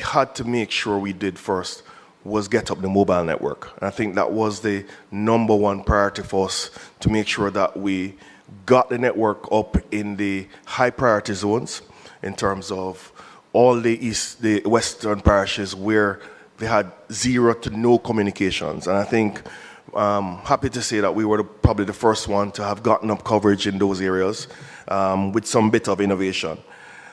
had to make sure we did first was get up the mobile network. And I think that was the number one priority for us, to make sure that we got the network up in the high priority zones in terms of all the western parishes where they had zero to no communications. And I think happy to say that we were probably the first one to have gotten up coverage in those areas with some bit of innovation.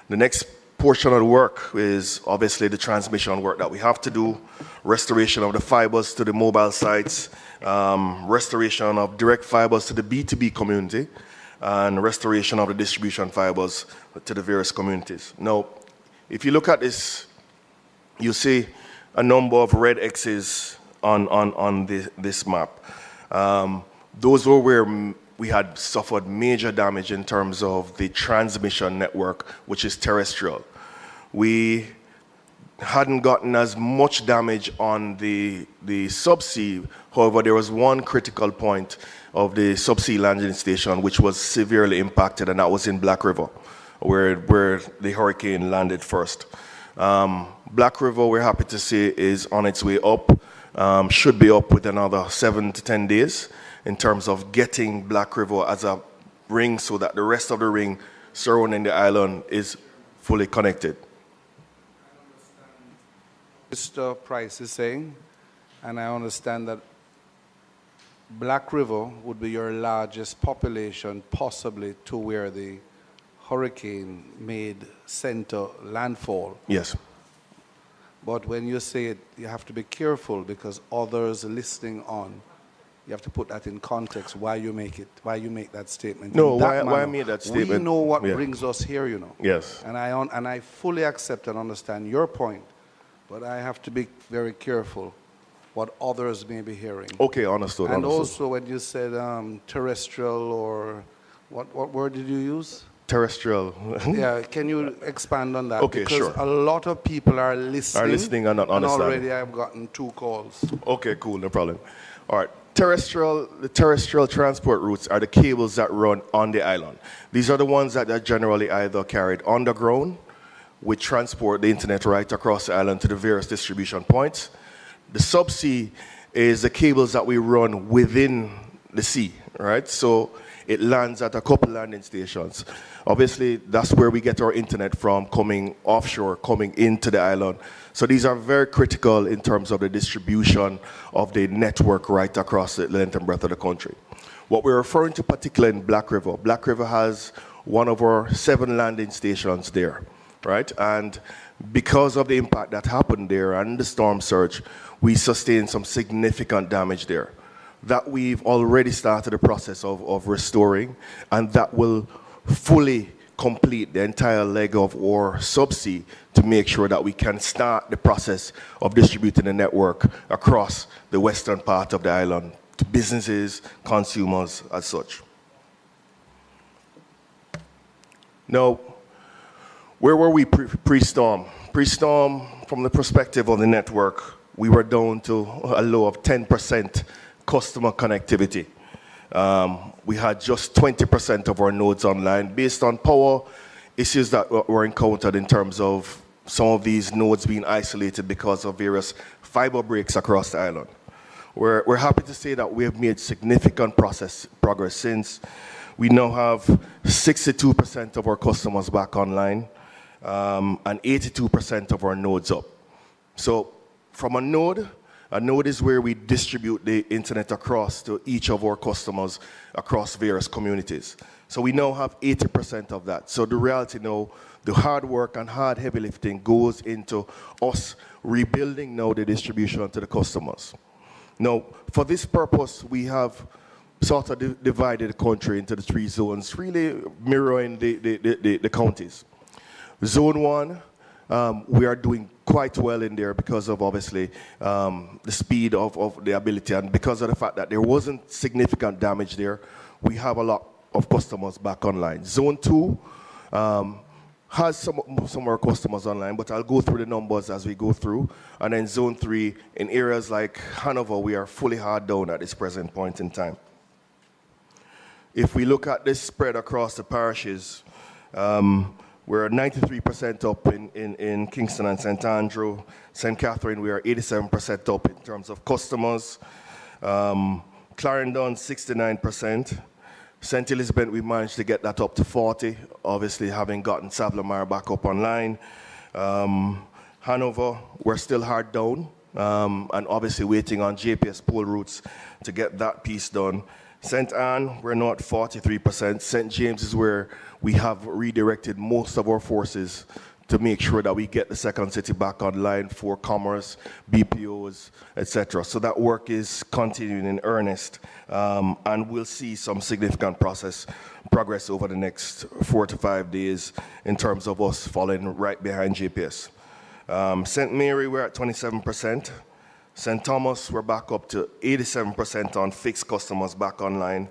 The next portion of the work is obviously the transmission work that we have to do, restoration of the fibers to the mobile sites, restoration of direct fibers to the B2B community, and restoration of the distribution fibers to the various communities. Now, if you look at this, you see a number of red X's on this map. Those were where we had suffered major damage in terms of the transmission network, which is terrestrial. We hadn't gotten as much damage on the subsea. However, there was one critical point of the subsea landing station which was severely impacted, and that was in Black River, where the hurricane landed first. Black River, we're happy to say, is on its way up. Should be up with another 7 to 10 days in terms of getting Black River as a ring so that the rest of the ring surrounding the island is fully connected. Mr. Price is saying, and I understand that Black River would be your largest population, possibly to where the hurricane made center landfall. Yes. But when you say it, you have to be careful, because others listening on, you have to put that in context, why you make that statement. No, why I made that statement. We know what brings us here, you know. Yes. And I fully accept and understand your point, but I have to be very careful what others may be hearing. Okay, understood. And also when you said terrestrial, or what word did you use? Terrestrial. Yeah, can you expand on that? Okay, because sure. A lot of people are listening and not understanding. already I've gotten 2 calls. Okay, cool, no problem. All right, the terrestrial transport routes are the cables that run on the island. These are the ones that are generally either carried underground, which transport the internet right across the island to the various distribution points. The subsea is the cables that we run within the sea, right? So it lands at a couple landing stations. Obviously, that's where we get our internet from, coming offshore, coming into the island. So these are very critical in terms of the distribution of the network right across the length and breadth of the country. What we're referring to particularly in Black River has one of our 7 landing stations there, right? And because of the impact that happened there and the storm surge, we sustained some significant damage there that we've already started the process of restoring, and that will fully complete the entire leg of our subsea to make sure that we can start the process of distributing the network across the western part of the island to businesses, consumers, as such. Now, where were we pre-storm? Pre-storm, from the perspective of the network, we were down to a low of 10% customer connectivity. We had just 20% of our nodes online based on power issues that were encountered in terms of some of these nodes being isolated because of various fiber breaks across the island. We're happy to say that we have made significant progress since we now have 62% of our customers back online and 82% of our nodes up. So from a node is where we distribute the internet across to each of our customers across various communities. So we now have 80% of that. So the reality now, the hard work and hard heavy lifting goes into us rebuilding now the distribution to the customers. Now, for this purpose, we have sort of divided the country into the 3 zones, really mirroring the counties. Zone 1, we are doing quite well in there because of obviously the speed of the ability, and because of the fact that there wasn't significant damage there, we have a lot of customers back online. Zone 2 has some of our customers online, but I'll go through the numbers as we go through. And then Zone 3, in areas like Hanover, we are fully hard down at this present point in time. If we look at this spread across the parishes, We're 93% up in Kingston and St. Andrew. St. Catherine, we are 87% up in terms of customers. Clarendon, 69%. St. Elizabeth, we managed to get that up to 40, obviously having gotten Savlamar back up online. Hanover, we're still hard down, and obviously waiting on JPS poll routes to get that piece done. St. Anne, we're now at 43%. St. James is where we have redirected most of our forces to make sure that we get the second city back online for commerce, BPOs, etc. So that work is continuing in earnest, and we'll see some significant progress over the next 4 to 5 days in terms of us following right behind GPS. St. Mary, we're at 27%. St. Thomas, we're back up to 87% on fixed customers back online.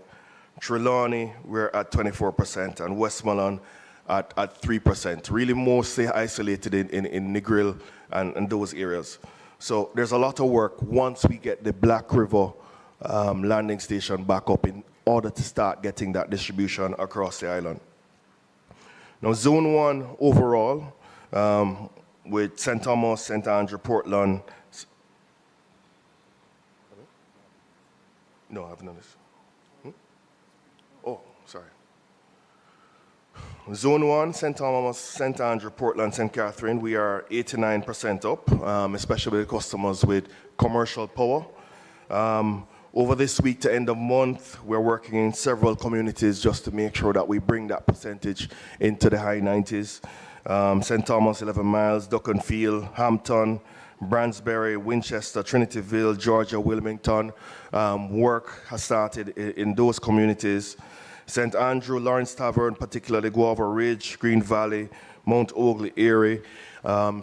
Trelawney, we're at 24%, and Westmoreland at 3%, really mostly isolated in Negril and those areas. So there's a lot of work once we get the Black River landing station back up in order to start getting that distribution across the island. Now, Zone 1 overall, with St. Thomas, St. Andrew, Portland. No, I haven't done this. Oh, sorry. Zone 1, St. Thomas, St. Andrew, Portland, St. Catherine, we are 89% up, especially with customers with commercial power. Over this week to end of month, we're working in several communities just to make sure that we bring that percentage into the high 90s. St. Thomas, 11 miles, Duckenfield, Hampton, Bransbury, Winchester, Trinityville, Georgia, Wilmington. Work has started in those communities. St. Andrew, Lawrence Tavern, particularly Guava Ridge, Green Valley, Mount Ogley, Erie.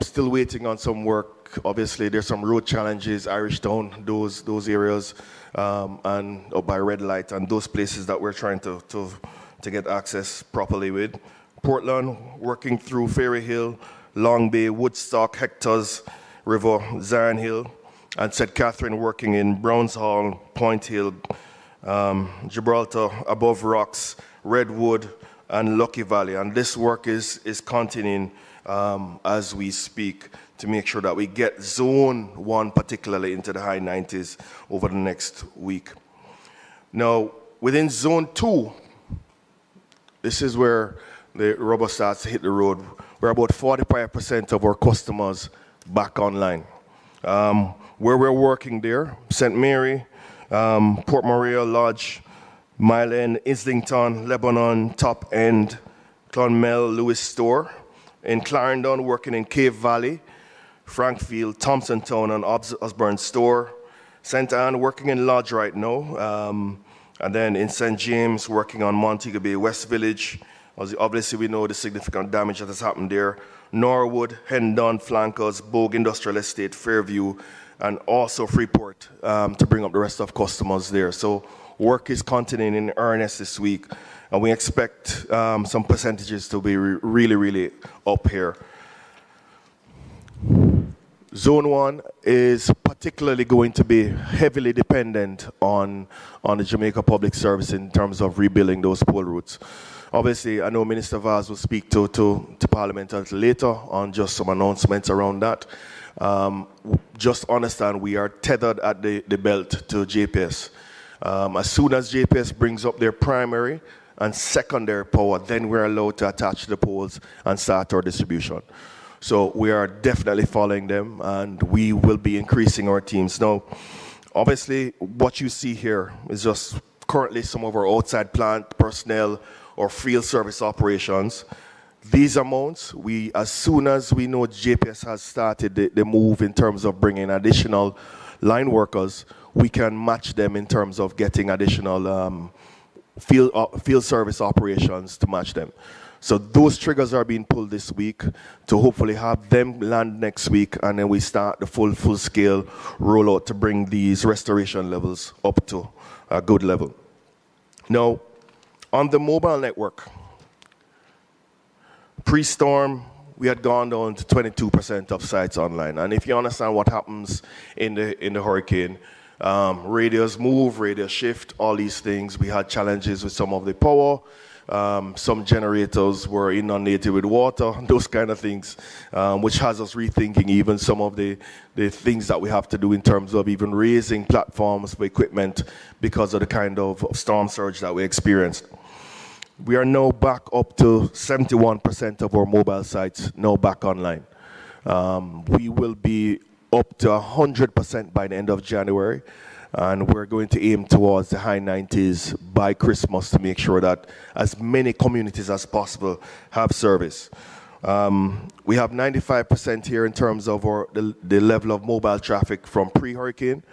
Still waiting on some work. Obviously, there's some road challenges, Irish Town, those areas, and up by Red Light, and those places that we're trying to get access properly with. Portland, working through Ferry Hill, Long Bay, Woodstock, Hector's River, Zion Hill, and St. Catherine working in Browns Hall, Point Hill, Gibraltar, Above Rocks, Redwood, and Lucky Valley. And this work is continuing as we speak to make sure that we get Zone 1 particularly into the high 90s over the next week. Now, within Zone 2, this is where the rubber starts to hit the road. We're about 45% of our customers back online. Where we're working there, St. Mary, Port Maria, Lodge, Mile End, Islington, Lebanon, Top End, Clonmel, Lewis Store. In Clarendon, working in Cave Valley, Frankfield, Thompsontown, and Osborne Store. St. Anne, working in Lodge right now. And then in St. James, working on Montego Bay West Village. Obviously, we know the significant damage that has happened there. Norwood, Hendon, Flankers, Bogue Industrial Estate, Fairview, and also Freeport to bring up the rest of customers there. So work is continuing in earnest this week, and we expect some percentages to be really, really up here. Zone 1 is particularly going to be heavily dependent on the Jamaica Public Service in terms of rebuilding those poll routes. Obviously, I know Minister Vaz will speak to Parliament a little later on just some announcements around that. Just understand we are tethered at the belt to JPS. As soon as JPS brings up their primary and secondary power, then we're allowed to attach the poles and start our distribution. So we are definitely following them, and we will be increasing our teams. Now, obviously, what you see here is just currently some of our outside plant personnel or field service operations. These amounts, as soon as we know JPS has started the move in terms of bringing additional line workers, we can match them in terms of getting additional field service operations to match them. So those triggers are being pulled this week to hopefully have them land next week, and then we start the full scale rollout to bring these restoration levels up to a good level. Now, on the mobile network, pre-storm, we had gone down to 22% of sites online. And if you understand what happens in the hurricane, radios move, radios shift, all these things. We had challenges with some of the power. Some generators were inundated with water, those kind of things, which has us rethinking even some of the things that we have to do in terms of even raising platforms for equipment because of the kind of storm surge that we experienced. We are now back up to 71% of our mobile sites now back online. We will be up to 100% by the end of January, and we're going to aim towards the high 90s by Christmas to make sure that as many communities as possible have service. We have 95% here in terms of the level of mobile traffic from pre-hurricane.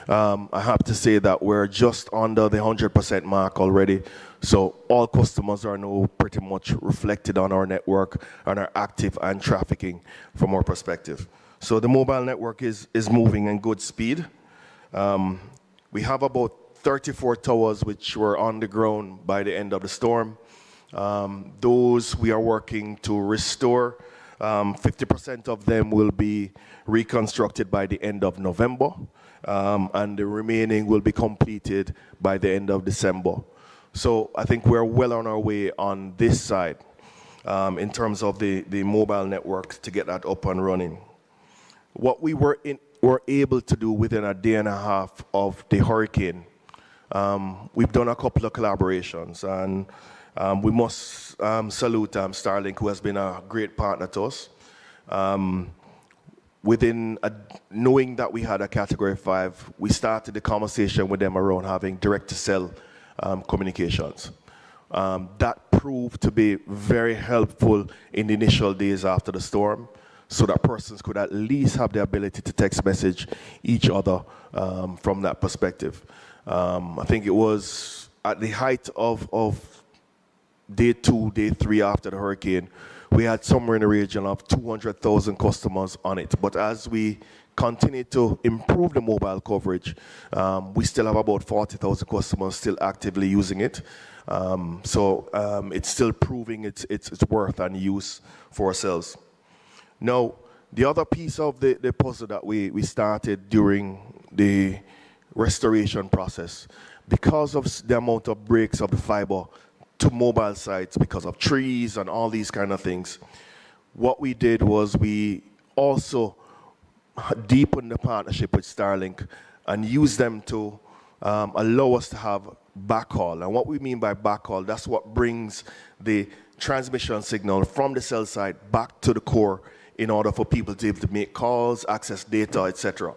I have to say that we're just under the 100% mark already. So all customers are now pretty much reflected on our network and are active and trafficking from our perspective. So the mobile network is moving in good speed. We have about 34 towers which were on the ground by the end of the storm. Those we are working to restore. 50% of them will be reconstructed by the end of November, and the remaining will be completed by the end of December. So I think we're well on our way on this side in terms of the mobile network to get that up and running. What we were able to do within a day and a half of the hurricane, we've done a couple of collaborations, and we must salute Starlink, who has been a great partner to us. Knowing that we had a Category 5, we started the conversation with them around having direct-to-cell communications. That proved to be very helpful in the initial days after the storm, so that persons could at least have the ability to text message each other from that perspective. I think it was at the height of day 2, day 3 after the hurricane, we had somewhere in the region of 200,000 customers on it. But as we continue to improve the mobile coverage, we still have about 40,000 customers still actively using it. So it's still proving its worth and use for ourselves. Now, the other piece of the puzzle that we started during the restoration process, because of the amount of breaks of the fiber to mobile sites, because of trees and all these kind of things, what we did was we also deepened the partnership with Starlink and used them to allow us to have backhaul. And what we mean by backhaul, that's what brings the transmission signal from the cell site back to the core in order for people to be able to make calls, access data, etc.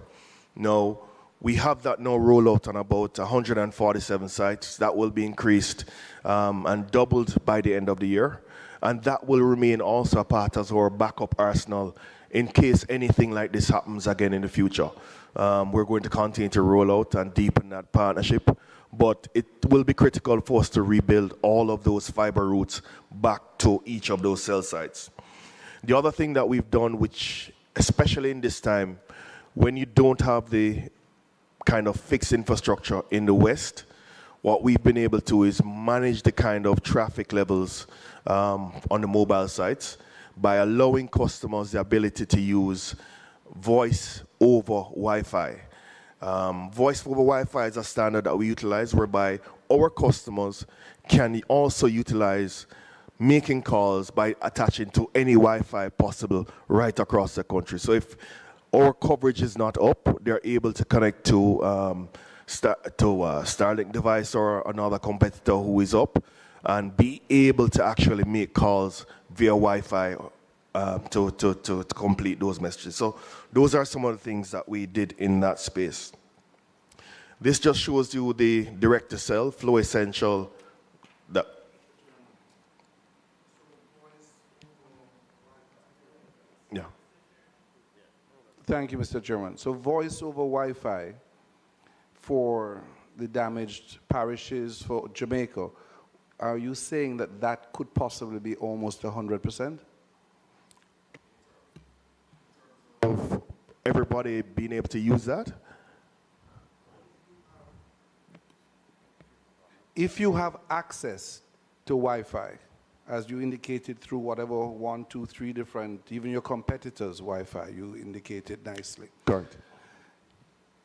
Now, we have that now rolled out on about 147 sites. That will be increased and doubled by the end of the year. And that will remain also a part of our backup arsenal in case anything like this happens again in the future. We're going to continue to roll out and deepen that partnership, but it will be critical for us to rebuild all of those fiber routes back to each of those cell sites. The other thing that we've done, which especially in this time, when you don't have the kind of fixed infrastructure in the West, what we've been able to is manage the kind of traffic levels on the mobile sites by allowing customers the ability to use voice over Wi-Fi. Voice over Wi-Fi is a standard that we utilize whereby our customers can also utilize making calls by attaching to any Wi-Fi possible right across the country. So if our coverage is not up, they're able to connect to Starlink device or another competitor who is up and be able to actually make calls via Wi-Fi to complete those messages. So those are some of the things that we did in that space. This just shows you the direct-to-cell, Flow Essential. Yeah. Thank you, Mr. Chairman. So voice over Wi-Fi for the damaged parishes for Jamaica, are you saying that that could possibly be almost 100%? Of everybody being able to use that? If you have access to Wi-Fi, as you indicated through whatever 1, 2, 3 different, even your competitors' Wi-Fi, you indicated nicely. Correct.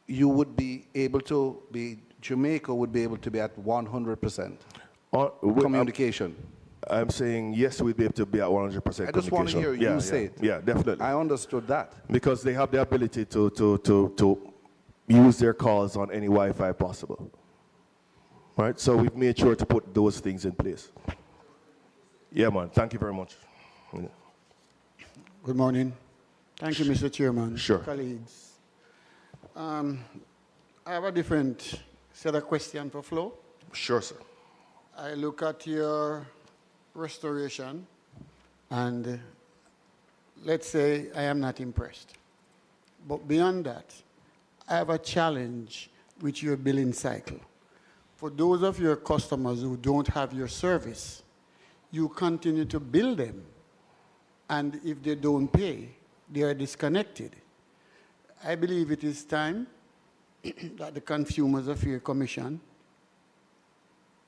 You would be able to be, Jamaica would be able to be at 100%. communication? I'm saying yes, we'll be able to be at 100% communication. I just want to hear you say it. Yeah, definitely. I understood that. Because they have the ability to use their calls on any Wi-Fi possible. Right? So we've made sure to put those things in place. Yeah, man. Thank you very much. Good morning. Thank you, Mr. Chairman. Sure. Colleagues. I have a different set of questions for Flo. Sure, sir. I look at your restoration, and let's say I am not impressed. But beyond that, I have a challenge with your billing cycle. For those of your customers who don't have your service, you continue to bill them, and if they don't pay, they are disconnected. I believe it is time that the Consumers Affairs Commission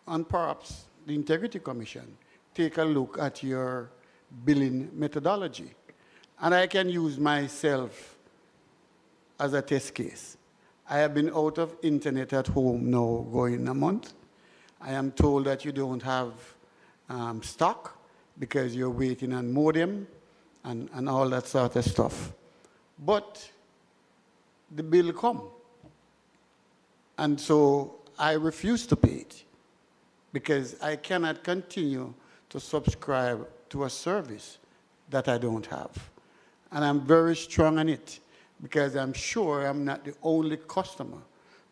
and perhaps the Integrity Commission take a look at your billing methodology. And I can use myself as a test case. I have been out of internet at home now going a month. I am told that you don't have stock because you're waiting on modem and all that sort of stuff. But the bill come. And so I refuse to pay it because I cannot continue to subscribe to a service that I don't have. And I'm very strong on it because I'm sure I'm not the only customer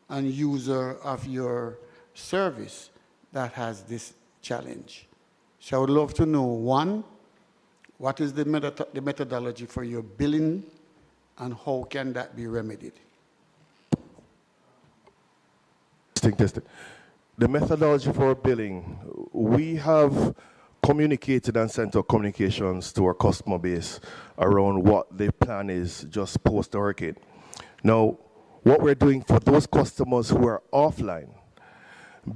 and user of your service that has this challenge. So I would love to know, one, what is the methodology for your billing and how can that be remedied? Testing. The methodology for billing, we have communicated and sent out communications to our customer base around what the plan is just post the hurricane. Now, what we're doing for those customers who are offline,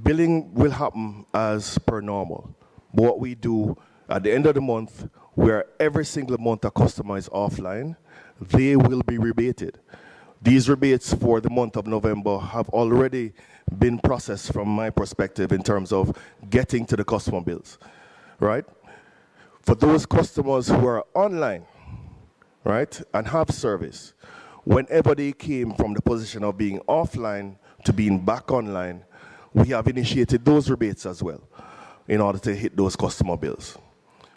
billing will happen as per normal. But what we do at the end of the month, where every single month a customer is offline, they will be rebated. These rebates for the month of November have already been processed from my perspective in terms of getting to the customer bills, right? For those customers who are online, right, and have service, whenever they came from the position of being offline to being back online, we have initiated those rebates as well in order to hit those customer bills.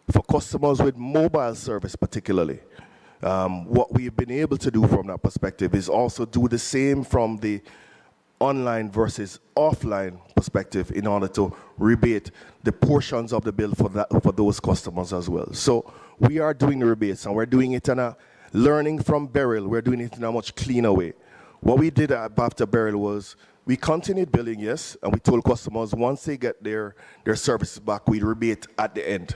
For customers with mobile service particularly, what we've been able to do from that perspective is also do the same from the online versus offline perspective in order to rebate the portions of the bill for those customers as well. So we are doing rebates, and we're doing it in a learning from Beryl. We're doing it in a much cleaner way. What we did after Beryl was we continued billing, yes, and we told customers once they get their services back, we rebate at the end.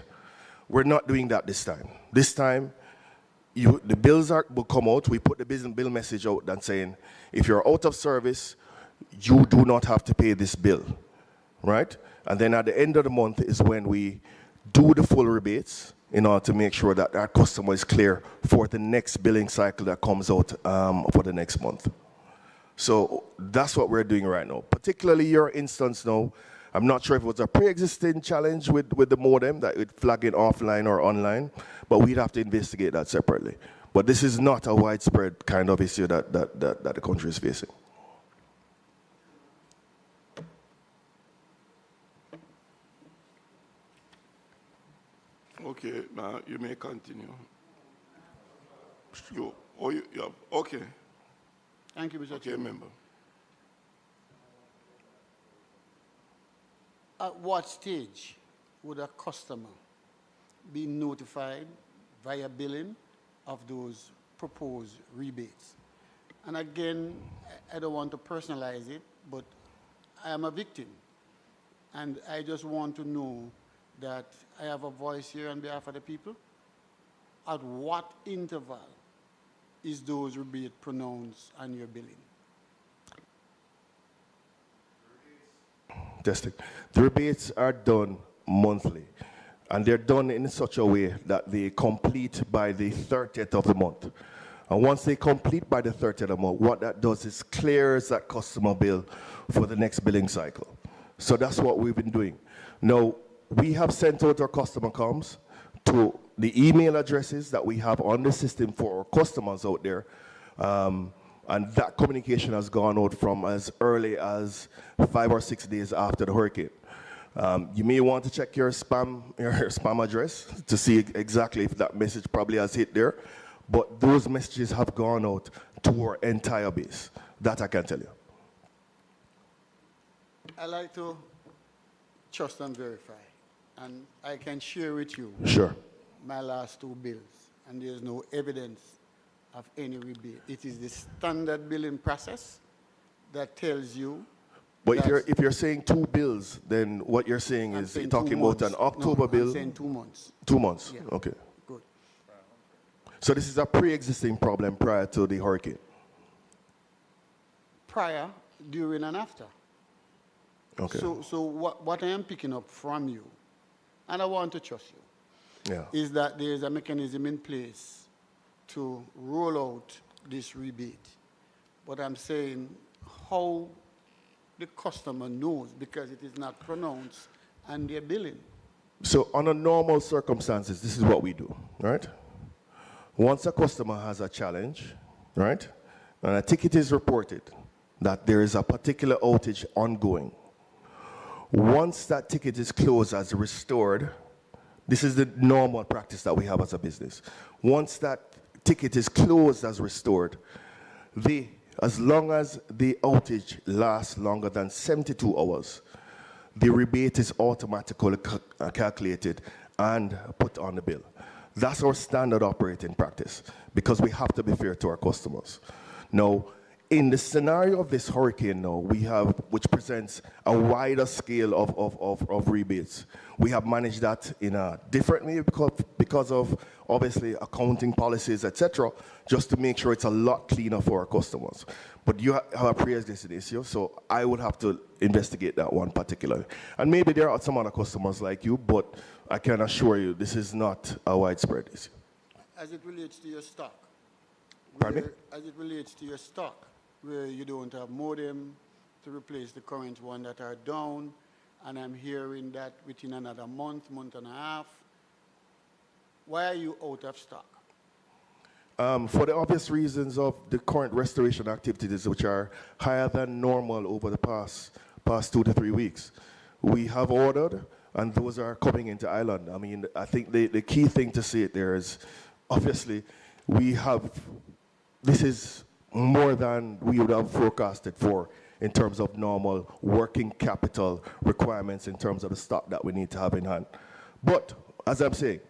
We're not doing that this time. This time, the bills will come out. We put the bill message out and saying, if you're out of service, you do not have to pay this bill, right? And then at the end of the month is when we do the full rebates in order to make sure that our customer is clear for the next billing cycle that comes out for the next month. So that's what we're doing right now. Particularly your instance now, I'm not sure if it was a pre-existing challenge with the modem that would flag it offline or online, but we'd have to investigate that separately. But this is not a widespread kind of issue that the country is facing. Okay, now you may continue. Okay. Thank you, Mr. Chairman. Member. At what stage would a customer be notified via billing of those proposed rebates? And again, I don't want to personalize it, but I am a victim. And I just want to know that I have a voice here on behalf of the people. At what interval is those rebates pronounced on your billing? Testing. The rebates are done monthly, and they're done in such a way that they complete by the 30th of the month. And once they complete by the 30th of the month, what that does is clears that customer bill for the next billing cycle. So that's what we've been doing. Now, we have sent out our customer comms to the email addresses that we have on the system for our customers out there. And that communication has gone out from as early as 5 or 6 days after the hurricane. You may want to check your spam address to see exactly if that message probably has hit there. But those messages have gone out to our entire base. That I can tell you. I like to trust and verify. And I can share with you Sure. my last 2 bills. And there's no evidence of any rebate. It is the standard billing process that tells you. But if you're saying 2 bills, then what you're saying is you're talking about an October bill. I'm saying 2 months. 2 months. Yeah. Okay. Good. So this is a pre-existing problem prior to the hurricane. Prior, during, and after. Okay. So what I am picking up from you, and I want to trust you, Yeah. is that there is a mechanism in place to roll out this rebate. But I'm saying how the customer knows, because it is not pronounced and they're billing. So under normal circumstances, this is what we do, right? Once a customer has a challenge, right, and a ticket is reported that there is a particular outage ongoing, once that ticket is closed as restored, this is the normal practice that we have as a business. Once that ticket is closed as restored, as long as the outage lasts longer than 72 hours, the rebate is automatically calculated and put on the bill. That's our standard operating practice because we have to be fair to our customers. Now, in the scenario of this hurricane now, which presents a wider scale of rebates, we have managed that in a different way because of obviously accounting policies, etc., just to make sure it's a lot cleaner for our customers. But you have a pre-existing issue, so I would have to investigate that one particularly. And maybe there are some other customers like you, but I can assure you this is not a widespread issue. As it relates to your stock, Pardon me? as it relates to your stock, where you don't have modem to replace the current one that are down, and I'm hearing that within another month and a half, why are you out of stock? For the obvious reasons of the current restoration activities, which are higher than normal over the past 2 to 3 weeks. We have ordered, and those are coming into Ireland. I mean, I think the key thing to see it there is, obviously, this is more than we would have forecasted for in terms of normal working capital requirements in terms of the stock that we need to have in hand. But, as I'm saying,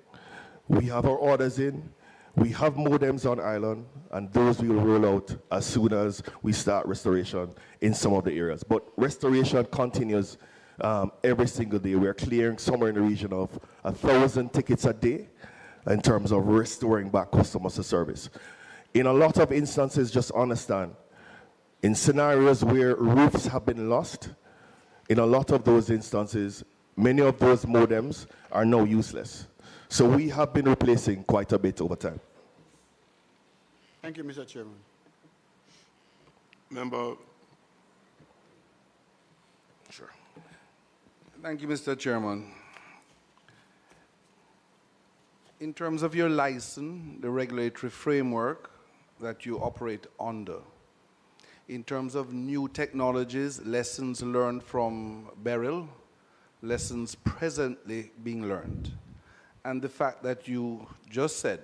we have our orders in, we have modems on island, and those we will roll out as soon as we start restoration in some of the areas. But restoration continues every single day. We're clearing somewhere in the region of 1,000 tickets a day in terms of restoring back customers to service. In a lot of instances, just understand, in scenarios where roofs have been lost, in a lot of those instances, many of those modems are now useless. So we have been replacing quite a bit over time. Thank you, Mr. Chairman. Member, Sure. Thank you, Mr. Chairman. In terms of your license, the regulatory framework that you operate under, in terms of new technologies, lessons learned from Beryl, lessons presently being learned, and the fact that you just said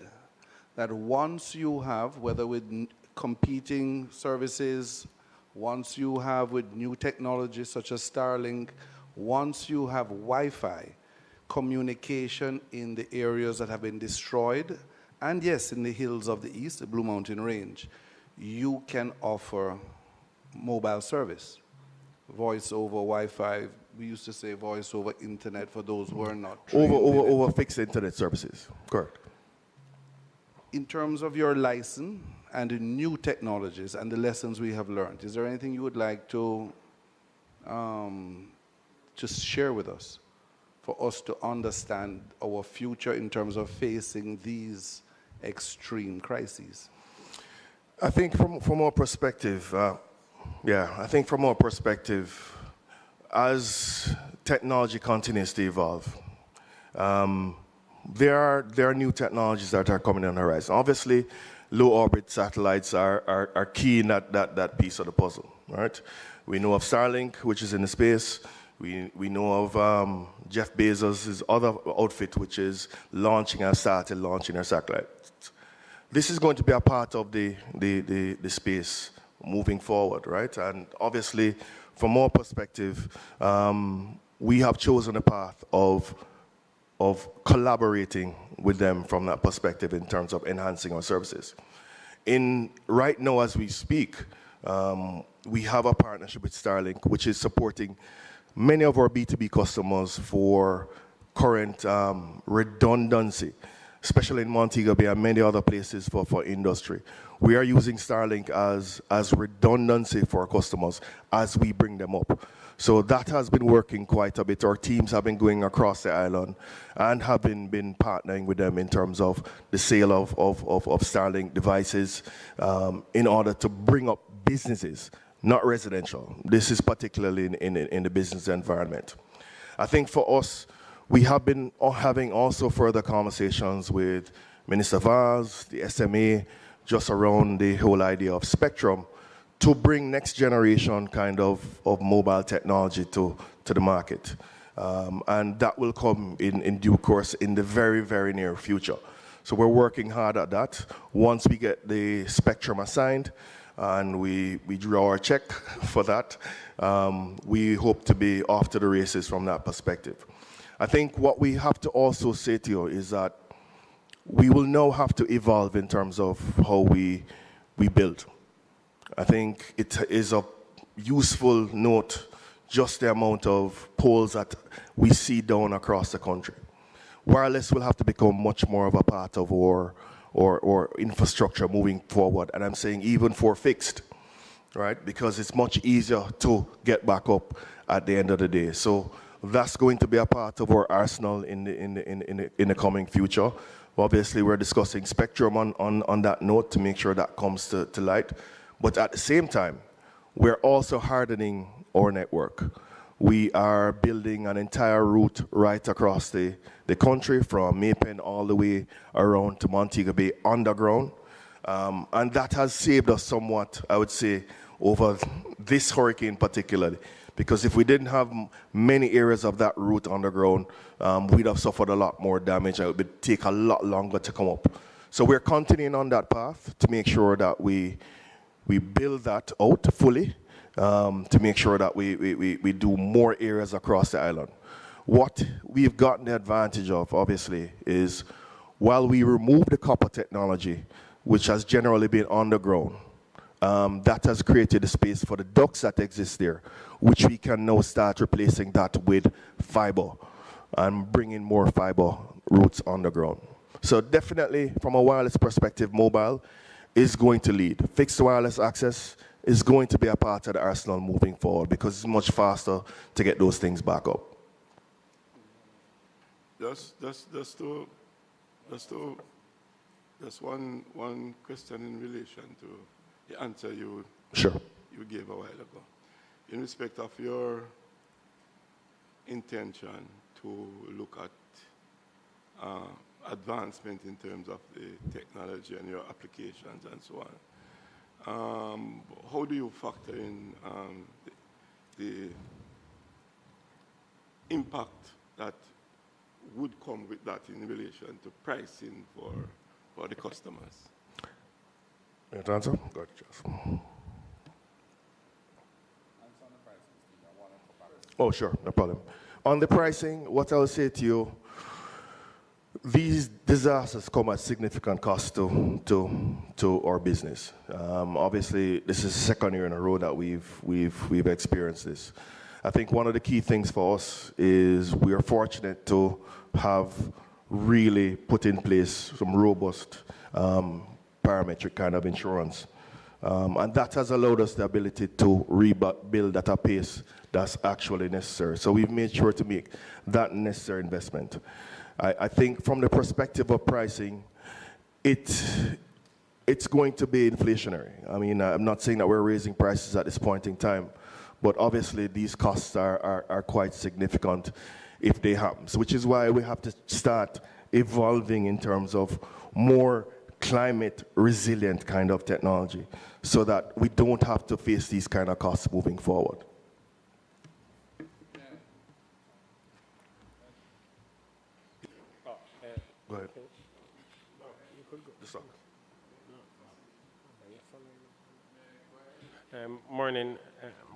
that once you have, whether with competing services, once you have with new technologies such as Starlink, once you have Wi-Fi, communication in the areas that have been destroyed, and yes, in the hills of the east, the Blue Mountain Range, you can offer mobile service, voice over Wi-Fi. We used to say voice over internet for those who are not trained. Over fixed internet services, correct. In terms of your license and the new technologies and the lessons we have learned, is there anything you would like to just share with us for us to understand our future in terms of facing these extreme crises? I think from our perspective, as technology continues to evolve. There are new technologies that are coming on the horizon. Obviously, low orbit satellites are key in that piece of the puzzle, right? We know of Starlink, which is in the space. We know of Jeff Bezos' other outfit, which is started launching their satellites. This is going to be a part of the space moving forward, right? And obviously, from our perspective, we have chosen a path of collaborating with them from that perspective in terms of enhancing our services. Right now, as we speak, we have a partnership with Starlink, which is supporting many of our B2B customers for current redundancy, especially in Montego Bay and many other places for industry. We are using Starlink as redundancy for our customers as we bring them up. So that has been working quite a bit. Our teams have been going across the island and have been partnering with them in terms of the sale of Starlink devices in order to bring up businesses, not residential. This is particularly in the business environment. I think for us, we have been having also further conversations with Minister Vaz, the SMA, just around the whole idea of spectrum to bring next generation kind of mobile technology to the market. And that will come in due course in the very, very near future. So we're working hard at that. Once we get the spectrum assigned and we draw our check for that, we hope to be off to the races from that perspective. I think what we have to also say to you is that we will now have to evolve in terms of how we build. I think it is a useful note, just the amount of poles that we see down across the country. Wireless will have to become much more of a part of our infrastructure moving forward, and I'm saying even for fixed, right? Because it's much easier to get back up at the end of the day. So that's going to be a part of our arsenal in the coming future. Obviously, we're discussing spectrum on that note to make sure that comes to light. But at the same time, we're also hardening our network. We are building an entire route right across the country from Maypen all the way around to Montego Bay underground. And that has saved us somewhat, I would say, over this hurricane particularly. Because if we didn't have many areas of that route underground, we'd have suffered a lot more damage and it would take a lot longer to come up. So we're continuing on that path to make sure that we build that out fully, to make sure that we do more areas across the island. What we've gotten the advantage of, obviously, is while we remove the copper technology, which has generally been underground, that has created a space for the ducts that exist there, which we can now start replacing that with fiber and bringing more fiber routes underground. So definitely, from a wireless perspective, mobile is going to lead. Fixed wireless access is going to be a part of the arsenal moving forward because it's much faster to get those things back up. Just one question in relation to the answer you gave a while ago. In respect of your intention to look at advancement in terms of the technology and your applications and so on, how do you factor in the impact that would come with that in relation to pricing for the customers? You want to answer? Go ahead, Jeff. Oh, sure, no problem. On the pricing, what I'll say to you, these disasters come at significant cost to our business. Obviously, this is the second year in a row that we've experienced this. I think one of the key things for us is we are fortunate to have really put in place some robust parametric kind of insurance. And that has allowed us the ability to rebuild at a pace that's actually necessary. So we've made sure to make that necessary investment. I think from the perspective of pricing, it's going to be inflationary. I mean, I'm not saying that we're raising prices at this point in time, But obviously, these costs are quite significant if they happen. So which is why we have to start evolving in terms of more climate resilient kind of technology so that we don't have to face these kind of costs moving forward. Go ahead. Morning,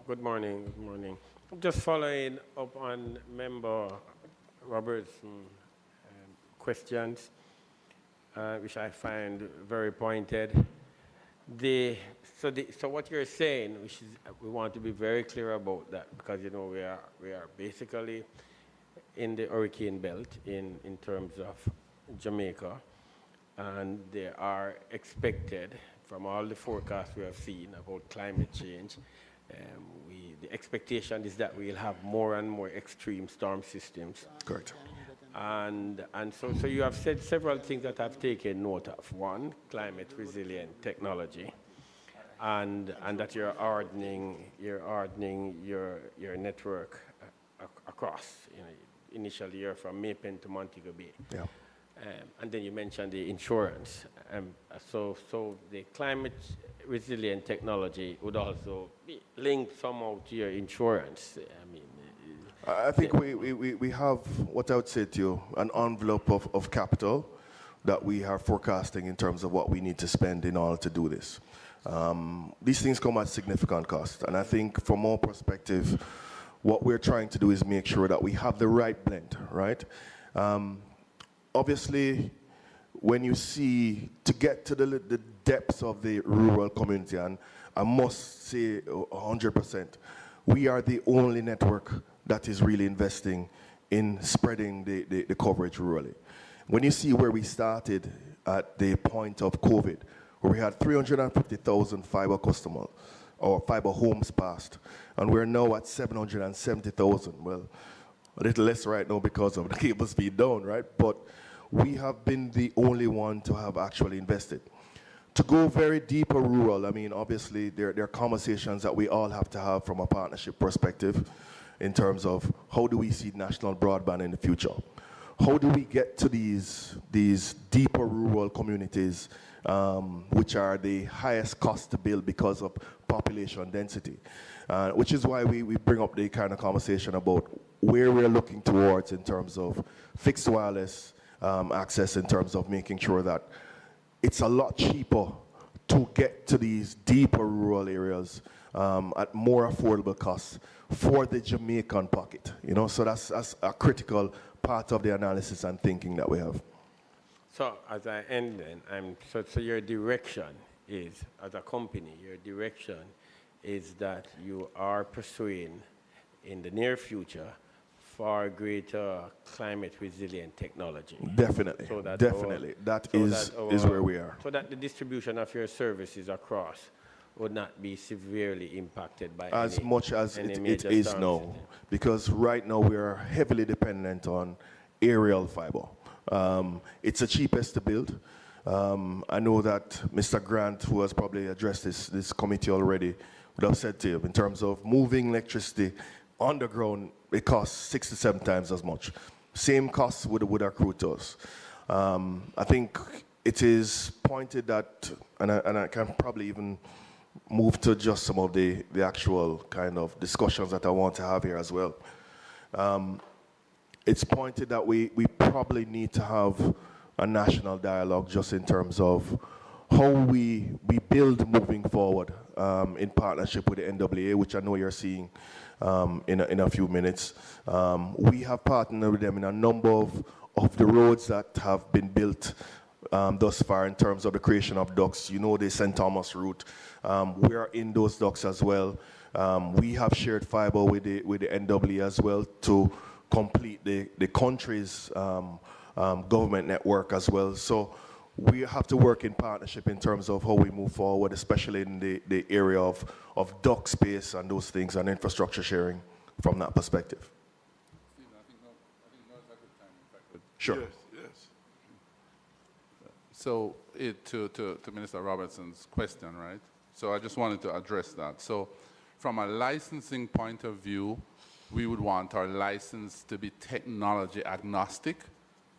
good morning, good morning. Just following up on Member Roberts' questions, which I find very pointed. So what you're saying, which is, we want to be very clear about that, because you know we are basically in the hurricane belt in terms of Jamaica, and they are expected, from all the forecasts we have seen about climate change, the expectation is that we'll have more and more extreme storm systems. Correct. And so you have said several things that I've taken note of. One, climate resilient technology, and that you're hardening your network across. You know, initially you're from Maypen to Montego Bay. Yeah. And then you mentioned the insurance. So the climate resilient technology would also be linked somehow to your insurance. I mean, I think we have, what I would say to you, an envelope of capital that we are forecasting in terms of what we need to spend in order to do this. These things come at significant cost, and I think from our perspective, what we're trying to do is make sure that we have the right blend, right? Obviously, when you see, to get to the depths of the rural community, and I must say 100%, we are the only network that is really investing in spreading the coverage rurally. When you see where we started at the point of COVID, where we had 350,000 fiber customers, or fiber homes passed, and we're now at 770,000. Well, a little less right now because of the cable speed down, right? But we have been the only one to have actually invested. To go very deep or rural, I mean, obviously there are conversations that we all have to have from a partnership perspective in terms of how do we see national broadband in the future? How do we get to these deeper rural communities, which are the highest cost to build because of population density? Which is why we bring up the kind of conversation about where we're looking towards in terms of fixed wireless access, in terms of making sure that it's a lot cheaper to get to these deeper rural areas at more affordable costs for the Jamaican pocket. You know, so that's a critical part of the analysis and thinking that we have. So as I end then, so your direction is, as a company, your direction is that you are pursuing in the near future far greater climate resilient technology. Definitely, So that definitely. That is where we are. So that the distribution of your services across would not be severely impacted by As much as it is now, because right now we are heavily dependent on aerial fiber. It's the cheapest to build. I know that Mr. Grant, who has probably addressed this committee already, would have said to you, in terms of moving electricity underground, it costs 6 to 7 times as much. Same costs would accrue to us. I think it is pointed that, and I can probably even move to just some of the actual kind of discussions that I want to have here as well. It's pointed that we probably need to have a national dialogue just in terms of how we build moving forward in partnership with the NWA, which I know you're seeing in a few minutes. We have partnered with them in a number of the roads that have been built thus far in terms of the creation of ducts. You know, the St. Thomas route. We are in those ducts as well. We have shared fiber with the NWA as well to complete the country's government network as well. So we have to work in partnership in terms of how we move forward, especially in the area of duct space and those things and infrastructure sharing from that perspective. Stephen, I think now is a good time, if I could. Sure. Yes, yes. So to Minister Robertson's question, right? So I just wanted to address that. So From a licensing point of view, we would want our license to be technology agnostic,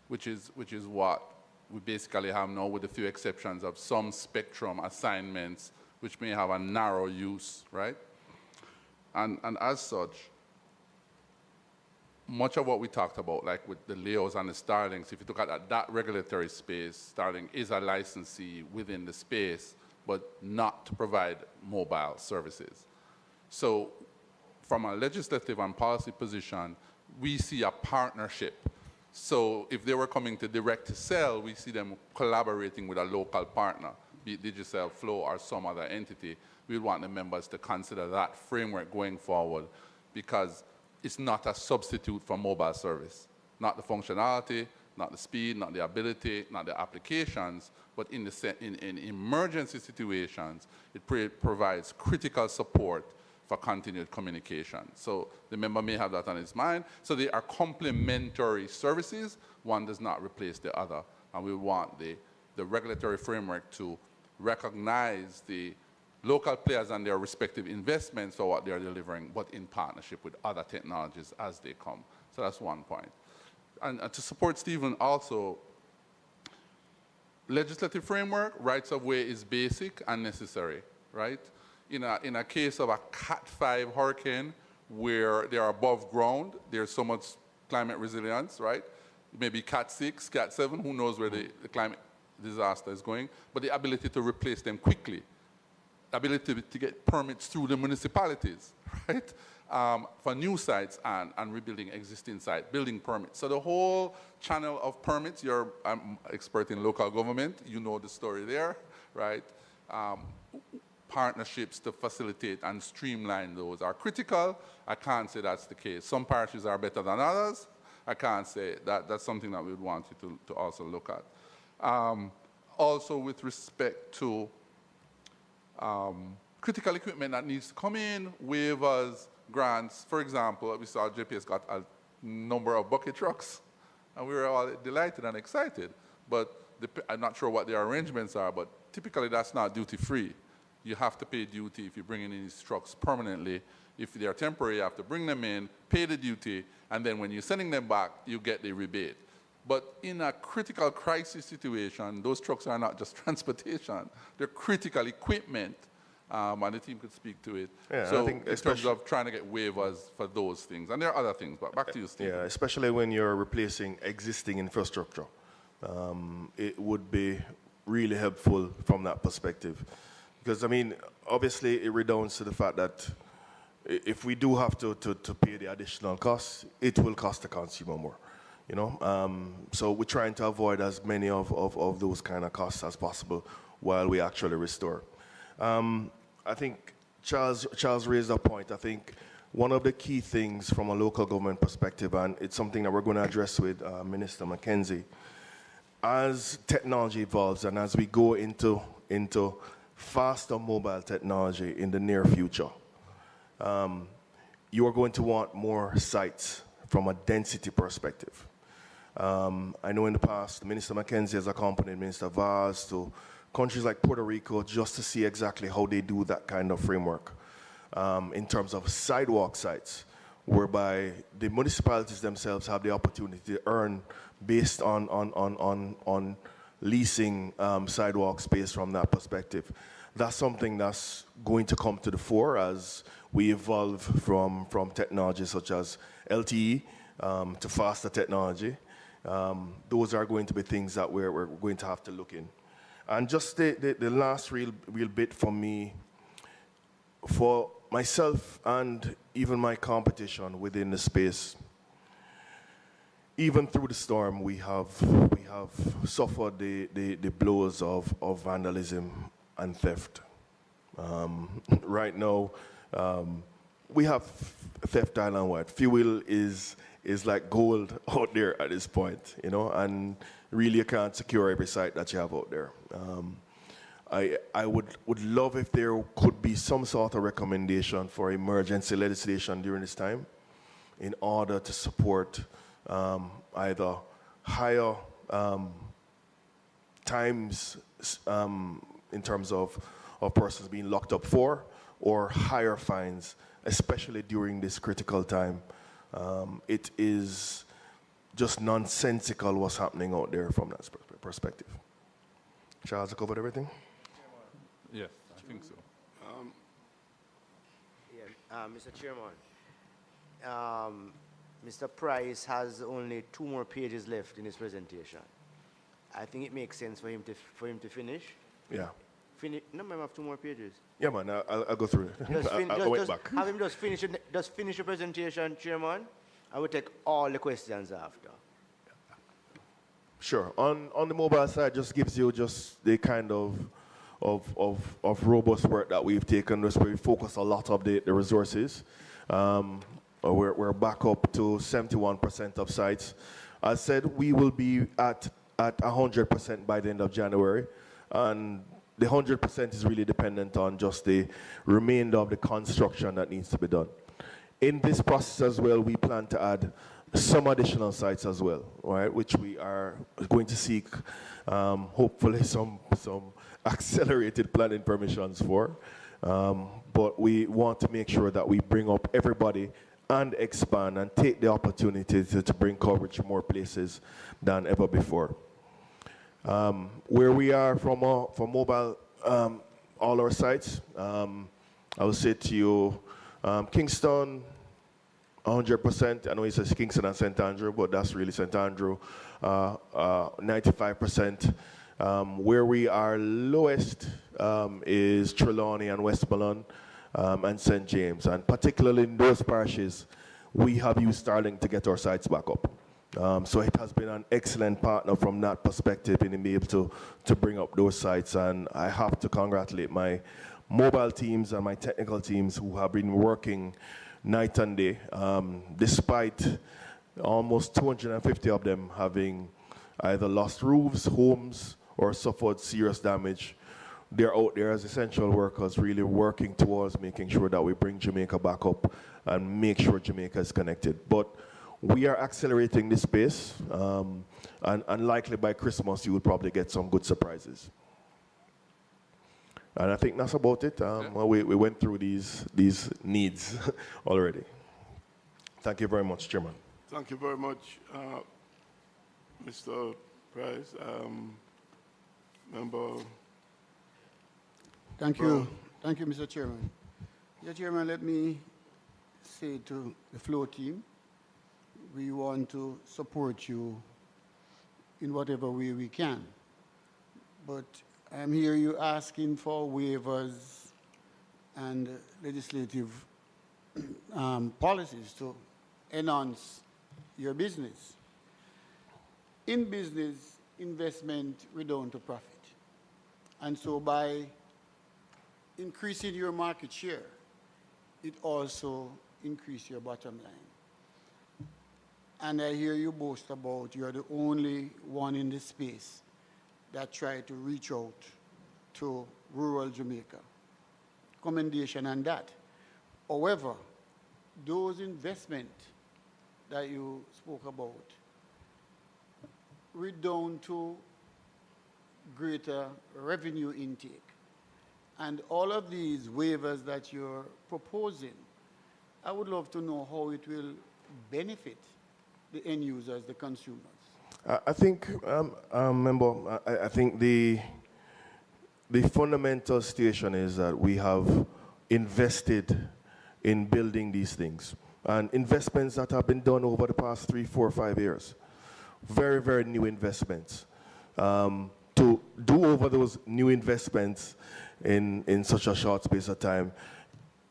which is what we basically have now, with a few exceptions of some spectrum assignments which may have a narrow use, right? And as such, much of what we talked about, like with the Leos and the Starlinks, if you look at that regulatory space, Starlink is a licensee within the space, but not to provide mobile services. So from a legislative and policy position, we see a partnership. So if they were coming to direct to sell, we see them collaborating with a local partner, be it Digicel, Flow, or some other entity. We want the members to consider that framework going forward, because it's not a substitute for mobile service. Not the functionality, not the speed, not the ability, not the applications, but in emergency situations, it provides critical support for continued communication. So the member may have that on his mind. So they are complementary services. One does not replace the other. And we want the regulatory framework to recognize the local players and their respective investments for what they are delivering, but in partnership with other technologies as they come. So that's one point. And to support Stephen also, legislative framework, rights of way is basic and necessary, right? In a case of a Cat 5 hurricane where they are above ground, there's so much climate resilience, right? Maybe Cat 6, Cat 7, who knows where the climate disaster is going, but the ability to replace them quickly, ability to get permits through the municipalities, right? For new sites and rebuilding existing sites, building permits. So the whole channel of permits, I'm expert in local government, you know the story there, right? Partnerships to facilitate and streamline those are critical. I can't say that's the case. Some parishes are better than others. I can't say that. That's something that we would want you to also look at. Also with respect to critical equipment that needs to come in, waivers, grants. For example, we saw JPS got a number of bucket trucks, and we were all delighted and excited. But I'm not sure what their arrangements are, but typically that's not duty-free. You have to pay duty if you're bringing in these trucks permanently. If they're temporary, you have to bring them in, pay the duty, and then when you're sending them back, you get the rebate. But in a critical crisis situation, those trucks are not just transportation. They're critical equipment, and the team could speak to it. Yeah, so I think in terms of trying to get waivers for those things. And there are other things, but back to you, Steve. Yeah, especially when you're replacing existing infrastructure. It would be really helpful from that perspective. Because, I mean, obviously it redounds to the fact that if we do have to pay the additional costs, it will cost the consumer more. You know, so we're trying to avoid as many of those kind of costs as possible while we actually restore. I think Charles raised a point. I think one of the key things from a local government perspective, and it's something that we're going to address with Minister Mackenzie, as technology evolves and as we go into faster mobile technology in the near future, you are going to want more sites from a density perspective. I know in the past, Minister Mackenzie has accompanied Minister Vaz to countries like Puerto Rico just to see exactly how they do that kind of framework in terms of sidewalk sites, whereby the municipalities themselves have the opportunity to earn based on leasing sidewalk space from that perspective. That's something that's going to come to the fore as we evolve from technology such as LTE to faster technology. Those are going to be things that we're going to have to look in. And just the last real bit for me, for myself and even my competition within the space, even through the storm, we have suffered the blows of vandalism and theft. Right now, we have theft island-wide. Fuel is like gold out there at this point, you know, and really you can't secure every site that you have out there. I would love if there could be some sort of recommendation for emergency legislation during this time in order to support either higher times in terms of persons being locked up for, or higher fines, especially during this critical time. It is just nonsensical what's happening out there from that perspective. Charles, I covered everything? Yes, I think so. Mr. Chairman, Mr. Price has only 2 more pages left in his presentation. I think it makes sense for him to finish. Yeah. No, I have 2 more pages. Yeah, man, I'll go through it. I'll wait back. Have him just finish the presentation, Chairman. I will take all the questions after. Sure. On the mobile side, just gives you just the kind of robust work that we've taken. Just where we focus a lot of the resources. We're back up to 71% of sites. As said, we will be at 100% by the end of January, and the 100% is really dependent on just the remainder of the construction that needs to be done. In this process as well, we plan to add some additional sites as well, right, which we are going to seek, hopefully some accelerated planning permissions for. But we want to make sure that we bring up everybody and expand and take the opportunity to bring coverage to more places than ever before. Where we are from mobile, all our sites, I will say to you, Kingston, 100%. I know it says Kingston and St. Andrew, but that's really St. Andrew, 95%. Where we are lowest is Trelawney and Westmoreland and St. James. And particularly in those parishes, we have used Starlink to get our sites back up. So it has been an excellent partner from that perspective in being able to bring up those sites. And I have to congratulate my mobile teams and my technical teams who have been working night and day, despite almost 250 of them having either lost roofs, homes, or suffered serious damage. They're out there as essential workers really working towards making sure that we bring Jamaica back up and make sure Jamaica is connected. But we are accelerating this pace, and likely by Christmas you will probably get some good surprises. And I think that's about it. Well, we went through these needs already. Thank you very much, Chairman. Thank you very much, Mr. Price. Member. Thank you. Thank you, Mr. Chairman. Mr. Chairman, let me say to the floor team, we want to support you in whatever way we can. But I'm hearing you asking for waivers and legislative policies to enhance your business. In business, investment redound to profit. And so by increasing your market share, it also increases your bottom line. And I hear you boast about you're the only one in this space that tried to reach out to rural Jamaica. Commendation on that. However, those investments that you spoke about redound to greater revenue intake. And all of these waivers that you're proposing, I would love to know how it will benefit the end users, the consumers. I think, member, I think the fundamental situation is that we have invested in building these things, and investments that have been done over the past 3, 4, 5 years. Very, very new investments. To do over those new investments in such a short space of time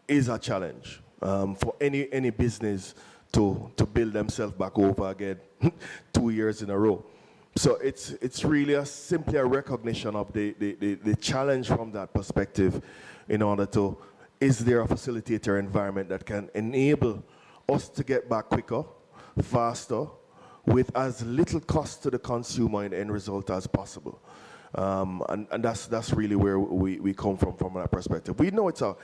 is a challenge for any business to build themselves back over again 2 years in a row. So it's really simply a recognition of the challenge from that perspective in order to, is there a facilitator environment that can enable us to get back quicker, faster, with as little cost to the consumer in the end result as possible. And that's really where we come from that perspective. We know it's a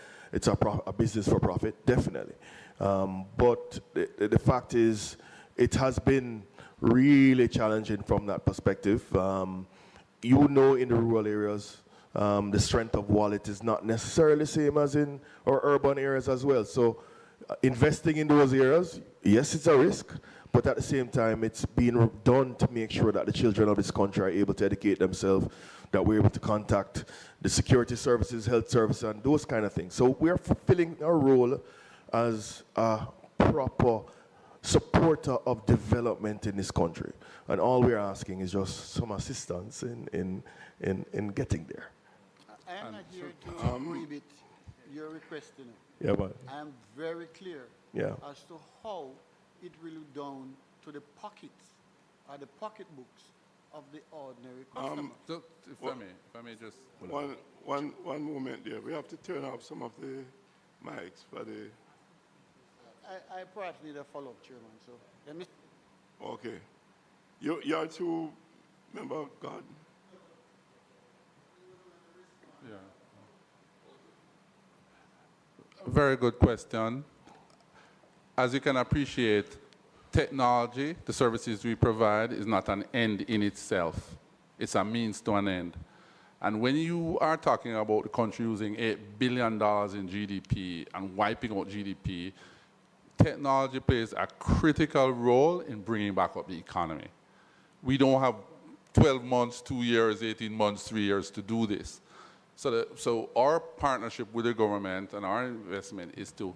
business for profit, definitely. But the fact is, it has been really challenging from that perspective. You know, in the rural areas, The strength of wallet is not necessarily the same as in our urban areas as well. So investing in those areas, yes, it's a risk, but at the same time, it's being done to make sure that the children of this country are able to educate themselves, that we're able to contact the security services, health services, and those kind of things. So we're fulfilling our role as a proper supporter of development in this country. And all we're asking is just some assistance in getting there. I am not here to prohibit your request, you know. Yeah, man. I am very clear as to how it will look down to the pockets or the pocketbooks of the ordinary customer. So if I may just... One moment there. We have to turn off some of the mics for the... I perhaps need a follow-up, Chairman, so let me... Okay. You're two member of God. Yeah. Very good question. As you can appreciate, technology, the services we provide, is not an end in itself. It's a means to an end. And when you are talking about the country using $8 billion in GDP and wiping out GDP, technology plays a critical role in bringing back up the economy. We don't have 12 months, 2 years, 18 months, 3 years to do this. So our partnership with the government and our investment is to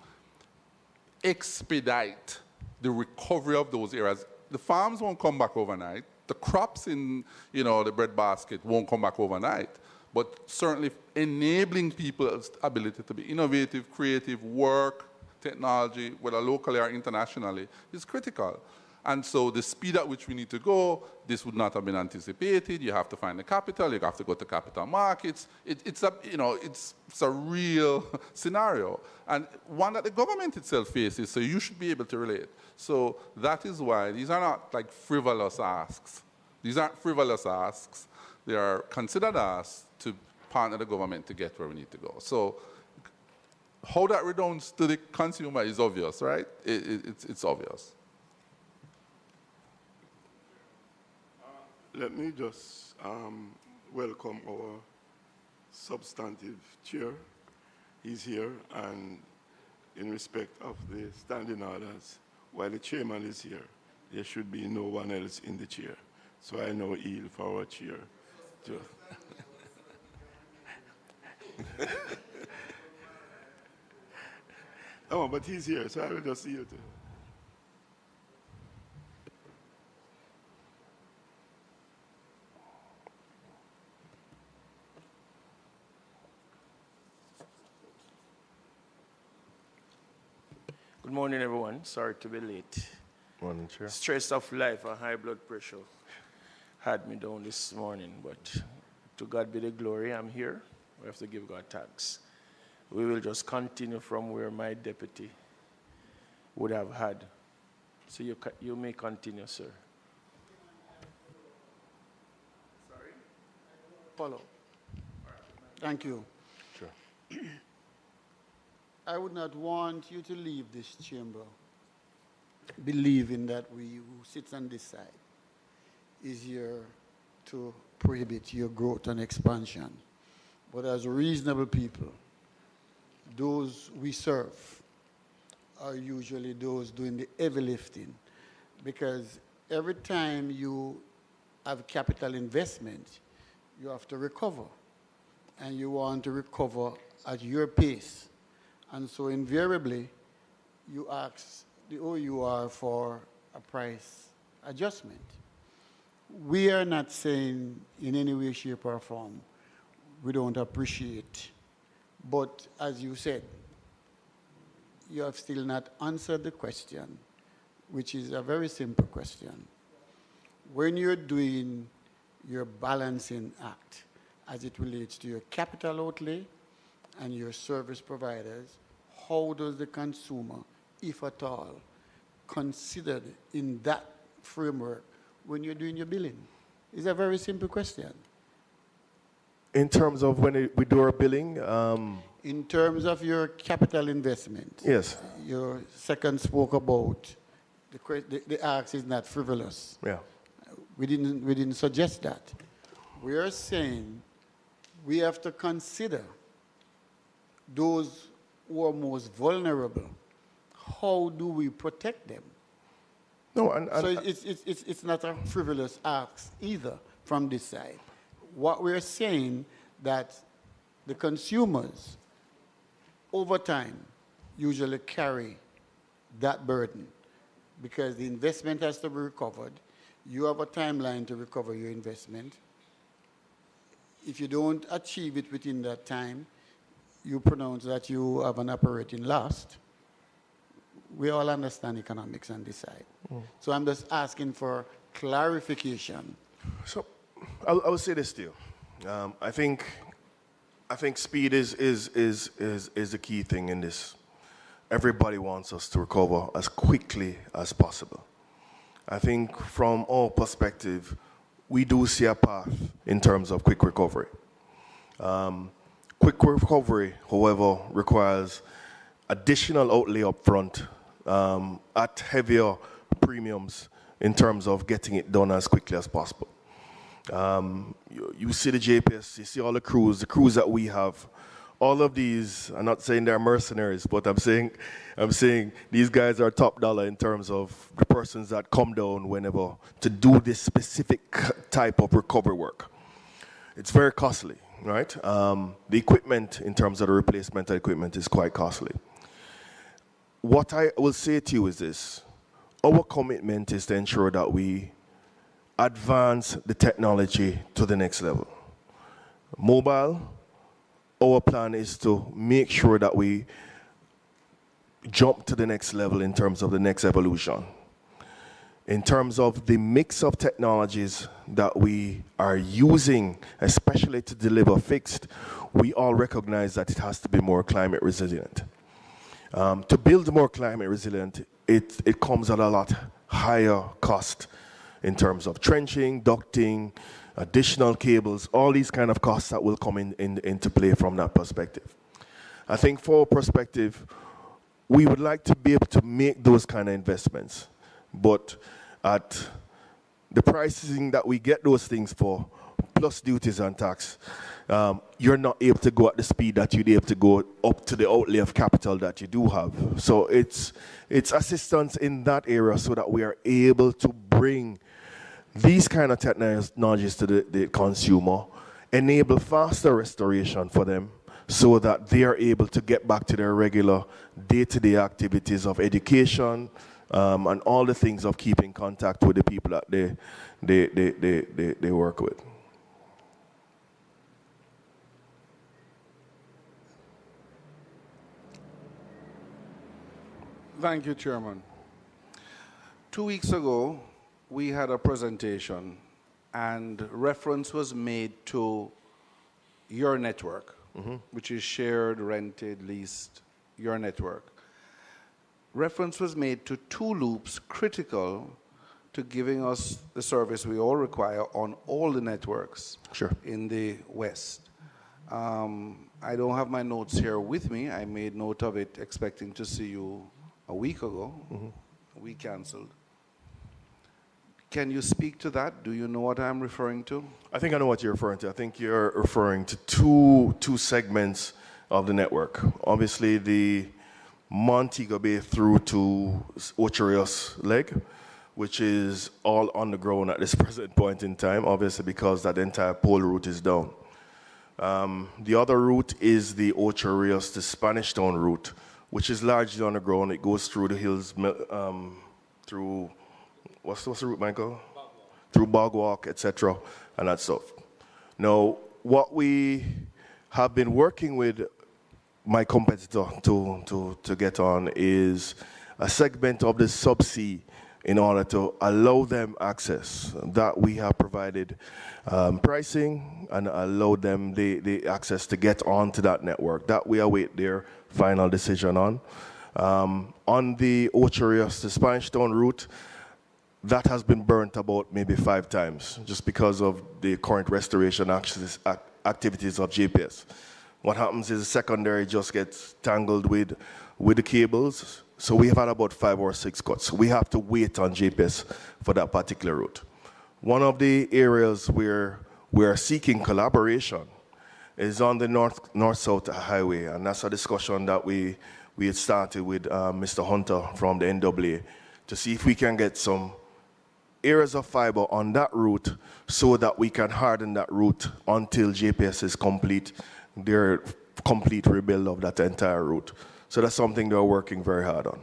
expedite the recovery of those areas. The farms won't come back overnight. The crops in the breadbasket won't come back overnight. But certainly enabling people's ability to be innovative, creative, work, technology, whether locally or internationally, is critical. And so the speed at which we need to go, this would not have been anticipated. You have to find the capital. You have to go to capital markets. It's a real scenario, and one that the government itself faces. So you should be able to relate. So that is why these are not like frivolous asks. These aren't frivolous asks. They are considered asks to partner the government to get where we need to go. So how that redounds to the consumer is obvious, right? It's obvious. Let me just welcome our substantive chair. He's here, and in respect of the standing orders, while the chairman is here, there should be no one else in the chair. So I now yield for our chair. Oh, but he's here, so I will just yield to him. Good morning, everyone. Sorry to be late. Morning, Chair. Stress of life and high blood pressure had me down this morning, but to God be the glory, I'm here. We have to give God thanks. We will just continue from where my deputy would have had. So you may continue, sir. Sorry? Follow. Thank you. Sure. I would not want you to leave this chamber believing that we who sits on this side is here to prohibit your growth and expansion. But as reasonable people, those we serve are usually those doing the heavy lifting, because every time you have capital investment, you have to recover, and you want to recover at your pace. And so invariably, you ask the OUR for a price adjustment. We are not saying in any way, shape, or form we don't appreciate. But as you said, you have still not answered the question, which is a very simple question. When you're doing your balancing act as it relates to your capital outlay and your service providers, how does the consumer, if at all, considered in that framework when you're doing your billing? It's a very simple question. In terms of when we do our billing? In terms of your capital investment. Yes. Your second spoke about the ask is not frivolous. Yeah. We didn't suggest that. We are saying we have to consider those who are most vulnerable. How do we protect them? No, So it's not a frivolous ask either from this side. What we're saying that the consumers over time usually carry that burden because the investment has to be recovered. You have a timeline to recover your investment. If you don't achieve it within that time, you pronounce that you have an operating loss. We all understand economics on this side. So I'm just asking for clarification. So I will say this to you. I think speed is the key thing in this. Everybody wants us to recover as quickly as possible. I think from our perspective, we do see a path in terms of quick recovery. Quick recovery, however, requires additional outlay up front at heavier premiums in terms of getting it done as quickly as possible. You see the JPS, you see all the crews that we have. All of these, I'm not saying they're mercenaries, but I'm saying these guys are top dollar in terms of the persons that come down whenever to do this specific type of recovery work. It's very costly, right? The equipment, in terms of the replacement equipment, is quite costly. What I will say to you is this. Our commitment is to ensure that we advance the technology to the next level. Mobile, our plan is to make sure that we jump to the next level in terms of the next evolution. In terms of the mix of technologies that we are using, especially to deliver fixed, we all recognize that it has to be more climate resilient. To build more climate resilient, it comes at a lot higher cost in terms of trenching, ducting, additional cables, all these kind of costs that will come into play from that perspective. I think for our perspective, we would like to be able to make those kind of investments, but at the pricing that we get those things for, plus duties and tax, you're not able to go at the speed that you'd be able to go up to the outlay of capital that you do have. So it's assistance in that area so that we are able to bring these kind of technologies to the consumer, enable faster restoration for them so that they are able to get back to their regular day-to-day activities of education and all the things of keeping contact with the people that they work with. Thank you, Chairman. 2 weeks ago, we had a presentation and reference was made to your network, which is shared, rented, leased, your network. Reference was made to 2 loops critical to giving us the service we all require on all the networks in the West. I don't have my notes here with me. I made note of it expecting to see you a week ago. We canceled. Can you speak to that? Do you know what I'm referring to? I think I know what you're referring to. I think you're referring to two segments of the network. Obviously, the Montego Bay through to Ocho Rios leg, which is all on the ground at this present point in time, obviously because that entire pole route is down. The other route is the Ocho Rios to Spanish Town route, which is largely on the ground. It goes through the hills, through, what's the route, Michael? Through Bogwalk, etc., and that stuff. Now, what we have been working with my competitor to get on is a segment of the subsea in order to allow them access. That we have provided pricing and allow them the access to get onto that network. That we await their final decision on. On the Ocho Rios to Spanish Town route, that has been burnt about maybe 5 times just because of the current restoration activities of GPS. What happens is the secondary just gets tangled with the cables. So we have had about 5 or 6 cuts. We have to wait on GPS for that particular route. One of the areas where we are seeking collaboration is on the north-south highway, and that's a discussion that we had started with Mr. Hunter from the NAA to see if we can get some areas of fiber on that route so that we can harden that route until JPS is complete, their complete rebuild of that entire route. So that's something they're working very hard on.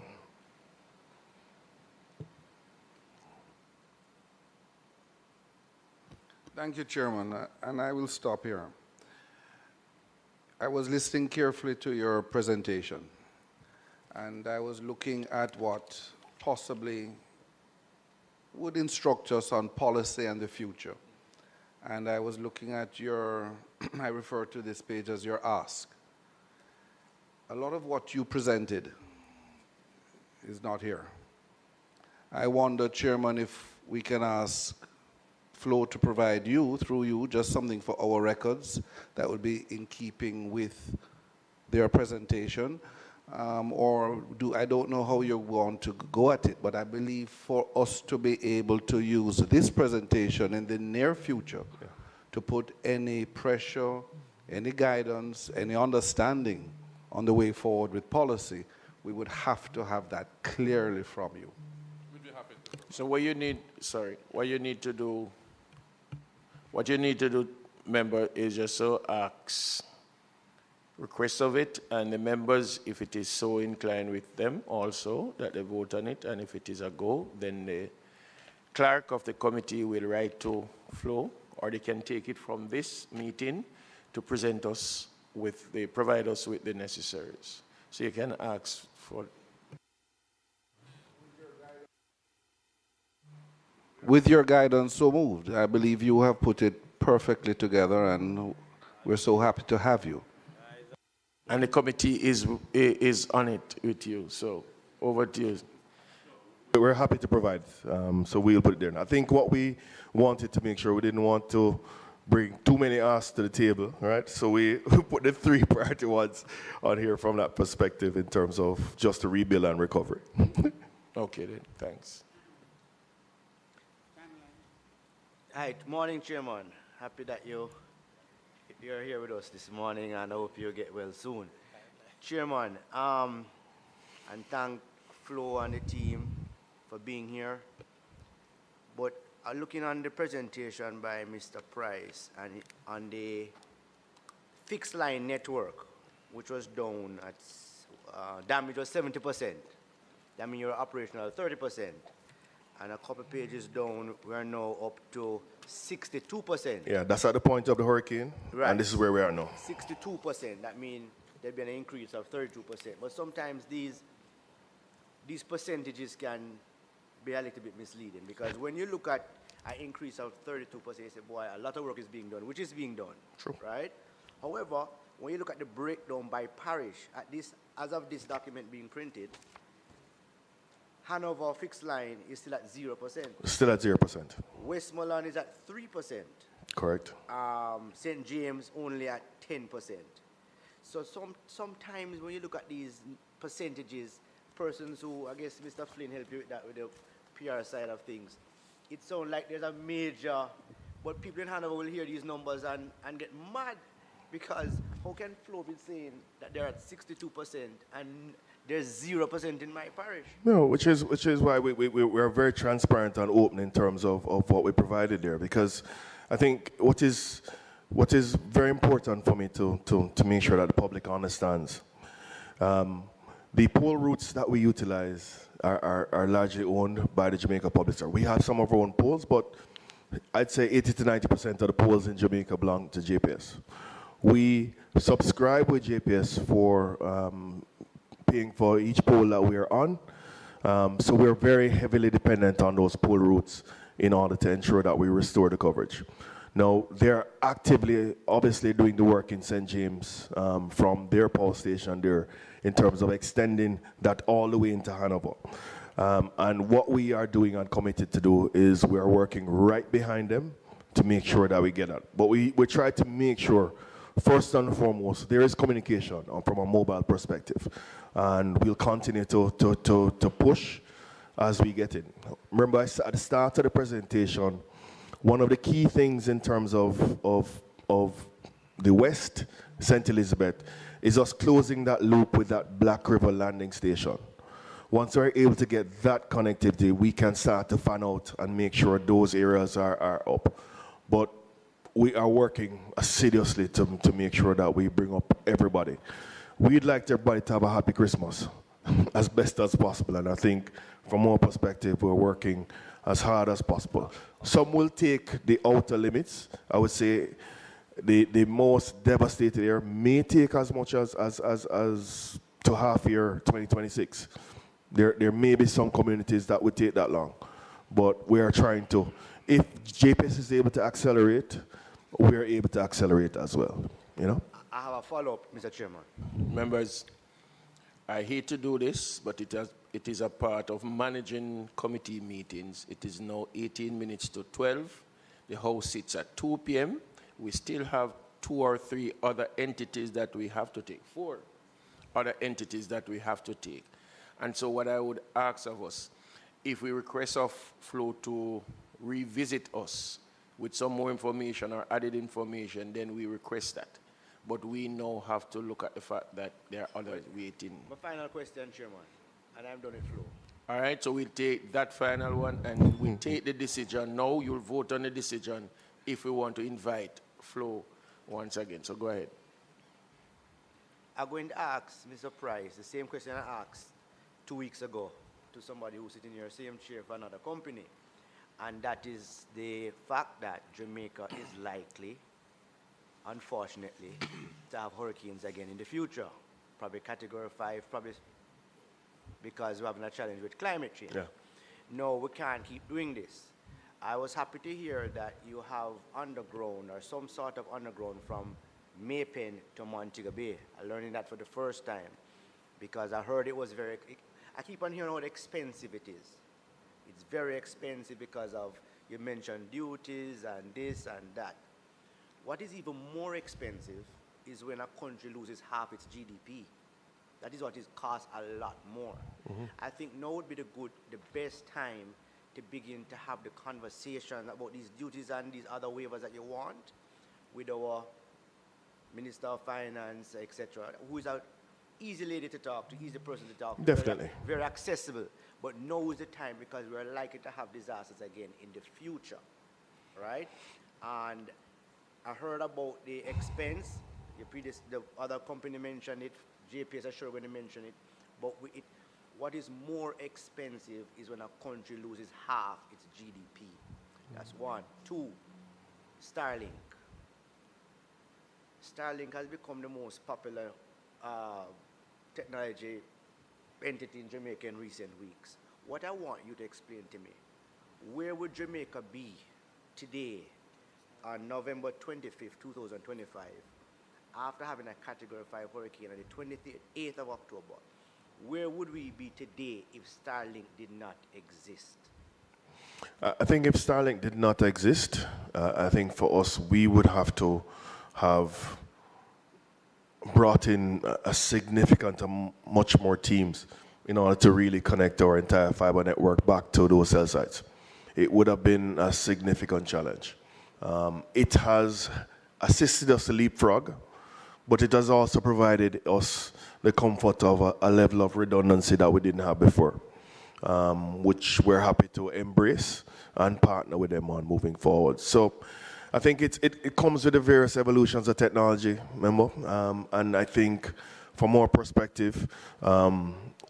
Thank you, Chairman, and I will stop here. I was listening carefully to your presentation, and I was looking at what possibly would instruct us on policy and the future. And I was looking at your, I refer to this page as your ask. A lot of what you presented is not here. I wonder, Chairman, if we can ask Flo to provide you, through you, just something for our records that would be in keeping with their presentation. I don't know how you want to go at it, but I believe for us to be able to use this presentation in the near future to put any pressure, any guidance, any understanding on the way forward with policy, we would have to have that clearly from you. We'd be happy to. So what you need to do, member, is just so ask request of it, and the members, if it is so inclined with them also, that they vote on it, and if it is a go, then the clerk of the committee will write to Flo, or they can take it from this meeting to present us with provide us with the necessaries. So you can ask for. With your guidance, so moved. I believe you have put it perfectly together, and we're so happy to have you. And the committee is on it with you. So over to you. We're happy to provide, so we'll put it there. I think what we wanted to make sure, we didn't want to bring too many asks to the table, right? So we put the 3 priority ones on here from that perspective in terms of just the rebuild and recovery. Okay then, thanks. Hi, morning, Chairman. Happy that you're here with us this morning, and I hope you get well soon. Chairman, and thank Flo and the team for being here. But looking on the presentation by Mr. Price and on the fixed line network, which was down at, damage was 70%. That means you're operational 30%. And a couple pages down, we're now up to 62%. Yeah, that's at the point of the hurricane, Right. and this is where we are now. 62%. That means there'd be an increase of 32%. But sometimes these percentages can be a little bit misleading, because when you look at an increase of 32%, you say, boy, a lot of work is being done, which is being done. True. Right? However, when you look at the breakdown by parish, as of this document being printed, Hanover fixed line is still at 0%. Still at 0%. Westmoreland is at 3%. Correct. St. James only at 10%. So sometimes when you look at these percentages, persons who, I guess Mr. Flynn helped you with that, with the PR side of things, it sounds like there's a major, but people in Hanover will hear these numbers and get mad, because how can Flo be saying that they're at 62% and there's 0% in my parish? No, which is why we're very transparent and open in terms of what we provided there, because I think what is very important for me to make sure that the public understands, the pole routes that we utilize are largely owned by the Jamaica Public Service. We have some of our own poles, but I'd say 80 to 90% of the poles in Jamaica belong to JPS. We subscribe with JPS for paying for each pole that we are on. So we're very heavily dependent on those pole routes in order to ensure that we restore the coverage. Now, they're actively, obviously, doing the work in St. James from their power station there in terms of extending that all the way into Hanover. And what we are doing and committed to do is we are working right behind them to make sure that we get that. But we try to make sure, first and foremost, there is communication from a mobile perspective. And we'll continue to push as we get in. Remember, at the start of the presentation, one of the key things in terms of the west, St. Elizabeth, is us closing that loop with that Black River landing station. Once we're able to get that connectivity, we can start to fan out and make sure those areas are up. But we are working assiduously to make sure that we bring up everybody. We'd like everybody to have a happy Christmas as best as possible. And I think from our perspective, we're working as hard as possible. Some will take the outer limits. I would say the most devastated area may take as much as to half year 2026. There may be some communities that would take that long, but we are trying to. If JPS is able to accelerate, we are able to accelerate as well. You know. I have a follow-up, Mr. Chairman. Members, I hate to do this, but it is a part of managing committee meetings. It is now 18 minutes to 12. The House sits at 2 p.m. We still have 2 or 3 other entities that we have to take. 4 other entities that we have to take. And so what I would ask of us, if we request of Flo to revisit us with some more information or added information, then we request that. But we now have to look at the fact that there are others waiting. My final question, Chairman, and I'm done with Flo. All right, so we'll take that final one and we'll take the decision. Now you'll vote on the decision if we want to invite Flo once again. So go ahead. I'm going to ask Mr. Price the same question I asked 2 weeks ago to somebody who's sitting in your same chair for another company. And that is the fact that Jamaica is likely, unfortunately, to have hurricanes again in the future. Probably category 5, probably because we're having a challenge with climate change. Yeah. No, we can't keep doing this. I was happy to hear that you have underground or some sort of underground from Maypen to Montego Bay. I'm learning that for the first time because I heard it was I keep on hearing how expensive it is. It's very expensive because of, you mentioned duties and this and that. What is even more expensive is when a country loses half its GDP. That is what it costs a lot more. Mm-hmm. I think now would be the best time to begin to have the conversation about these duties and these other waivers that you want with our Minister of Finance, etc., who is an easy lady to talk to, easy person to talk to. Definitely. Very accessible. But now is the time because we're likely to have disasters again in the future, right? And I heard about the expense. The other company mentioned it. JPS is sure going to mention it. But what is more expensive is when a country loses half its GDP. That's one. 2, Starlink. Starlink has become the most popular technology entity in Jamaica in recent weeks. What I want you to explain to me, where would Jamaica be today on November 25th, 2025, after having a Category 5 hurricane on the 28th of October? Where would we be today if Starlink did not exist? I think if Starlink did not exist, I think for us, we would have to have brought in a significant, much more teams in order to really connect our entire fiber network back to those cell sites. It would have been a significant challenge. It has assisted us to leapfrog, but it has also provided us the comfort of a level of redundancy that we didn't have before, which we're happy to embrace and partner with them on moving forward. So I think it comes with the various evolutions of technology, remember? And I think from our perspective,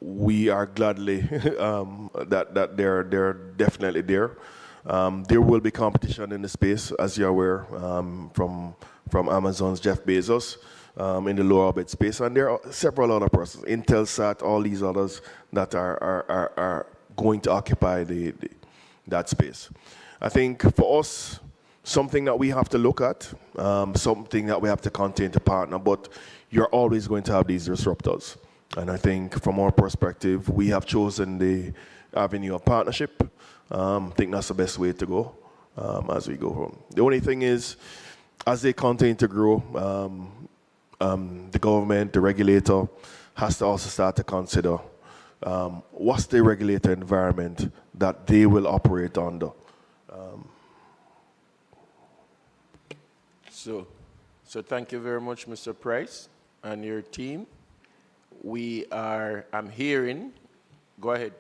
we are gladly that they're definitely there. There will be competition in the space, as you're aware, from Amazon's Jeff Bezos in the low orbit space, and there are several other persons, Intelsat, all these others that are going to occupy that space. I think for us, something that we have to look at, something that we have to continue to partner, but you're always going to have these disruptors. And I think from our perspective, we have chosen the avenue of partnership. I think that's the best way to go as we go home. The only thing is, as they continue to grow, the government, the regulator, has to also start to consider what's the regulator environment that they will operate under. So thank you very much, Mr. Price and your team. I'm hearing, go ahead.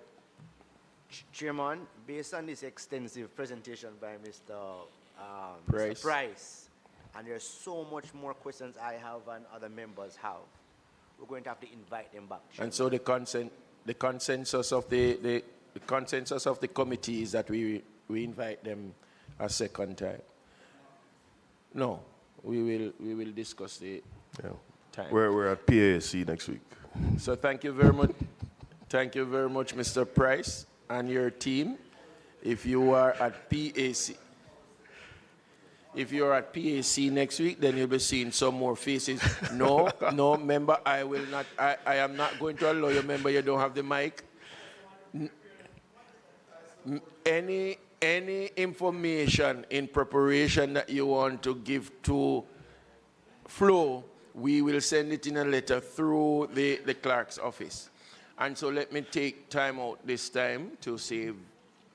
Chairman, based on this extensive presentation by Price. Mr. Price, and there's so much more questions I have and other members have, we're going to have to invite them back. Chairman. And so the consensus of the consensus of the committee is that we invite them a second time. No, we will discuss the time. We're at PAC next week. So thank you very much. Thank you very much, Mr. Price and your team. If you are at PAC next week, then you'll be seeing some more faces. No, member, I am not going to allow you, member, you don't have the mic. Any information in preparation that you want to give to Flo, we will send it in a letter through the clerk's office. And so let me take time out this time to say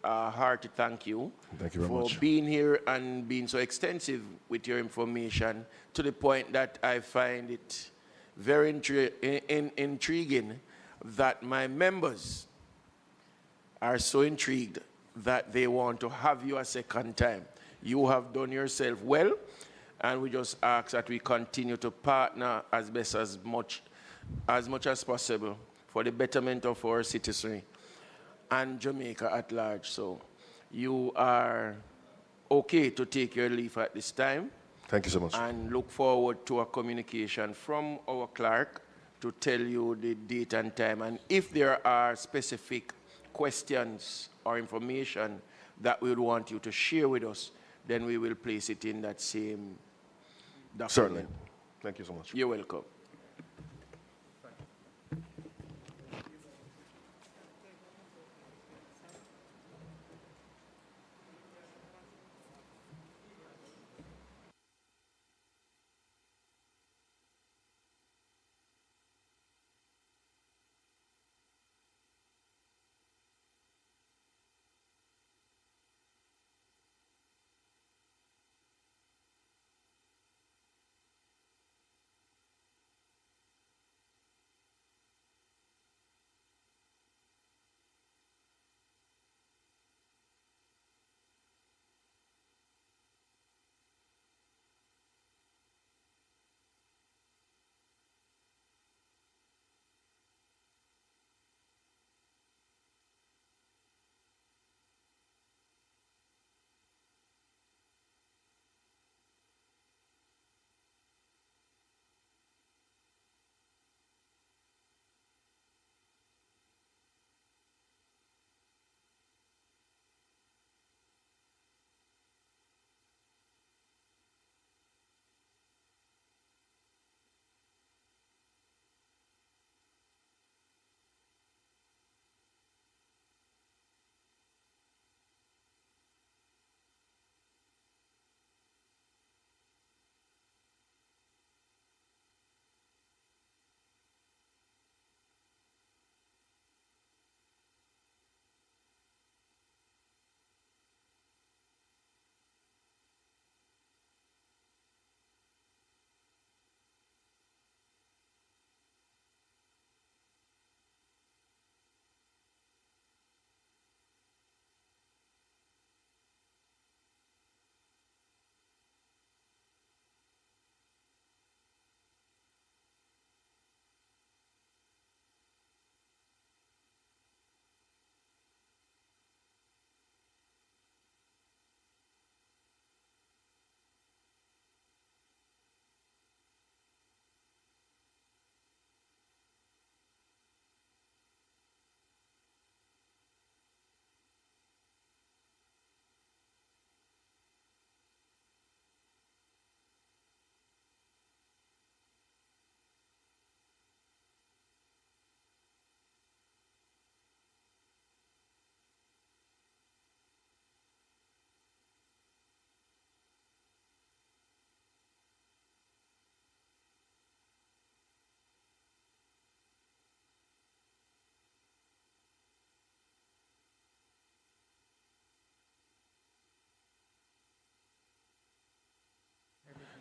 a hearty thank you. Thank you very for much. being here and being so extensive with your information to the point that I find it very intriguing that my members are so intrigued that they want to have you a second time. You have done yourself well, and we just ask that we continue to partner as much as possible for the betterment of our citizenry and Jamaica at large. So you are okay to take your leave at this time. Thank you so much. And look forward to a communication from our clerk to tell you the date and time. And if there are specific questions or information that we would want you to share with us, then we will place it in that same document. Certainly. Thank you so much. You're welcome.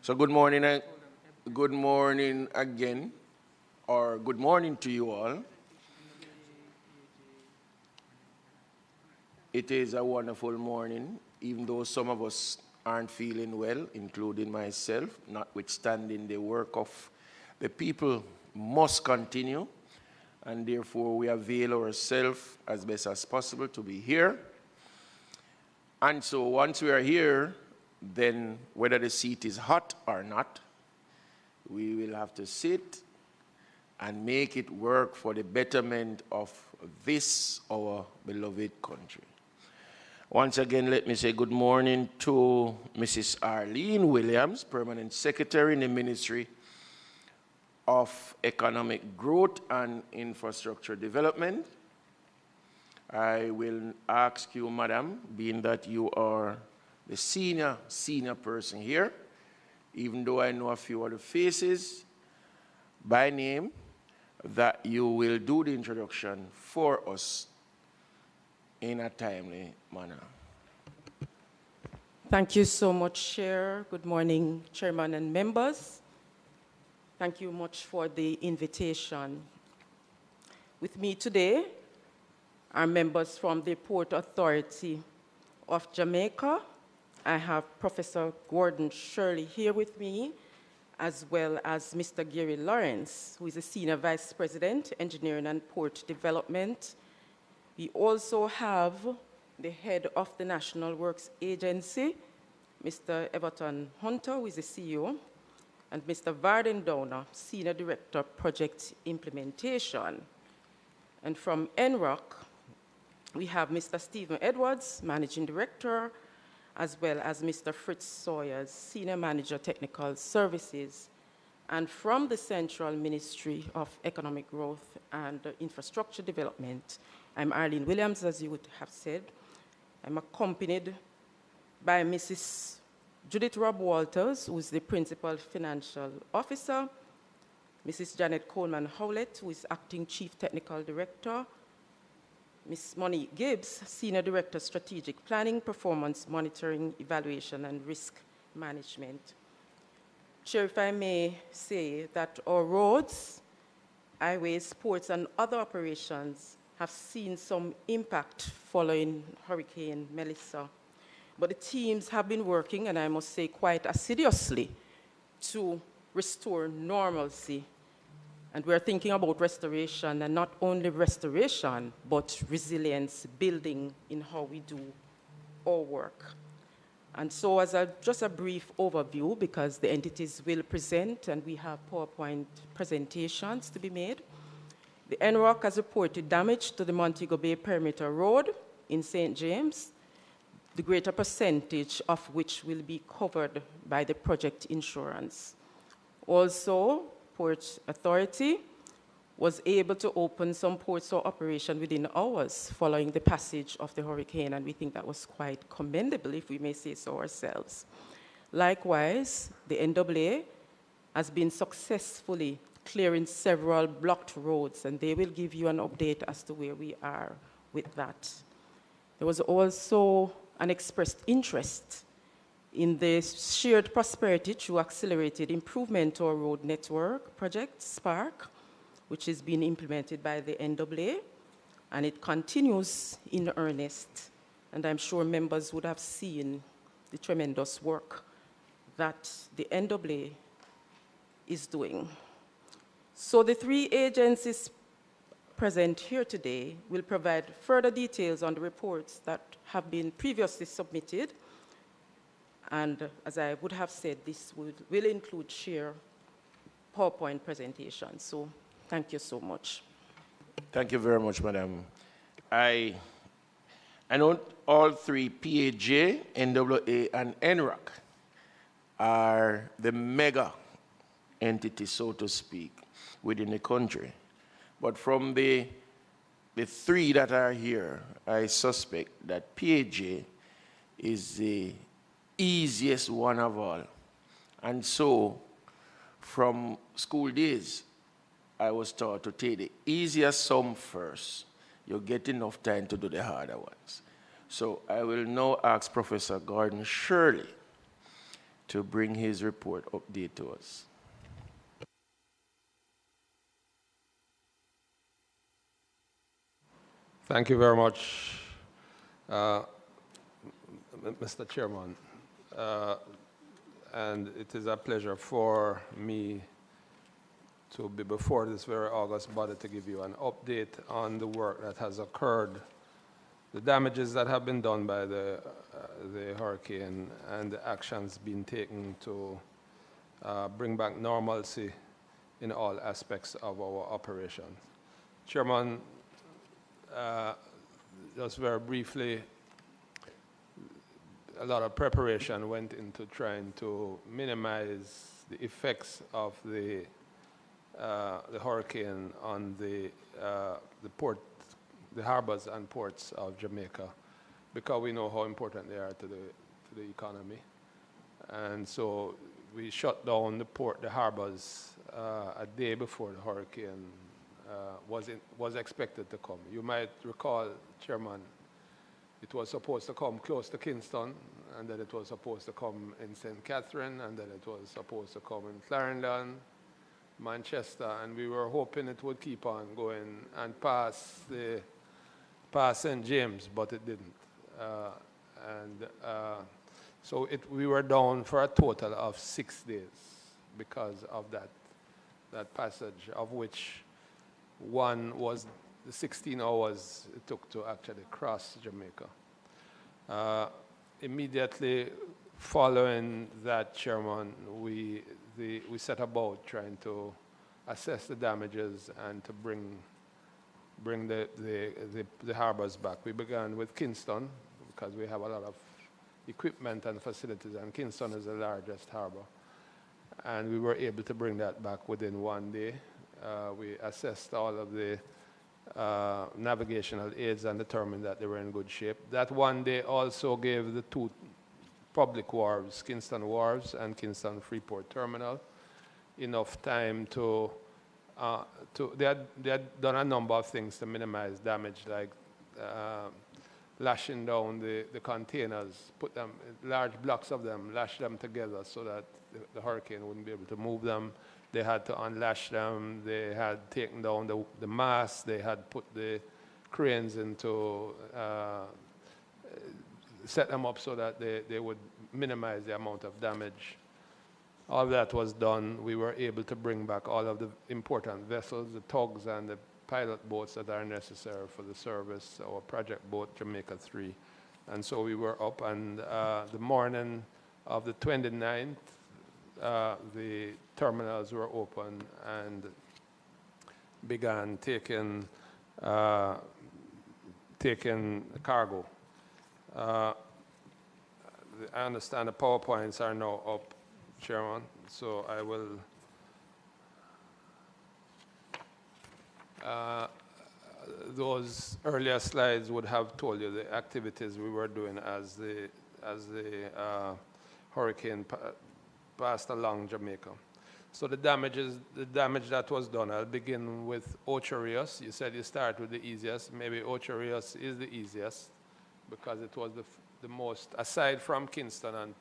So good morning. Good morning again, or good morning to you all. It is a wonderful morning, even though some of us aren't feeling well, including myself, notwithstanding the work of the people must continue, and therefore we avail ourselves as best as possible to be here. And so once we are here, then whether the seat is hot or not, we will have to sit and make it work for the betterment of this, our beloved country. Once again, let me say good morning to Mrs. Arlene Williams, Permanent Secretary in the Ministry of Economic Growth and Infrastructure Development. I will ask you, Madam, being that you are the senior person here, even though I know a few other faces by name, that you will do the introduction for us in a timely manner. Thank you so much, Chair. Good morning, Chairman and members. Thank you much for the invitation. With me today are members from the Port Authority of Jamaica. I have Professor Gordon Shirley here with me, as well as Mr. Gary Lawrence, who is the Senior Vice President, Engineering and Port Development. We also have the head of the National Works Agency, Mr. Everton Hunter, who is the CEO, and Mr. Varden Downer, Senior Director, Project Implementation. And from NROC, we have Mr. Stephen Edwards, Managing Director, as well as Mr. Fritz Sawyers, Senior Manager, Technical Services. And from the Central Ministry of Economic Growth and Infrastructure Development, I'm Arlene Williams, as you would have said. I'm accompanied by Mrs. Judith Robb Walters, who is the Principal Financial Officer, Mrs. Janet Coleman Howlett, who is Acting Chief Technical Director, Ms. Monique Gibbs, Senior Director, Strategic Planning, Performance Monitoring, Evaluation, and Risk Management. Chair, if I may say that our roads, highways, ports, and other operations have seen some impact following Hurricane Melissa. But the teams have been working, and I must say quite assiduously, to restore normalcy. And we're thinking about restoration, and not only restoration, but resilience building in how we do our work. And so as just a brief overview, because the entities will present and we have PowerPoint presentations to be made. The NROC has reported damage to the Montego Bay Perimeter Road in St. James, the greater percentage of which will be covered by the project insurance. Also, Port Authority was able to open some ports for operation within hours following the passage of the hurricane, and we think that was quite commendable, if we may say so ourselves. Likewise, the NAA has been successfully clearing several blocked roads, and they will give you an update as to where we are with that. There was also an expressed interest in the shared prosperity through accelerated improvement to our road network project, SPARK, which is being implemented by the NAA, and it continues in earnest. And I'm sure members would have seen the tremendous work that the NAA is doing. So the three agencies present here today will provide further details on the reports that have been previously submitted. And as I would have said, this will include share PowerPoint presentations. So thank you so much. Thank you very much, Madam. I know all three, PAJ, NAA, and NROC, are the mega entity, so to speak, within the country. But from the three that are here, I suspect that PAJ is the easiest one of all. And so, from school days, I was taught to take the easiest sum first. You'll get enough time to do the harder ones. So I will now ask Professor Gordon Shirley to bring his report update to us. Thank you very much, Mr. Chairman. And it is a pleasure for me to be before this very august body to give you an update on the work that has occurred, the damages that have been done by the hurricane, and the actions being taken to bring back normalcy in all aspects of our operations. Chairman, just very briefly, a lot of preparation went into trying to minimize the effects of the hurricane on the harbors and ports of Jamaica, because we know how important they are to the economy. And so we shut down the harbors a day before the hurricane was expected to come. You might recall, Chairman, it was supposed to come close to Kingston, and then it was supposed to come in St. Catherine, and then it was supposed to come in Clarendon, Manchester, and we were hoping it would keep on going and pass St. James, but it didn't. So we were down for a total of 6 days because of that passage, of which one was the 16 hours it took to actually cross Jamaica. Immediately following that, Chairman, we set about trying to assess the damages and to bring the harbors back. We began with Kingston because we have a lot of equipment and facilities, and Kingston is the largest harbor. And we were able to bring that back within 1 day. We assessed all of the navigational aids and determined that they were in good shape. That 1 day also gave the two public wharves, Kingston Wharves and Kingston Freeport Terminal, enough time they had done a number of things to minimize damage, like lashing down the containers, put them, large blocks of them, lash them together so that the hurricane wouldn't be able to move them. They had to unlash them. They had taken down the masts. They had put the cranes into, set them up so that they would minimize the amount of damage. All of that was done. We were able to bring back all of the important vessels, the tugs and the pilot boats that are necessary for the service, our project boat, Jamaica 3. And so we were up, and the morning of the 29th, the terminals were open and began taking cargo. I understand the PowerPoints are now up, Chairman, so I will those earlier slides would have told you the activities we were doing as the hurricane passed along Jamaica. So the damage that was done, I'll begin with Ocho Rios. You said you start with the easiest. Maybe Ocho Rios is the easiest because it was the most, aside from Kingston,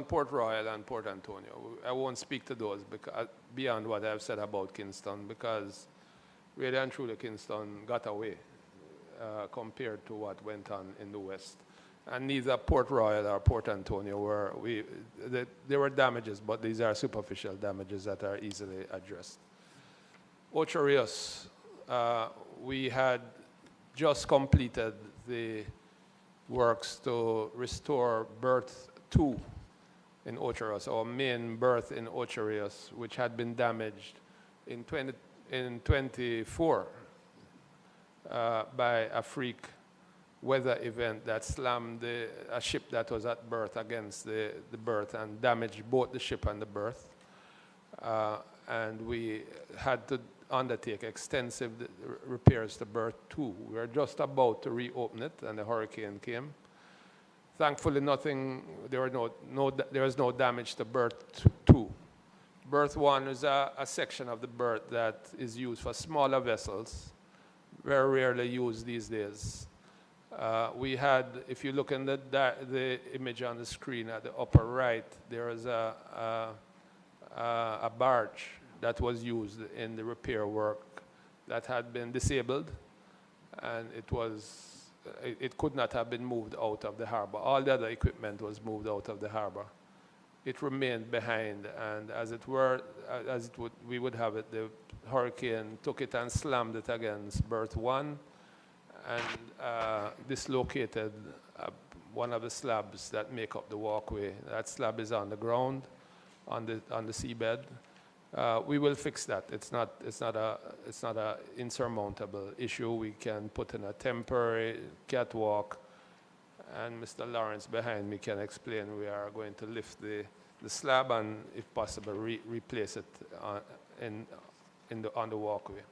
Port Royal, and Port Antonio. I won't speak to those because, beyond what I've said about Kingston, because really and truly Kingston got away compared to what went on in the West. And neither Port Royal or Port Antonio there were damages, but these are superficial damages that are easily addressed. Ocho Rios, we had just completed the works to restore berth 2 in Ocho Rios, our main berth in Ocho Rios, which had been damaged in 24 by a freak weather event that slammed a ship that was at berth against the berth and damaged both the ship and the berth. And we had to undertake extensive repairs to berth 2. We were just about to reopen it, and the hurricane came. Thankfully, there was no damage to berth 2. Berth 1 is a section of the berth that is used for smaller vessels, very rarely used these days. We had, if you look in the image on the screen at the upper right, there is a barge that was used in the repair work that had been disabled, and it could not have been moved out of the harbor. All the other equipment was moved out of the harbor. It remained behind, and we would have it, the hurricane took it and slammed it against berth 1 and dislocated one of the slabs that make up the walkway. That slab is on the ground, on the seabed. We will fix that. It's not a insurmountable issue. We can put in a temporary catwalk, and Mr. Lawrence behind me can explain. We are going to lift the slab and, if possible, replace it on the walkway.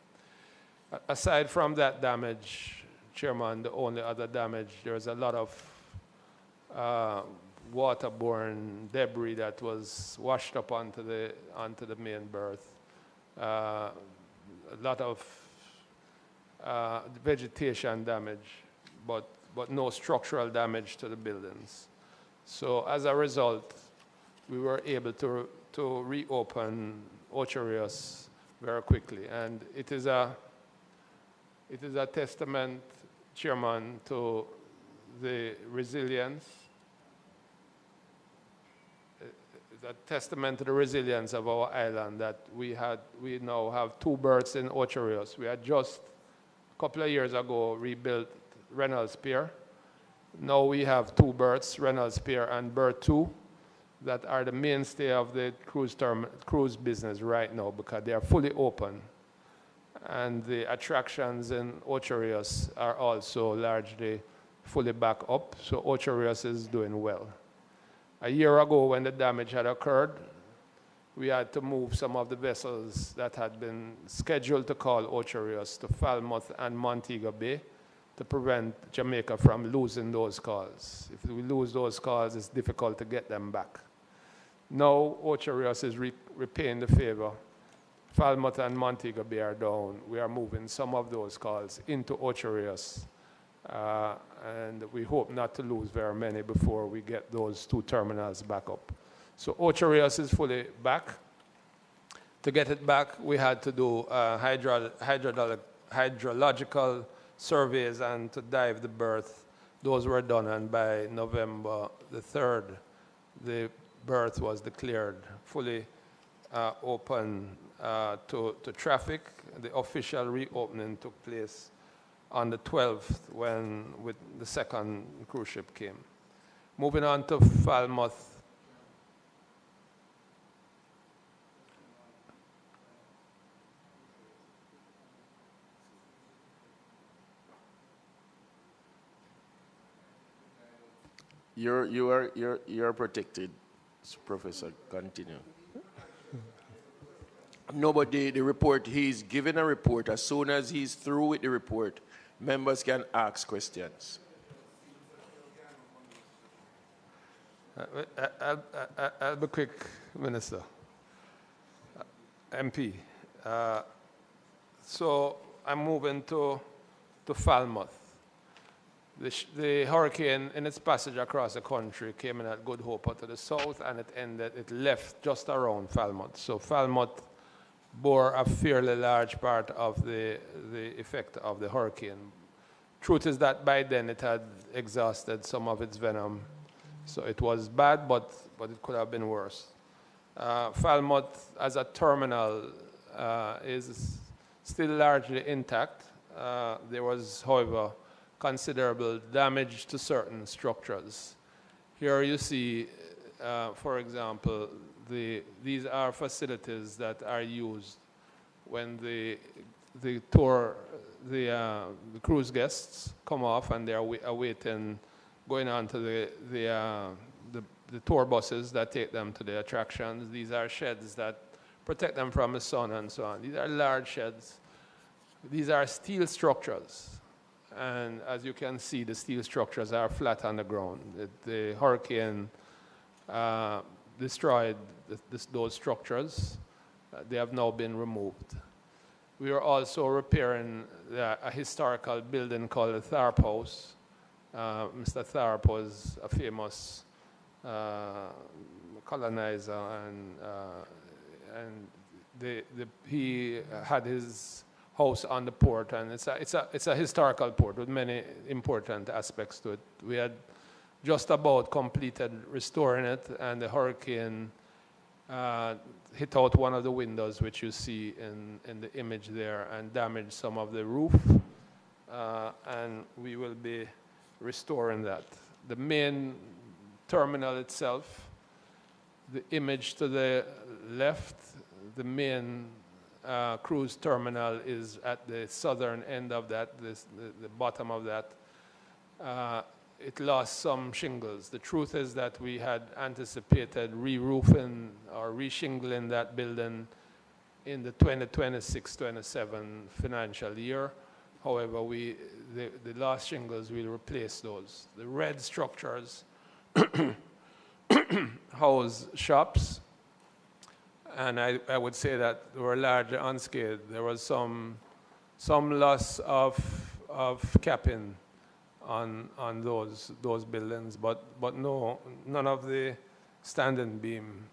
Aside from that damage, Chairman, the only other damage, there's a lot of waterborne debris that was washed up onto the main berth. A lot of vegetation damage, but no structural damage to the buildings. So as a result, we were able to reopen Ocho Rios very quickly, and it is a testament, Chairman, to the resilience. A testament to the resilience of our island that we now have 2 berths in Ocho Rios. We had just a couple of years ago rebuilt Reynolds Pier. Now we have 2 berths, Reynolds Pier and berth 2, that are the mainstay of the cruise business right now because they are fully open. And the attractions in Ocho Rios are also largely fully back up, so Ocho Rios is doing well. A year ago, when the damage had occurred, we had to move some of the vessels that had been scheduled to call Ocho Rios to Falmouth and Montego Bay to prevent Jamaica from losing those calls. If we lose those calls, it's difficult to get them back. Now, Ocho Rios is repaying the favor. Falmouth and Montego Bay are down. We are moving some of those calls into Ocho Rios. And we hope not to lose very many before we get those 2 terminals back up. So Ocho Rios is fully back. To get it back, we had to do hydrological surveys and to dive the berth. Those were done, and by November the 3rd, the berth was declared fully open to traffic. The official reopening took place on the 12th when the second cruise ship came. Moving on to Falmouth. You're protected, Professor. Continue. No, but the report, he's given a report. As soon as he's through with the report, members can ask questions. I'll be quick, Minister. MP. So I'm moving to Falmouth. The hurricane, in its passage across the country, came in at Good Hope to the south, and it left just around Falmouth. So Falmouth bore a fairly large part of the effect of the hurricane. Truth is that by then it had exhausted some of its venom. So it was bad, but it could have been worse. Falmouth as a terminal is still largely intact. There was, however, considerable damage to certain structures. Here you see, for example, these are facilities that are used when the cruise guests come off and they're awaiting going on to the tour buses that take them to the attractions. These are sheds that protect them from the sun and so on. These are large sheds. These are steel structures. And as you can see, the steel structures are flat on the ground. The hurricane destroyed those structures. They have now been removed. We are also repairing a historical building called the Tharp House. Mr. Tharp was a famous colonizer, and he had his house on the port, and it's a historical port with many important aspects to it. We had just about completed restoring it, and the hurricane hit out one of the windows, which you see in the image there, and damaged some of the roof, and we will be restoring that. The main terminal itself, the image to the left, the main cruise terminal is at the southern end of that, the bottom of that. It lost some shingles. The truth is that we had anticipated re-roofing or re-shingling that building in the 2026-27 financial year. However, the last shingles will replace those. The red structures house shops, and I would say that they were largely unscathed. There was some loss of capping on those buildings, but none of the standing beam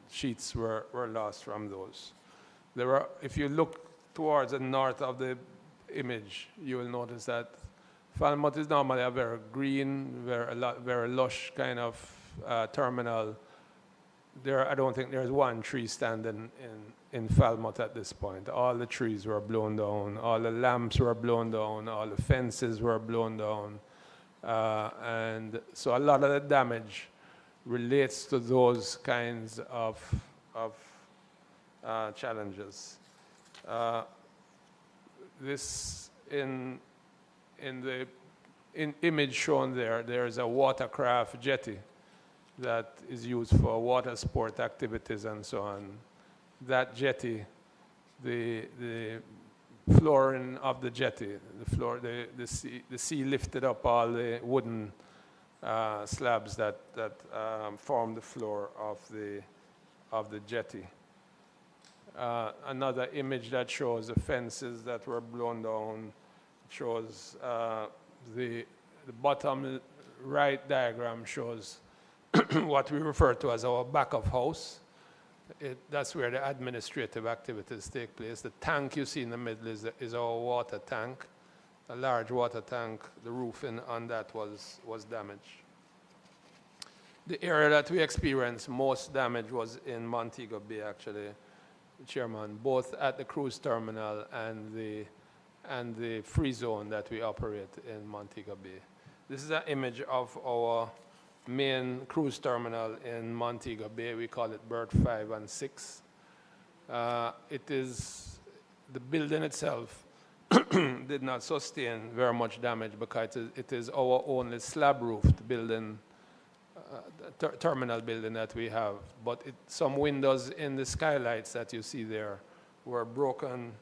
sheets were lost from those. If you look towards the north of the image, you will notice that Falmouth is normally a very green, very lush kind of terminal. I don't think there's one tree standing in Falmouth at this point. All the trees were blown down, all the lamps were blown down, all the fences were blown down. And so a lot of the damage relates to those kinds of challenges. This in the image shown there is a watercraft jetty that is used for water sport activities and so on. That jetty, the flooring of the jetty, the sea lifted up all the wooden slabs that form the floor of the jetty. Another image that shows the fences that were blown down shows the bottom right diagram shows what we refer to as our back of house. That's where the administrative activities take place. The tank you see in the middle is our water tank, a large water tank. The roofing on that was damaged. The area that we experienced most damage was in Montego Bay, actually, Chairman, both at the cruise terminal and the free zone that we operate in Montego Bay. This is an image of our main cruise terminal in Montego Bay. We call it berth 5 and 6. It is, the building itself did not sustain very much damage because it is our only slab-roofed building, terminal building that we have. But some windows in the skylights that you see there were broken.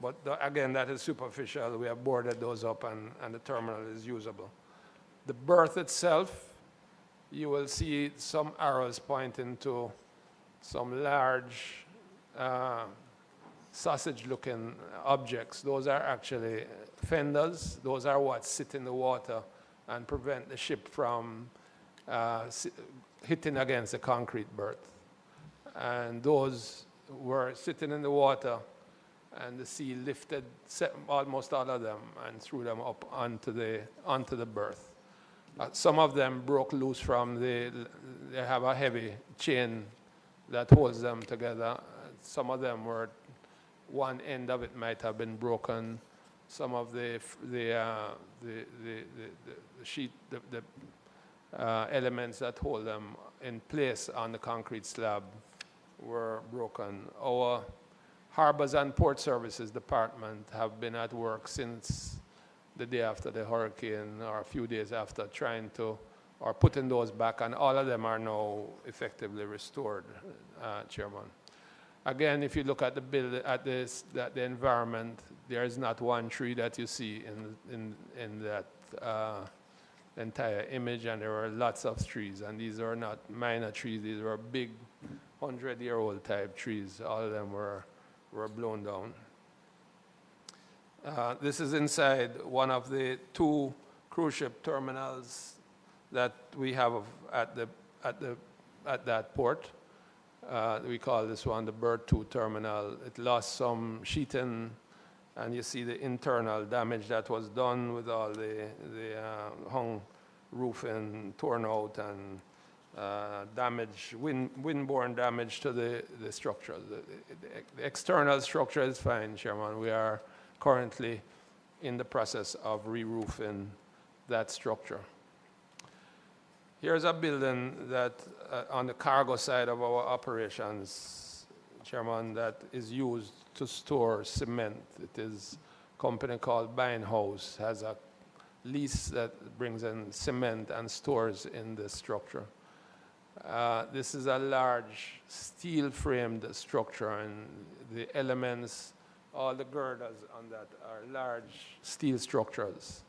But again, that is superficial. We have boarded those up and the terminal is usable. The berth itself, you will see some arrows pointing to some large sausage-looking objects. Those are actually fenders. Those are what sit in the water and prevent the ship from hitting against the concrete berth. And those were sitting in the water, and the sea lifted almost all of them and threw them up onto the berth. Some of them broke loose from they have a heavy chain that holds them together. Some of them were, one end of it might have been broken. Some of the elements that hold them in place on the concrete slab were broken. Our Harbors and Port Services Department have been at work since the day after the hurricane, or a few days after, trying to, or putting those back, and all of them are now effectively restored, Chairman. Again, if you look at the environment, there is not one tree that you see in that entire image, and there were lots of trees, and these are not minor trees. These were big 100-year-old type trees. All of them were blown down. This is inside one of the two cruise ship terminals that we have at that port. We call this one the Bird 2 terminal. It lost some sheeting, and you see the internal damage that was done with all the hung roofing torn out and damage, windborne damage to the structure. The external structure is fine, Chairman. We are currently in the process of re-roofing that structure. Here's a building that on the cargo side of our operations, Chairman, that is used to store cement. It is a company called House, has a lease that brings in cement and stores in the structure. This is a large steel-framed structure, and the elements, all the girders on that are large steel structures.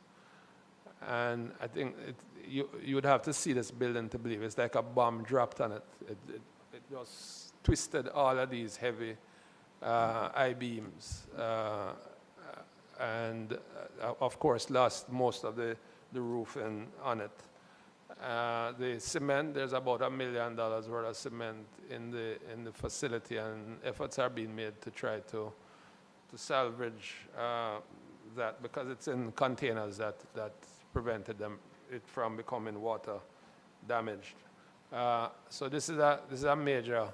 And I think you would have to see this building to believe it's like a bomb dropped on it. It just twisted all of these heavy I-beams, and of course lost most of the roofing on it. The cement, there's about $1 million worth of cement in the facility, and efforts are being made to try to salvage that, because it's in containers that prevented it from becoming water damaged. So this is a major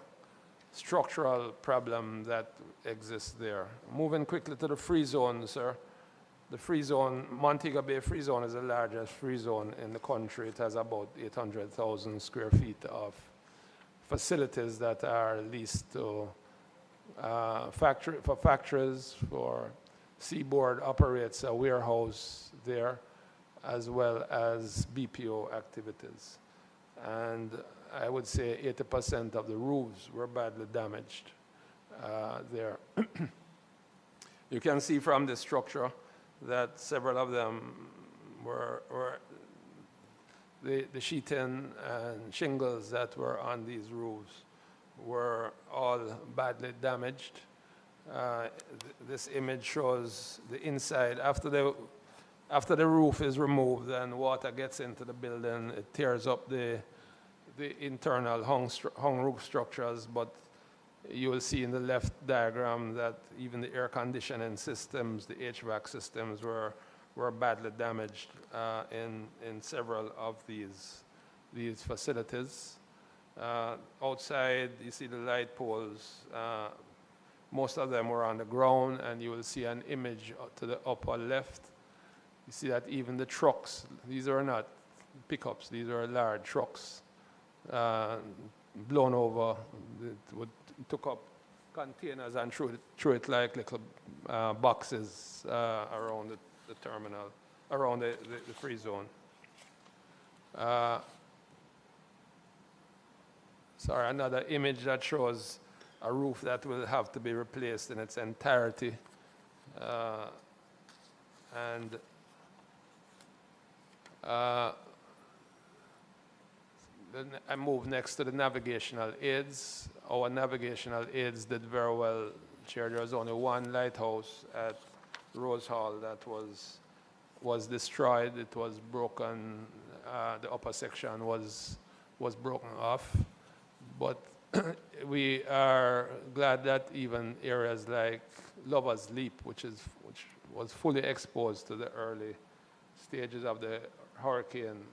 structural problem that exists there. Moving quickly to the free zone, sir. The free zone, Montego Bay Free Zone, is the largest free zone in the country. It has about 800,000 square feet of facilities that are leased to factories, for Seaboard operates a warehouse there, as well as BPO activities. And I would say 80% of the roofs were badly damaged there. You can see from the structure that several of them were the sheeting and shingles that were on these roofs were all badly damaged. This image shows the inside. After the roof is removed and water gets into the building, it tears up the internal hung roof structures, but you will see in the left diagram that even the air conditioning systems, the HVAC systems were badly damaged in several of these facilities. Outside, you see the light poles. Most of them were on the ground, and you will see an image to the upper left. You see that even the trucks, these are not pickups, these are large trucks, blown over. It took up containers and threw it like little boxes around the terminal, around the free zone. Sorry, another image that shows a roof that will have to be replaced in its entirety. Then I move next to the navigational aids. Our navigational aids did very well, Chair. There was only one lighthouse at Rose Hall that was destroyed. It was broken. The upper section was broken off. But we are glad that even areas like Lover's Leap, which was fully exposed to the early stages of the hurricane,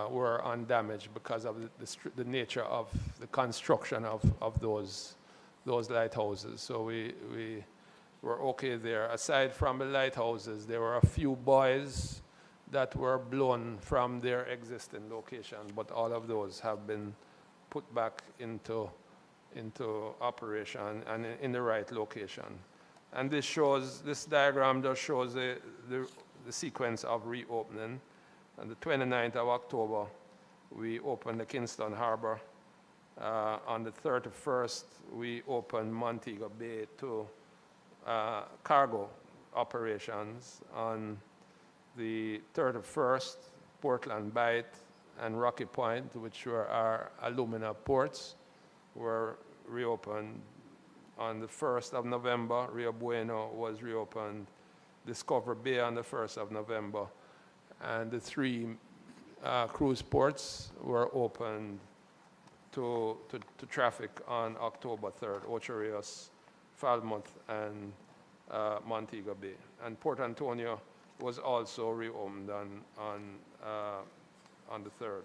were undamaged because of the nature of the construction of those lighthouses. So we were okay there. Aside from the lighthouses, there were a few buoys that were blown from their existing location, but all of those have been put back into operation and in the right location. And this diagram just shows the sequence of reopening. On the 29th of October, we opened the Kingston Harbor. On the 31st, we opened Montego Bay to cargo operations. On the 31st, Portland Bight and Rocky Point, which were our alumina ports, were reopened. On the 1st of November, Rio Bueno was reopened. Discover Bay on the 1st of November. And the three cruise ports were opened to traffic on October 3rd, Ocho Rios, Falmouth, and Montego Bay. And Port Antonio was also reopened on the 3rd.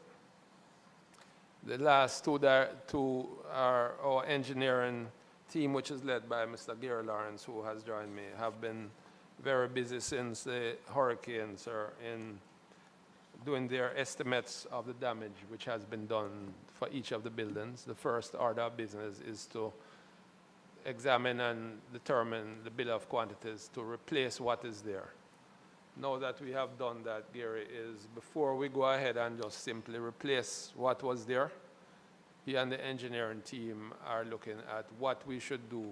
The last two are our engineering team, which is led by Mr. Gary Lawrence, who has joined me, have been very busy since the hurricanes are in doing their estimates of the damage which has been done for each of the buildings. The first order of business is to examine and determine the bill of quantities to replace what is there. Now that we have done that, Gary, is before we go ahead and just simply replace what was there, he and the engineering team are looking at what we should do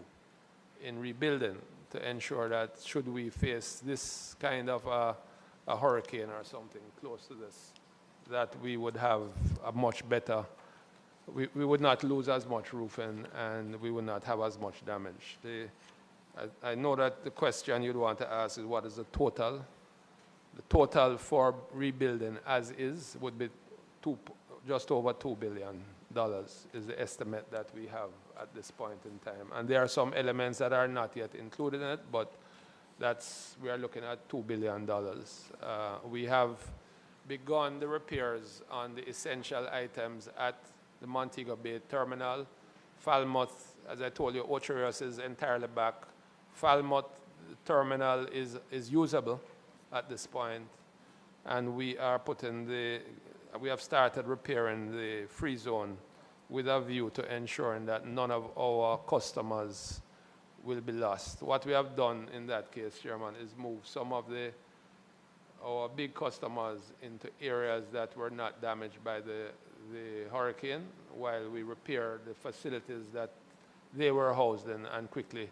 in rebuilding to ensure that should we face this kind of a hurricane or something close to this, that we would have a much better, we would not lose as much roofing and we would not have as much damage. I know that the question you'd want to ask is what is the total? The total for rebuilding as is would be just over $2 billion is the estimate that we have at this point in time. And there are some elements that are not yet included in it, but we are looking at $2 billion. We have begun the repairs on the essential items at the Montego Bay terminal. Falmouth, as I told you, Ocho Rios is entirely back. Falmouth terminal is usable at this point, and we have started repairing the free zone with a view to ensuring that none of our customers will be lost. What we have done in that case, Chairman, is move some of our big customers into areas that were not damaged by the hurricane while we repair the facilities that they were housed in and quickly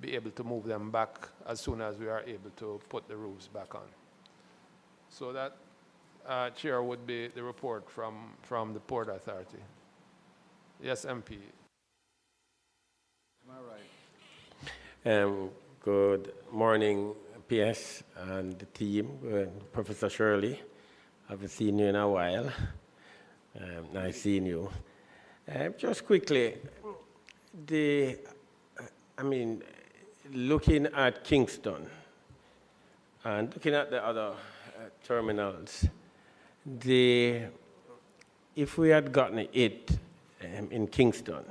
be able to move them back as soon as we are able to put the roofs back on. So that, Chair, would be the report from the Port Authority. Yes, MP. Am I right? Good morning, PS and the team. Professor Shirley, I haven't seen you in a while. Nice seeing you. Just quickly, looking at Kingston and looking at the other terminals, if we had gotten it in Kingston,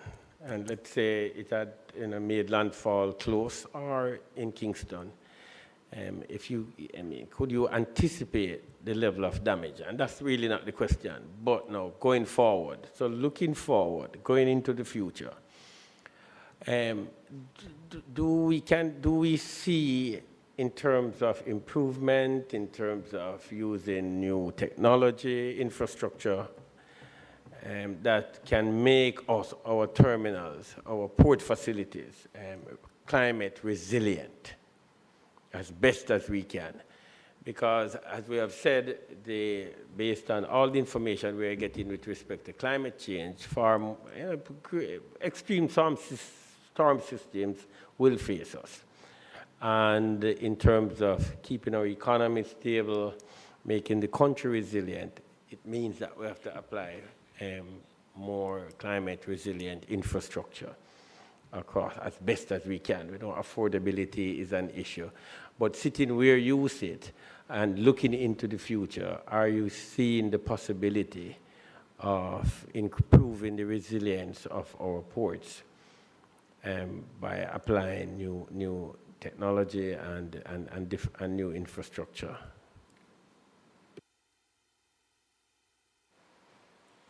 and let's say it had made landfall close or in Kingston, could you anticipate the level of damage? And that's really not the question. But now, going forward, so looking forward, going into the future, do we see, in terms of improvement, in terms of using new technology, infrastructure, that can make our terminals, our port facilities, climate resilient as best as we can? Because, as we have said, based on all the information we are getting with respect to climate change, extreme storm systems will face us. And in terms of keeping our economy stable, making the country resilient, it means that we have to apply more climate resilient infrastructure across as best as we can. We know affordability is an issue. But sitting where you sit and looking into the future, are you seeing the possibility of improving the resilience of our ports by applying new technology and new infrastructure?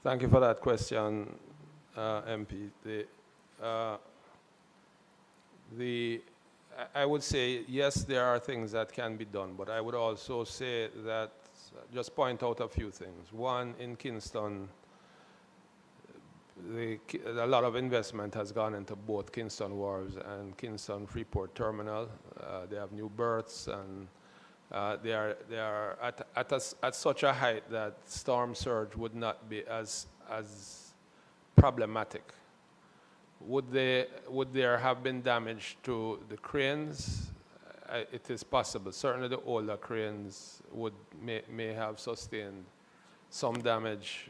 Thank you for that question, MP. I would say, yes, there are things that can be done, but I would also say that, just point out a few things. One, in Kingston, a lot of investment has gone into both Kingston Wharves and Kingston Freeport Terminal. They have new berths, and they are at such a height that storm surge would not be as problematic. Would there have been damage to the cranes? It is possible. Certainly the older cranes may have sustained some damage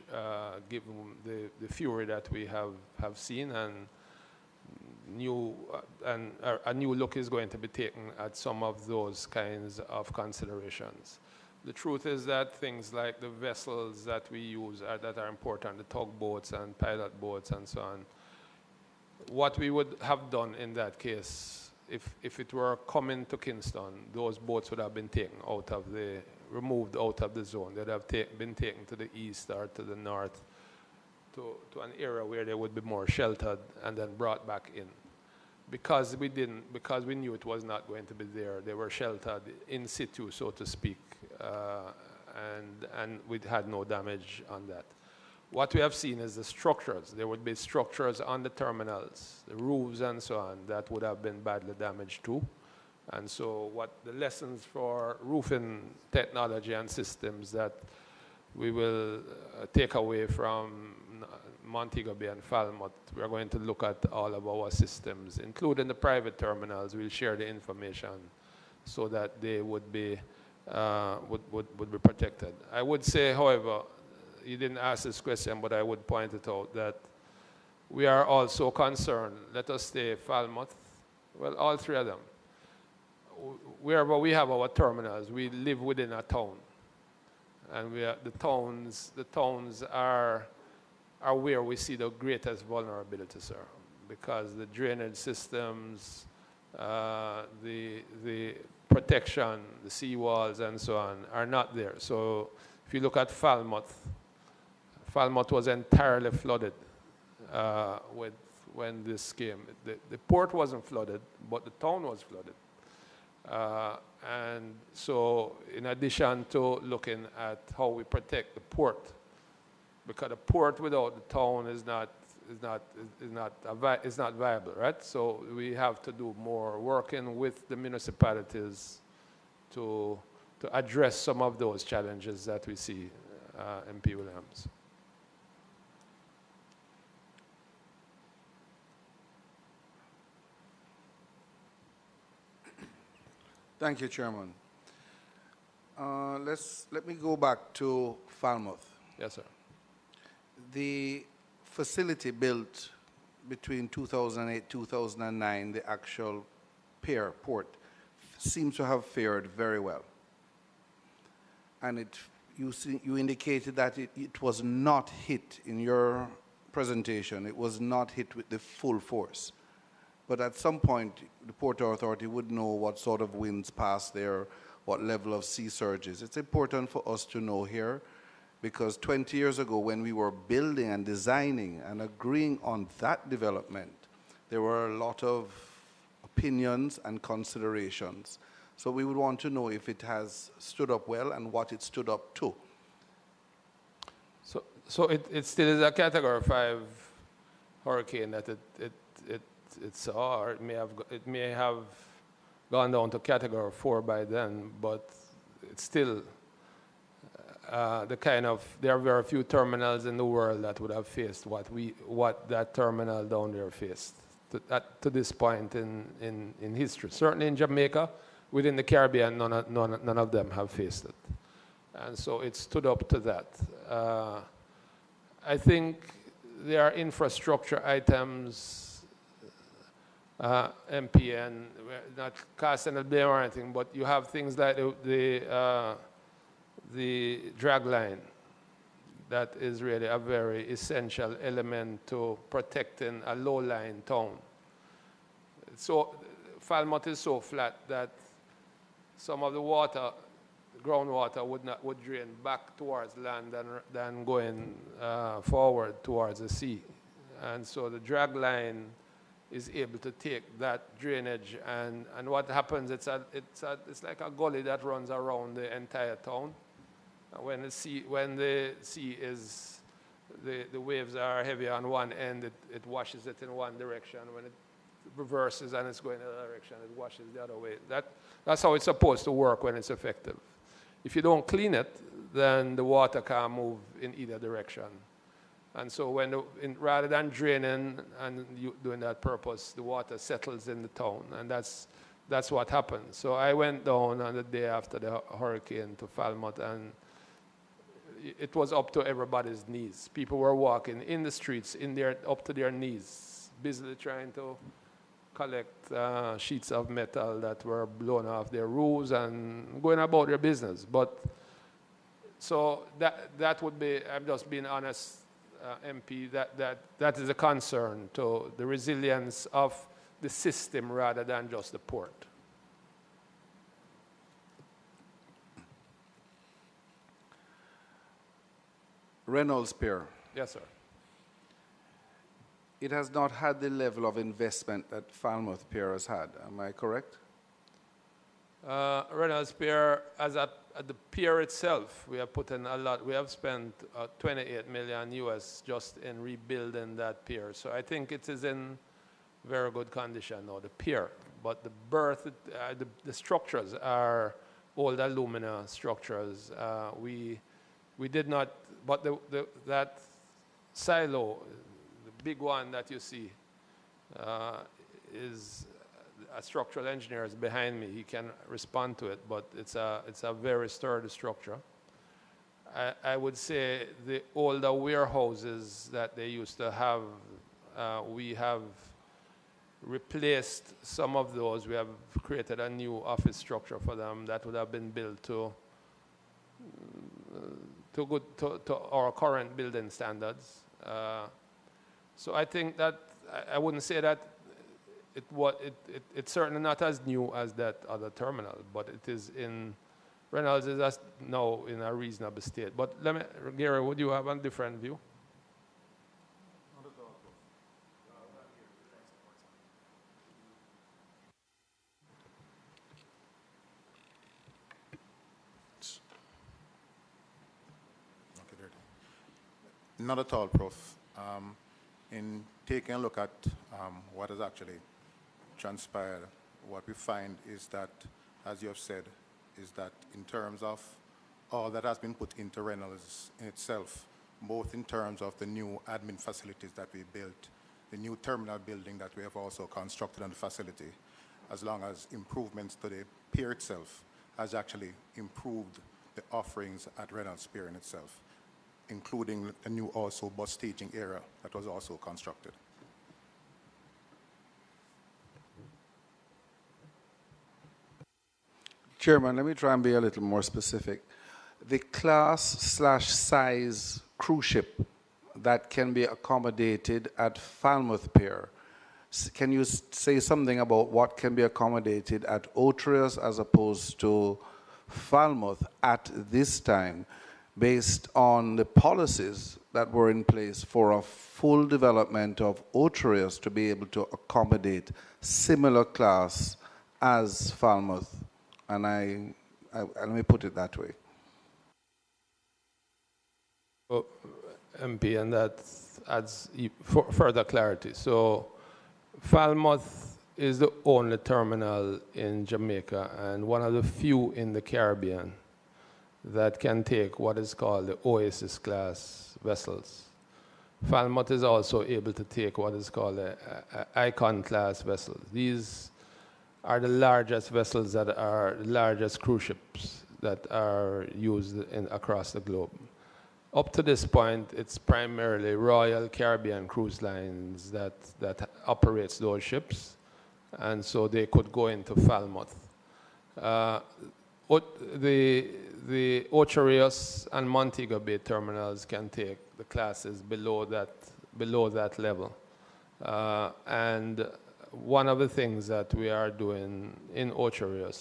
given the fury that we have seen, and a new look is going to be taken at some of those kinds of considerations. The truth is that things like the vessels that we use that are important, the tugboats and pilot boats and so on, what we would have done in that case, if it were coming to Kingston, those boats would have been taken out of removed out of the zone. They'd have been taken to the east or to the north, to an area where they would be more sheltered, and then brought back in. Because we knew it was not going to be there, they were sheltered in situ, so to speak, and we had no damage on that. What we have seen is the structures. There would be structures on the terminals, the roofs and so on, that would have been badly damaged too. And so what the lessons for roofing technology and systems that we will take away from Montego Bay and Falmouth, we're going to look at all of our systems, including the private terminals. We'll share the information so that they would be protected. I would say, however, you didn't ask this question, but I would point it out, that we are also concerned. Let us say Falmouth, well, all three of them. Wherever we have our terminals, we live within a town. And the towns are where we see the greatest vulnerability, sir, because the drainage systems, the protection, the seawalls and so on are not there. So if you look at Falmouth was entirely flooded when this came. The port wasn't flooded, but the town was flooded. And so in addition to looking at how we protect the port, because the port without the town is not viable, right? So we have to do more working with the municipalities to address some of those challenges that we see, MP Williams. Thank you, Chairman. Let me go back to Falmouth. Yes, sir. The facility built between 2008 2009, the actual port, seems to have fared very well. And you indicated that it was not hit in your presentation. It was not hit with the full force. But at some point, the Port Authority would know what sort of winds pass there, what level of sea surges. It's important for us to know here, because 20 years ago, when we were building and designing and agreeing on that development, there were a lot of opinions and considerations. So we would want to know if it has stood up well and what it stood up to. So it still is a Category 5 hurricane that it saw, or it may have gone down to Category 4 by then, but it's still there are very few terminals in the world that would have faced what that terminal down there faced to this point in history. Certainly in Jamaica, within the Caribbean, none of them have faced it. And so it stood up to that. I think there are infrastructure items, MPN, not casting a blame or anything, but you have things like the drag line. That is really a very essential element to protecting a low-lying town. So Falmouth is so flat that some of the water, groundwater, would drain back towards land than going forward towards the sea. And so the drag line is able to take that drainage, and what happens, it's like a gully that runs around the entire town. When the sea is, the waves are heavy on one end, it washes it in one direction. When it reverses and it's going in the other direction, it washes the other way. That's how it's supposed to work when it's effective. If you don't clean it, then the water can't move in either direction. And so rather than draining and doing that purpose, the water settles in the town, and that's what happened. So I went down on the day after the hurricane to Falmouth, and it was up to everybody's knees. People were walking in the streets up to their knees, busily trying to collect sheets of metal that were blown off their roofs and going about their business. But so that would be, I'm just being honest, MP, that is a concern to the resilience of the system rather than just the port. Reynolds Pier. Yes, sir. It has not had the level of investment that Falmouth Pier has had. Am I correct? Reynolds Pier, at the pier itself, we have put in a lot. We have spent 28 million US just in rebuilding that pier. So I think it is in very good condition now, the pier. But the berth, the structures are old alumina structures. We did not, but that silo, the big one that you see, is a structural engineer is behind me. He can respond to it, but it's a very sturdy structure. I would say the older warehouses that they used to have, we have replaced some of those. We have created a new office structure for them that would have been built to our current building standards. So I think that I wouldn't say that it's certainly not as new as that other terminal, but it is in Reynolds is now in a reasonable state. But Gary, would you have a different view? Not at all, Prof. In taking a look at what has actually transpired, what we find is that, as you have said, is that in terms of all that has been put into Reynolds in itself, both in terms of the new admin facilities that we built, the new terminal building that we have also constructed on the facility, as long as improvements to the pier itself, has actually improved the offerings at Reynolds Pier in itself, including the new also bus staging area that was also constructed. Chairman, let me try and be a little more specific. The class/size cruise ship that can be accommodated at Falmouth Pier, can you say something about what can be accommodated at Otrius as opposed to Falmouth at this time, based on the policies that were in place for a full development of Otrius to be able to accommodate similar class as Falmouth? And let me put it that way. Well, MP, and that adds further clarity. So Falmouth is the only terminal in Jamaica and one of the few in the Caribbean that can take what is called the Oasis class vessels. Falmouth is also able to take what is called the Icon class vessels. These are the largest vessels that are the largest cruise ships that are used across the globe. Up to this point, it's primarily Royal Caribbean Cruise Lines that operates those ships, and so they could go into Falmouth. The Ocho and Montego Bay terminals can take the classes below that level. And one of the things that we are doing in Ocho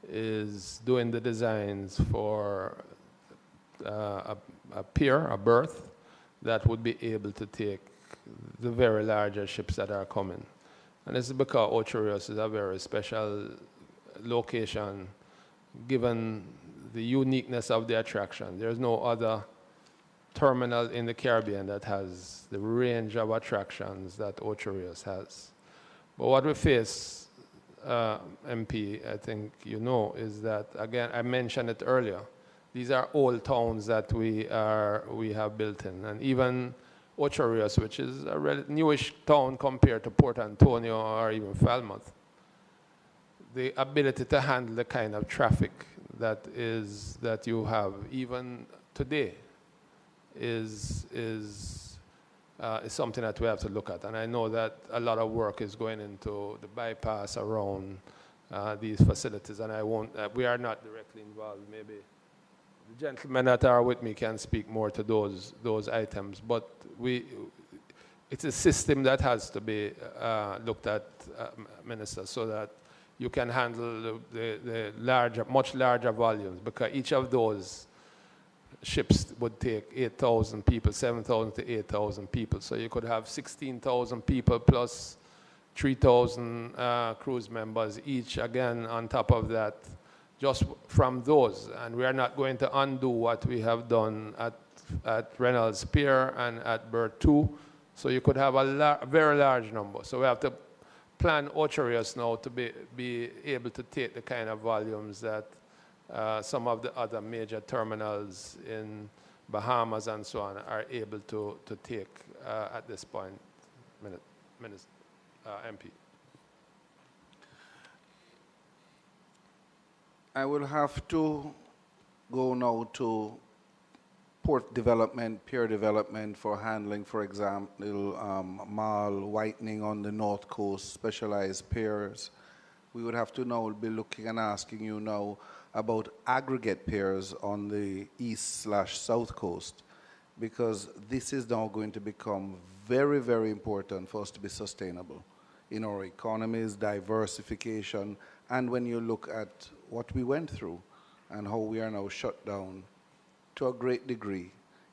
is doing the designs for a pier, a berth, that would be able to take the very larger ships that are coming. And this is because Ocho is a very special location given the uniqueness of the attraction. There's no other terminal in the Caribbean that has the range of attractions that Ocho has. But what we face, MP, I think you know, is that, again, I mentioned it earlier, these are old towns that we have built in. And even Ocho, which is a newish town compared to Port Antonio or even Falmouth, the ability to handle the kind of traffic that you have, even today is something that we have to look at. And I know that a lot of work is going into the bypass around these facilities, and we are not directly involved. Maybe the gentlemen that are with me can speak more to those items, but it's a system that has to be looked at, Minister, so that you can handle the much larger volumes, because each of those ships would take 8,000 people, 7,000 to 8,000 people. So you could have 16,000 people plus 3,000 cruise members each, again, on top of that, just from those. And we are not going to undo what we have done at Reynolds Pier and at Berth 2. So you could have a very large number. So we have to plan ultra-race now to be able to take the kind of volumes that some of the other major terminals in Bahamas and so on are able to take at this point, MP. I will have to go now to port development, pier development for handling, for example, marl whitening on the north coast, specialized piers. We would have to now be looking and asking you now about aggregate piers on the east/south coast, because this is now going to become very, very important for us to be sustainable in our economies, diversification, and when you look at what we went through and how we are now shut down to a great degree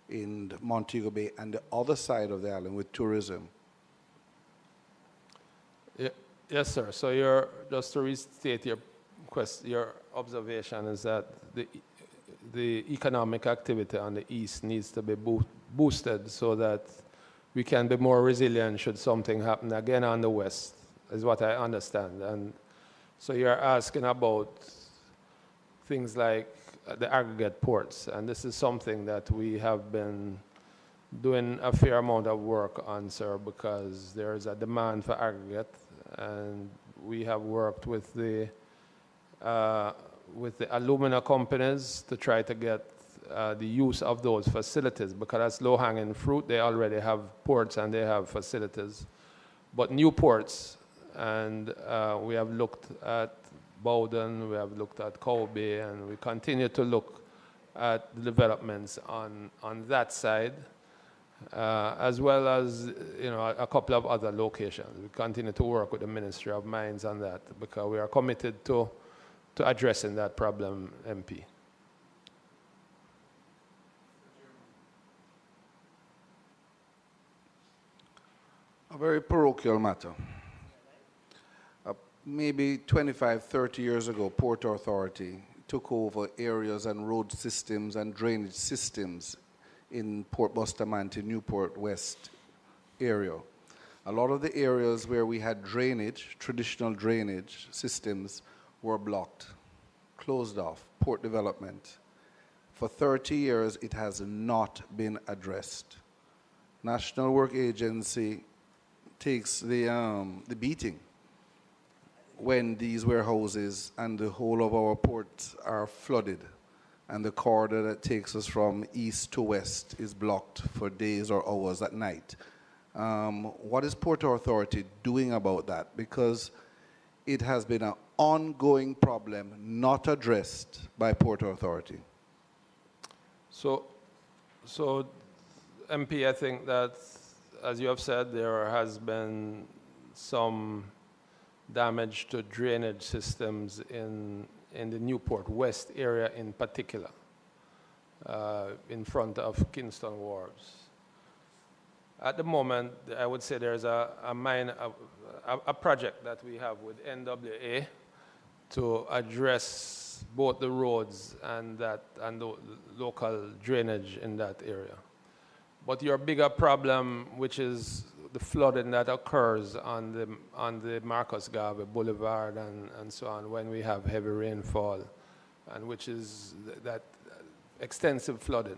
in Montego Bay and the other side of the island with tourism. Yeah, yes, sir. So just to restate your observation is that the economic activity on the east needs to be boosted so that we can be more resilient should something happen again on the west, is what I understand. And so you're asking about things like the aggregate ports, and this is something that we have been doing a fair amount of work on, sir, because there is a demand for aggregate, and we have worked with the alumina companies to try to get the use of those facilities, because that's low-hanging fruit. They already have ports and they have facilities, but new ports, and we have looked at Bowden, we have looked at Kobe, and we continue to look at the developments on that side, as well as a couple of other locations. We continue to work with the Ministry of Mines on that because we are committed to addressing that problem, MP. A very parochial matter. Maybe 25, 30 years ago, Port Authority took over areas and road systems and drainage systems in Port Bustamante, Newport West area. A lot of the areas where we had drainage, traditional drainage systems, were blocked, closed off, port development. For 30 years, it has not been addressed. National Work Agency takes the beating when these warehouses and the whole of our ports are flooded and the corridor that takes us from east to west is blocked for days or hours at night. What is Port Authority doing about that? Because it has been an ongoing problem not addressed by Port Authority. So MP, I think that, as you have said, there has been some damage to drainage systems in the Newport West area in particular, in front of Kingston Wharves. At the moment, I would say there's a project that we have with NWA to address both the roads and the local drainage in that area. But your bigger problem, which is the flooding that occurs on the Marcus Garvey Boulevard and so on when we have heavy rainfall, and which is that extensive flooding.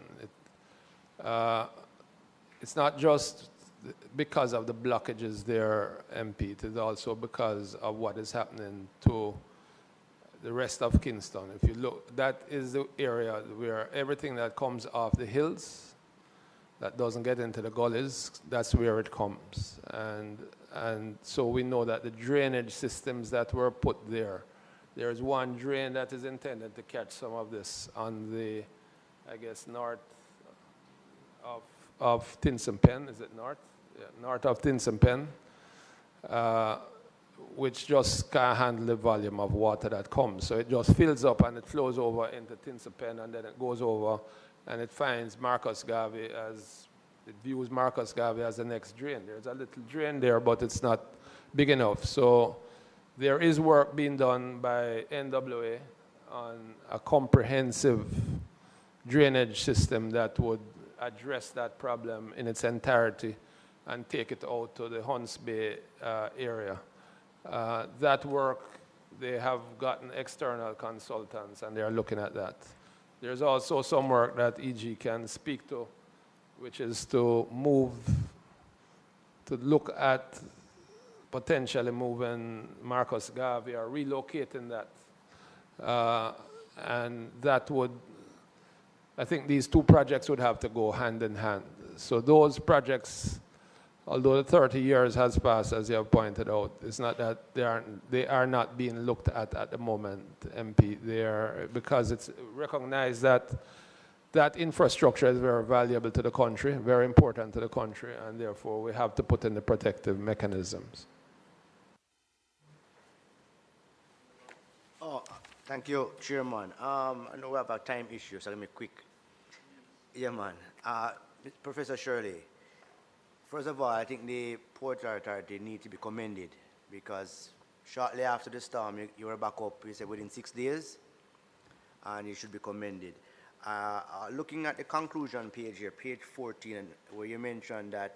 It's not just because of the blockages there, MP, it is also because of what is happening to the rest of Kingston. If you look, that is the area where everything that comes off the hills, that doesn't get into the gullies, that's where it comes. And so we know that the drainage systems that were put there, there's one drain that is intended to catch some of this on the, I guess, north of Tinson Pen. Is it north? Yeah, north of Tinson Pen, which just can't handle the volume of water that comes. So it just fills up and it flows over into Tinson Pen, and then it goes over and it finds Marcus Garvey as, it views Marcus Garvey as the next drain. There's a little drain there, but it's not big enough. So there is work being done by NWA on a comprehensive drainage system that would address that problem in its entirety and take it out to the Hunts Bay area. That work, they have gotten external consultants and they are looking at that. There's also some work that EG can speak to, which is to look at potentially moving Marcus Garvey or relocating that. And that would, I think these two projects would have to go hand in hand. So those projects, although the 30 years has passed, as you have pointed out, it's not that they are not being looked at the moment, MP. They are, because it's recognized that that infrastructure is very valuable to the country, very important to the country, and therefore we have to put in the protective mechanisms. Oh, thank you, Chairman. I know we have a time issue, so let me quick. Yeah, man. Professor Shirley, first of all, I think the Port Authority need to be commended because shortly after the storm, you were back up, you said within 6 days, and you should be commended. Looking at the conclusion page here, page 14, where you mentioned that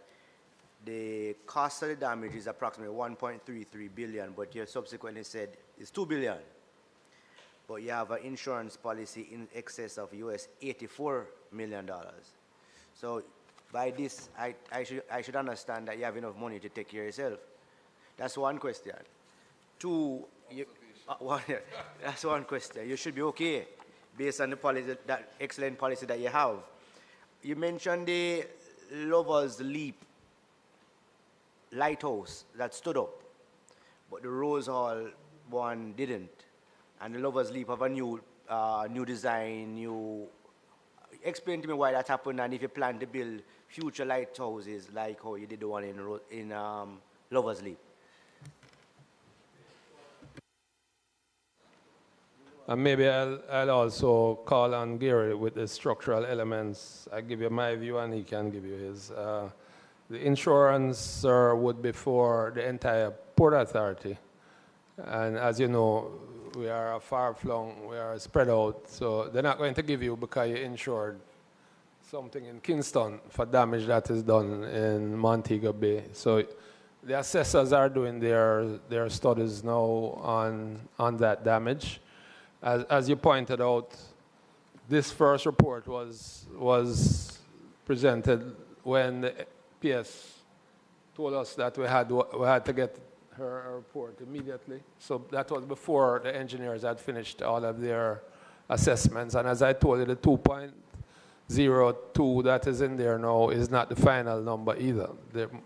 the cost of the damage is approximately 1.33 billion, but you subsequently said it's 2 billion. But you have an insurance policy in excess of US $84 million. So by this, I should understand that you have enough money to take care of yourself. That's one question. Two, that's one question. You should be okay based on the policy, that excellent policy that you have. You mentioned the Lover's Leap lighthouse that stood up, but the Rose Hall one didn't. And the Lover's Leap have a new design, explain to me why that happened and if you plan to build future lighthouses like how you did the one in Lover's Leap. And maybe I'll also call on Gary with the structural elements. I give you my view and he can give you his. The insurance would be for the entire Port Authority. And as you know, we are far-flung, we are spread out, so they're not going to give you because you insured something in Kingston for damage that is done in Montego Bay. So the assessors are doing their studies now on that damage. As you pointed out, this first report was presented when the PS told us that we had to get her report immediately. So that was before the engineers had finished all of their assessments. And as I told you, the 2.02 that is in there now is not the final number either.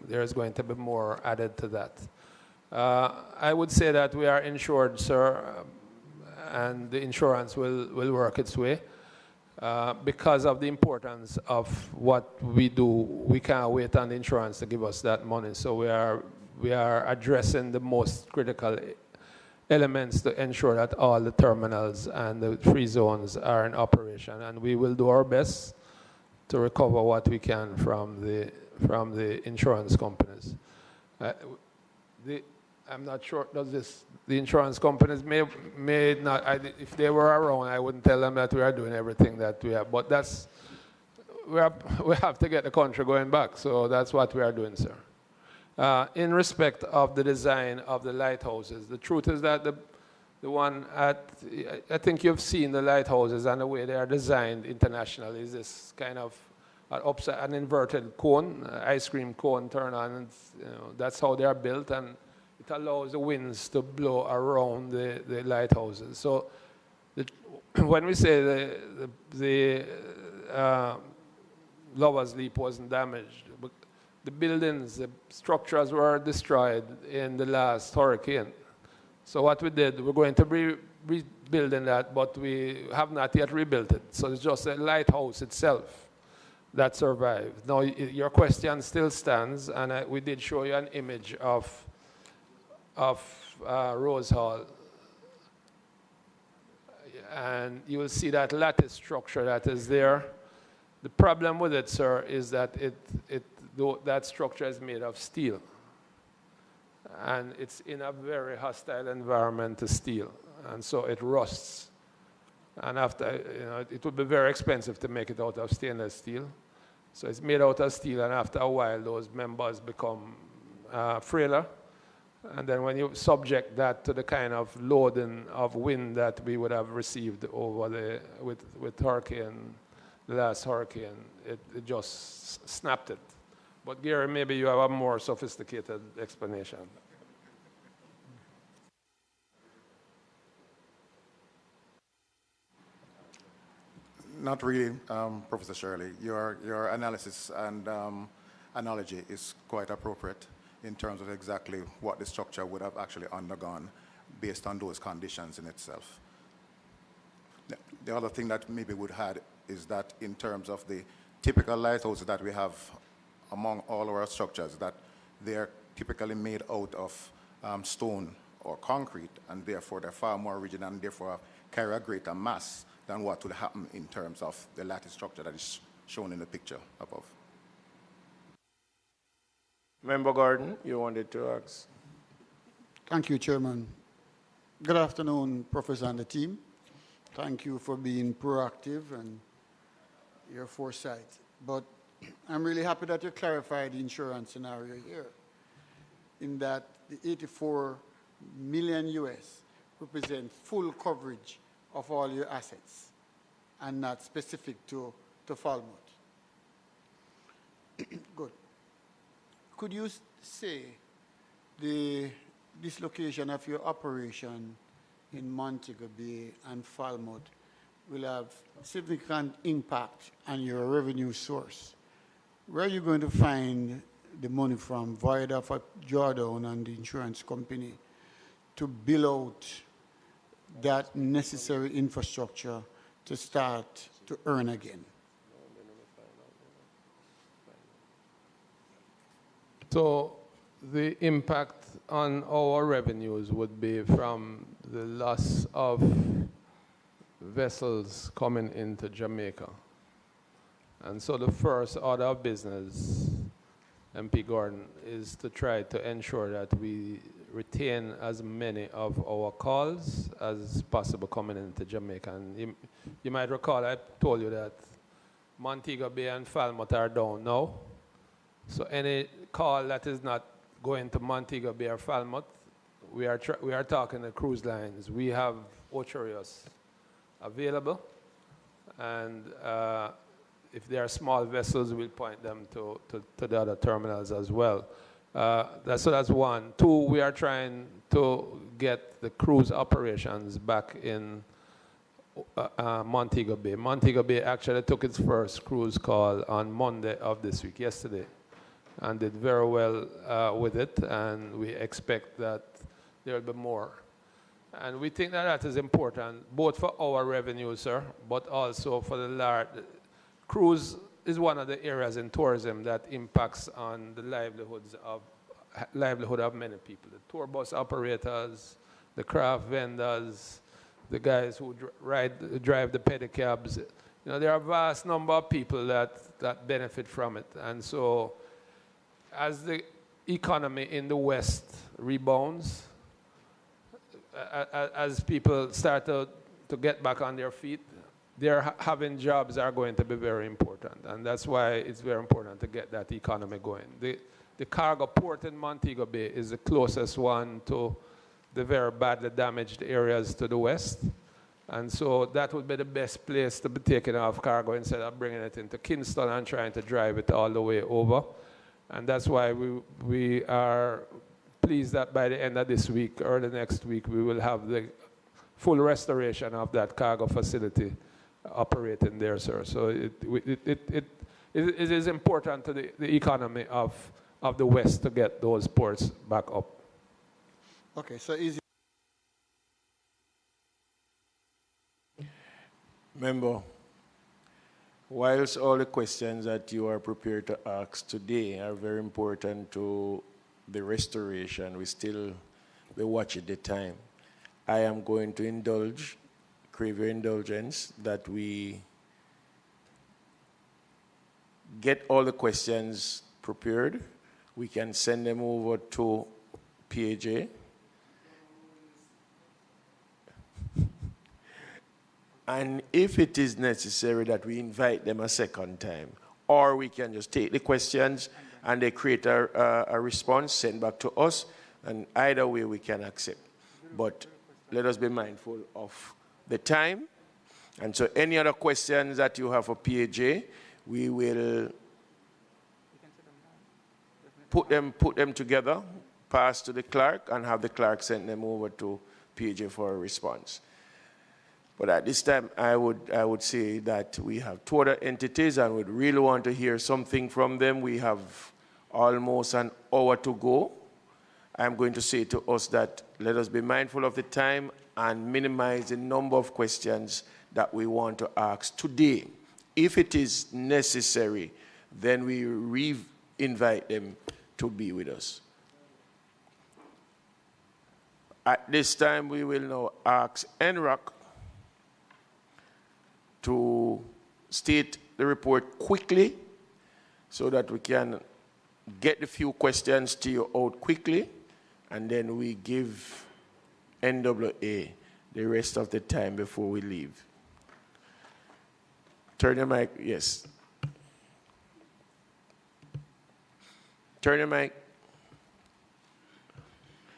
There's going to be more added to that. I would say that we are insured, sir, and the insurance will work its way. Because of the importance of what we do, we can't wait on the insurance to give us that money. So we are addressing the most critical elements to ensure that all the terminals and the free zones are in operation. And we will do our best to recover what we can from the insurance companies. I'm not sure, the insurance companies may not, if they were around, I wouldn't tell them that we are doing everything that we have. But we have to get the country going back. So that's what we are doing, sir. In respect of the design of the lighthouses, the truth is that the one I think you've seen the lighthouses and the way they are designed internationally is this kind of an inverted cone, ice cream cone turn on. And, that's how they are built, and it it allows the winds to blow around the lighthouses. So when we say the Lover's Leap wasn't damaged, but the buildings, the structures were destroyed in the last hurricane. So what we did, we're going to be rebuilding that, but we have not yet rebuilt it. So it's just a lighthouse itself that survived. Now, your question still stands, and we did show you an image of Rose Hall. And you will see that lattice structure that is there. The problem with it, sir, is that that structure is made of steel. And it's in a very hostile environment to steel. And so it rusts. And after, it would be very expensive to make it out of stainless steel. So it's made out of steel, and after a while, those members become frailer. And then when you subject that to the kind of loading of wind that we would have received over with hurricane, the last hurricane, it just snapped it. But Gary, maybe you have a more sophisticated explanation. Not really, Professor Shirley. Your analysis and analogy is quite appropriate in terms of exactly what the structure would have actually undergone based on those conditions in itself. The other thing that maybe would add is that in terms of the typical lighthouses that we have among all our structures, that they're typically made out of stone or concrete, and therefore they're far more rigid and therefore carry a greater mass than what would happen in terms of the lattice structure that is shown in the picture above. Member Gordon, you wanted to ask. Thank you, Chairman. Good afternoon, Professor and the team. Thank you for being proactive and your foresight. But I'm really happy that you clarified the insurance scenario here, in that the 84 million US represent full coverage of all your assets and not specific to Falmouth. Good. Could you say the dislocation of your operation in Montego Bay and Falmouth will have significant impact on your revenue source? Where are you going to find the money from via the drawdown and the insurance company to build out that necessary infrastructure to start to earn again? So the impact on our revenues would be from the loss of vessels coming into Jamaica. And so the first order of business, MP Gordon, is to try to ensure that we retain as many of our calls as possible coming into Jamaica. And you might recall I told you that Montego Bay and Falmouth are down now. So any call that is not going to Montego Bay or Falmouth, we are talking to cruise lines. We have Ocherios available, and if they are small vessels, we'll point them to the other terminals as well. So that's one. Two, we are trying to get the cruise operations back in Montego Bay. Montego Bay actually took its first cruise call on Monday of this week, yesterday, and did very well with it, and we expect that there will be more. And we think that that is important, both for our revenue, sir, but also for the large. Cruise is one of the areas in tourism that impacts on the livelihood of many people. The tour bus operators, the craft vendors, the guys who drive the pedicabs. There are a vast number of people that benefit from it. And so as the economy in the West rebounds, as people start to get back on their feet, their having jobs are going to be very important. And that's why it's very important to get that economy going. The cargo port in Montego Bay is the closest one to the very badly damaged areas to the west. And so that would be the best place to be taking off cargo instead of bringing it into Kingston and trying to drive it all the way over. And that's why we are pleased that by the end of this week or the next week, we will have the full restoration of that cargo facility operating there, sir. So it is important to the economy of the West to get those ports back up. Okay, so is Member, whilst all the questions that you are prepared to ask today are very important to the restoration, we still be watching the time. I am going to crave your indulgence that we get all the questions prepared. We can send them over to PAJ. And if it is necessary that we invite them a second time, or we can just take the questions and they create a response, send back to us, and either way we can accept. But let us be mindful of the time. And so any other questions that you have for PAJ, we will put them together, pass to the clerk, and have the clerk send them over to PAJ for a response. But at this time, I would say that we have two other entities and would really want to hear something from them. We have almost an hour to go. I'm going to say to us that let us be mindful of the time and minimize the number of questions that we want to ask today. If it is necessary, then we re-invite them to be with us. At this time, we will now ask NROC to state the report quickly so that we can get the few questions to you out quickly, and then we give NWA the rest of the time before we leave. Turn your mic, yes. Turn your mic.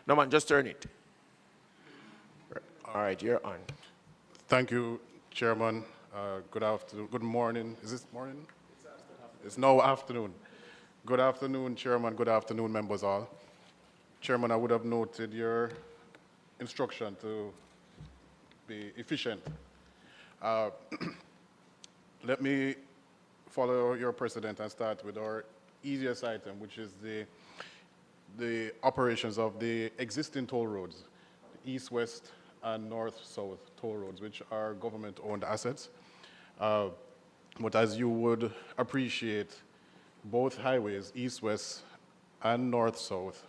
No, man, just turn it. All right, you're on. Thank you, Chairman. Good afternoon. Good morning. Is this morning? It's now afternoon. Good afternoon, Chairman. Good afternoon, members all. Chairman, I would have noted your instruction to be efficient. Let me follow your precedent and start with our easiest item, which is the operations of the existing toll roads, the east-west and north-south toll roads, which are government-owned assets. But as you would appreciate, both highways, east-west and north-south,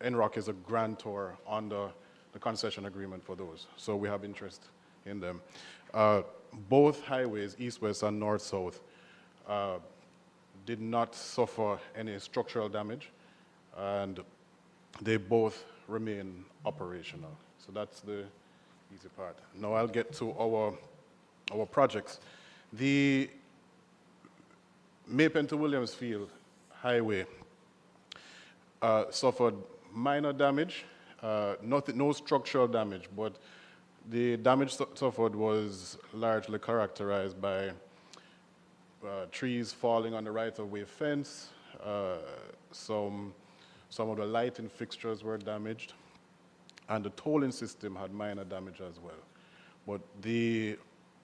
NROC is a grantor under the concession agreement for those, so we have interest in them. Both highways, east-west and north-south, did not suffer any structural damage, and they both remain operational. So that's the easy part. Now I'll get to our projects. The Maypen to Williamsfield Highway suffered minor damage, no structural damage, but the damage suffered was largely characterized by trees falling on the right-of-way fence. Some of the lighting fixtures were damaged, and the tolling system had minor damage as well. But the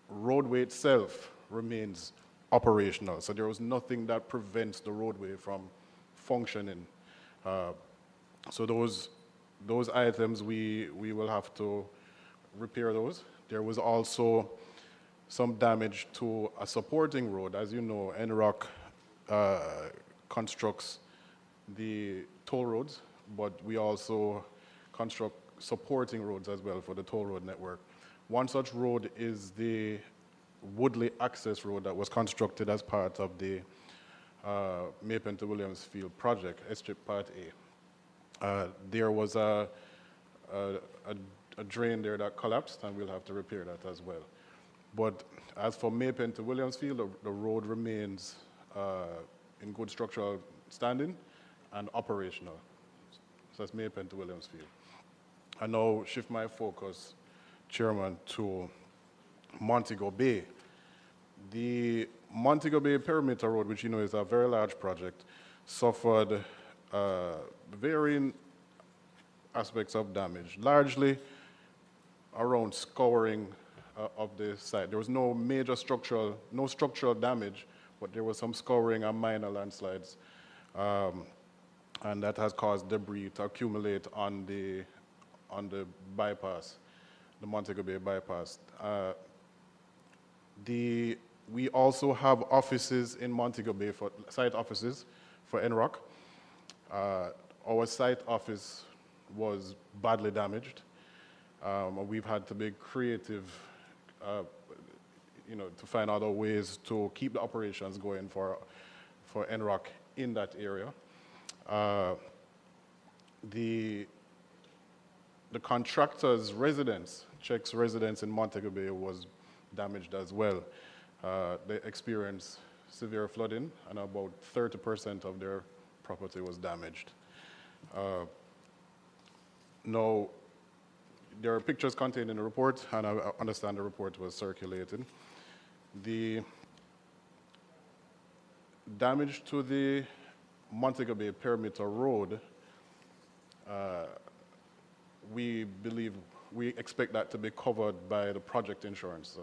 roadway itself remains operational, so there was nothing that prevents the roadway from functioning. So those items, we will have to repair those. There was also some damage to a supporting road. As you know, NROC constructs the toll roads, but we also construct supporting roads as well for the toll road network. One such road is the Woodley Access Road that was constructed as part of the Maypen to Williamsfield project, S-Chip Part A. There was a drain there that collapsed, and we'll have to repair that as well. But as for Maypen to Williamsfield, the road remains in good structural standing and operational. So that's Maypen to Williamsfield. I now shift my focus, Chairman, to Montego Bay. The Montego Bay Perimeter Road, which you know is a very large project, suffered varying aspects of damage, largely around scouring of the site. There was no major structural damage, but there was some scouring and minor landslides. And that has caused debris to accumulate on the bypass, the Montego Bay bypass. We also have offices in Montego Bay, site offices for NROC. Our site office was badly damaged. We've had to be creative, to find other ways to keep the operations going for NROC in that area. The contractor's residence, Czech's residence in Montego Bay, was damaged as well. They experienced severe flooding, and about 30% of their property was damaged. Now, there are pictures contained in the report, and I understand the report was circulated. The damage to the Montego Bay Perimeter Road, we expect that to be covered by the project insurance.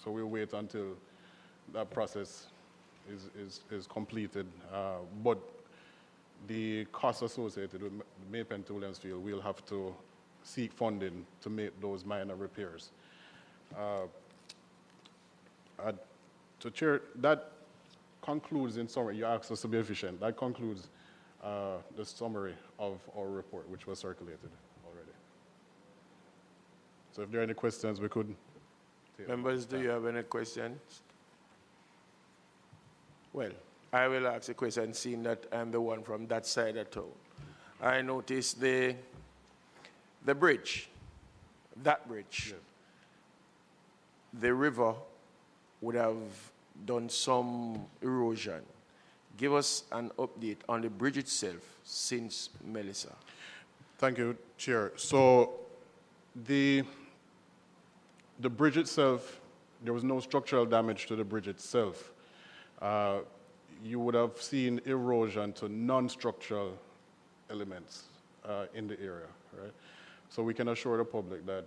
So we'll wait until that process is completed. But the costs associated with Maypen to Williamsfield, we'll have to seek funding to make those minor repairs. So Chair, that concludes, in summary, you asked us to be efficient. That concludes the summary of our report, which was circulated already. So if there are any questions, we could take. Members, do you have any questions? Well, I will ask a question, seeing that I'm the one from that side of town. I noticed the bridge, that bridge. Yes. The river would have done some erosion. Give us an update on the bridge itself since Melissa. Thank you, Chair. So the bridge itself, there was no structural damage to the bridge itself. You would have seen erosion to non-structural elements in the area, right? So we can assure the public that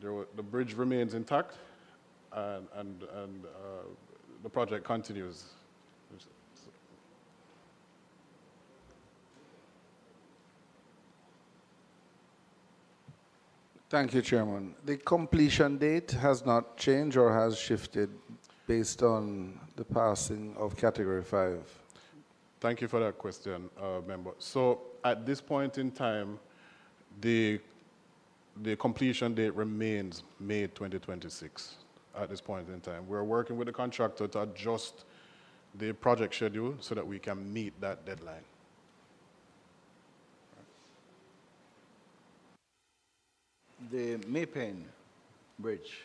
the bridge remains intact and the project continues. Thank you, Chairman. The completion date has not changed or has shifted based on the passing of Category 5. Thank you for that question, Member. So at this point in time, the completion date remains May 2026 at this point in time. We're working with the contractor to adjust the project schedule so that we can meet that deadline. The Maypen Bridge,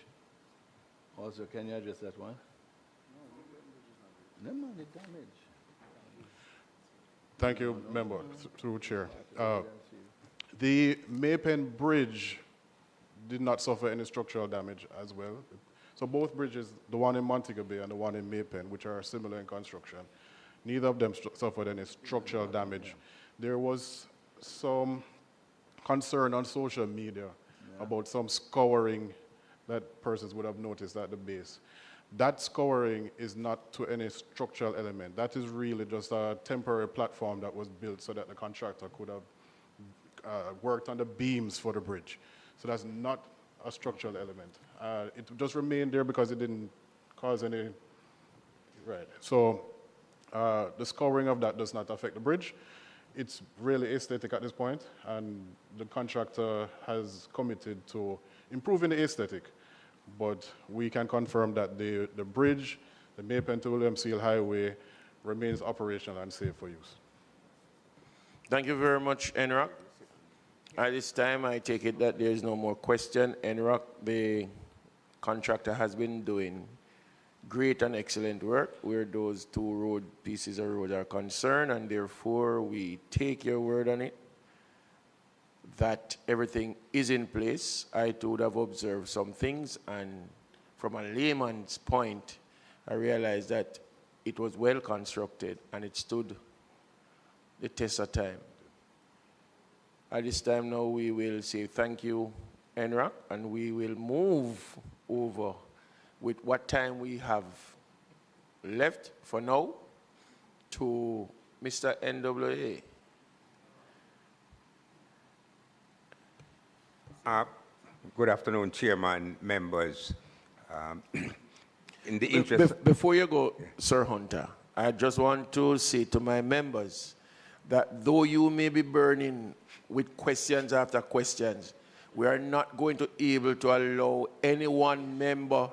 also, can you address that one? No, the damage. Thank you, Member, through Chair. The Maypen Bridge did not suffer any structural damage as well. So both bridges, the one in Montego Bay and the one in Maypen, which are similar in construction, neither of them suffered any structural damage. There was some concern on social media about some scouring that persons would have noticed at the base. That scouring is not to any structural element. That is really just a temporary platform that was built so that the contractor could have worked on the beams for the bridge. So that's not a structural element. It just remained there because it didn't cause any, right. So the scouring of that does not affect the bridge. It's really aesthetic at this point, and the contractor has committed to improving the aesthetic. But we can confirm that the bridge, the Maypen to Williamsfield Highway, remains operational and safe for use. Thank you very much, NROC. At this time, I take it that there is no more question. NROC, the contractor, has been doing great and excellent work where those two pieces of road are concerned, and therefore we take your word on it that everything is in place. I too would have observed some things, and from a layman's point, I realized that it was well constructed and it stood the test of time. At this time now, we will say thank you, Enra, and we will move over with what time we have left for now to Mr. NWA. Good afternoon, Chairman, members. In the interest... Before you go, Sir Hunter, I just want to say to my members that though you may be burning with questions after questions, we are not going to be able to allow any one member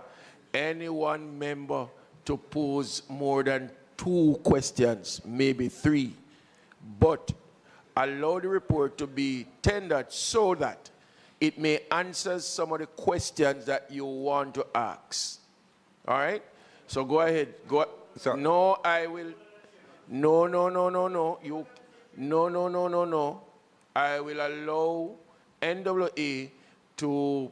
to pose more than 2 questions, maybe 3. But allow the report to be tendered so that it may answer some of the questions that you want to ask. All right? So go ahead. No, I will. No. No. I will allow NWA to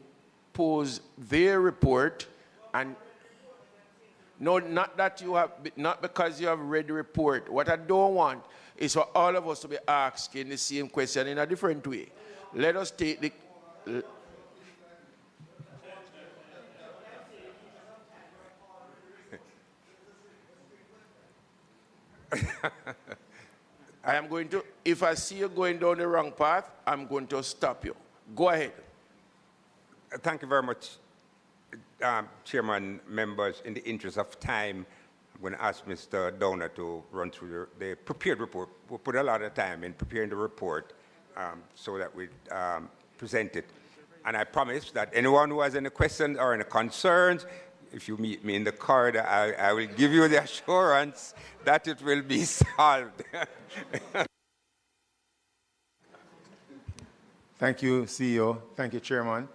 pose their report, and no, not because you have read the report. What I don't want is for all of us to be asking the same question in a different way. Let us take the... I am going to, if I see you going down the wrong path, I'm going to stop you. Go ahead. Thank you very much, Chairman, members. In the interest of time, I'm going to ask Mr. Downer to run through the prepared report. We'll put a lot of time in preparing the report so that we present it. And I promise that anyone who has any questions or any concerns, if you meet me in the corridor, I will give you the assurance that it will be solved. Thank you, CEO. Thank you, Chairman.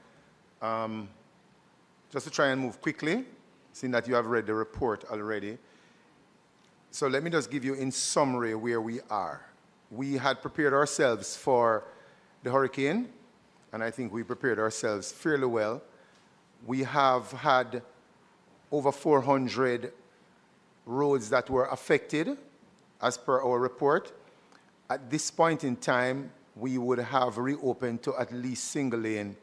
Just to try and move quickly, seeing that you have read the report already. So let me just give you in summary where we are. We had prepared ourselves for the hurricane, and I think we prepared ourselves fairly well. We have had over 400 roads that were affected, as per our report. At this point in time, we would have reopened to at least single lane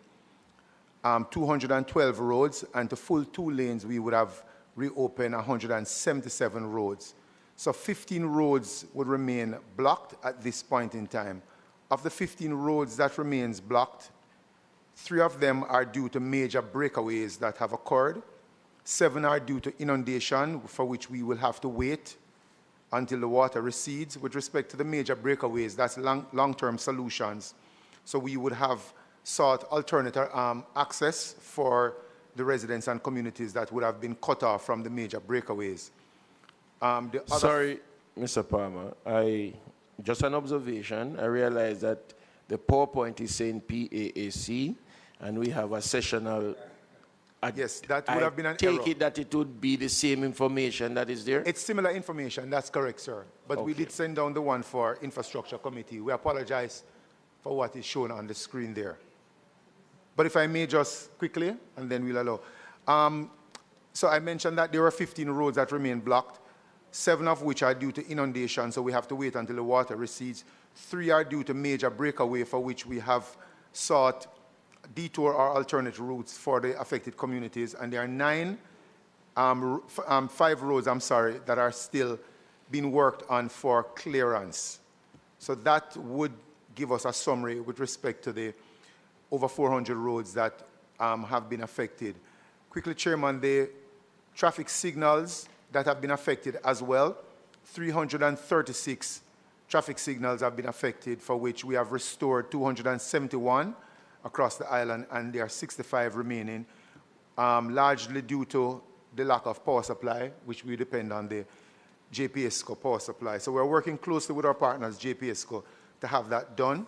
212 roads, and to full 2 lanes, we would have reopened 177 roads. So 15 roads would remain blocked at this point in time. Of the 15 roads that remains blocked, 3 of them are due to major breakaways that have occurred. 7 are due to inundation, for which we will have to wait until the water recedes. With respect to the major breakaways, that's long-term solutions. So we would have sought alternative access for the residents and communities that would have been cut off from the major breakaways. Sorry, Mr. Palmer, just an observation. I realize that the PowerPoint is saying PAAC, and we have a sessional. Yes, that would have been an error. Take it that it would be the same information that is there? It's similar information, that's correct, sir. But we did send down the one for Infrastructure Committee. We apologize for what is shown on the screen there. But if I may just quickly, and then we'll allow. So I mentioned that there were 15 roads that remain blocked, 7 of which are due to inundation, so we have to wait until the water recedes. 3 are due to major breakaway, for which we have sought detour or alternate routes for the affected communities, and there are 5 roads, that are still being worked on for clearance. So that would give us a summary with respect to the over 400 roads that have been affected. Quickly, Chairman, the traffic signals that have been affected as well, 336 traffic signals have been affected, for which we have restored 271 across the island, and there are 65 remaining, largely due to the lack of power supply, which we depend on the JPSCO power supply. So we're working closely with our partners, JPSCO, to have that done.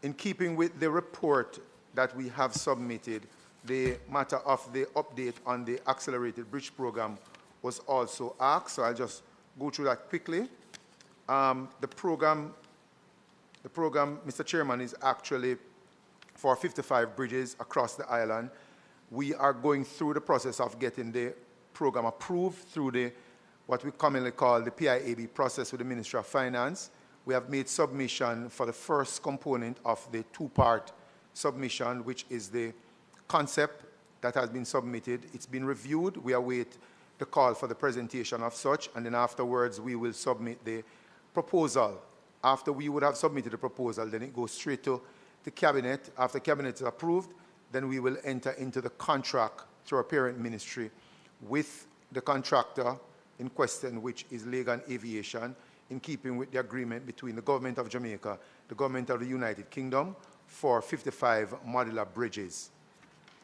In keeping with the report that we have submitted, the matter of the update on the accelerated bridge program was also asked, so I'll just go through that quickly. The program, Mr. Chairman, is actually for 55 bridges across the island. We are going through the process of getting the program approved through what we commonly call the PIAB process with the Ministry of Finance. we have made submission for the first component of the two-part submission, which is the concept that has been submitted. It's been reviewed. We await the call for the presentation of such, and then afterwards we will submit the proposal. After we would have submitted the proposal, then it goes straight to the cabinet. After cabinet is approved, then we will enter into the contract through our parent ministry with the contractor in question, which is Legan Aviation, in keeping with the agreement between the government of Jamaica, the government of the United Kingdom, for 55 modular bridges.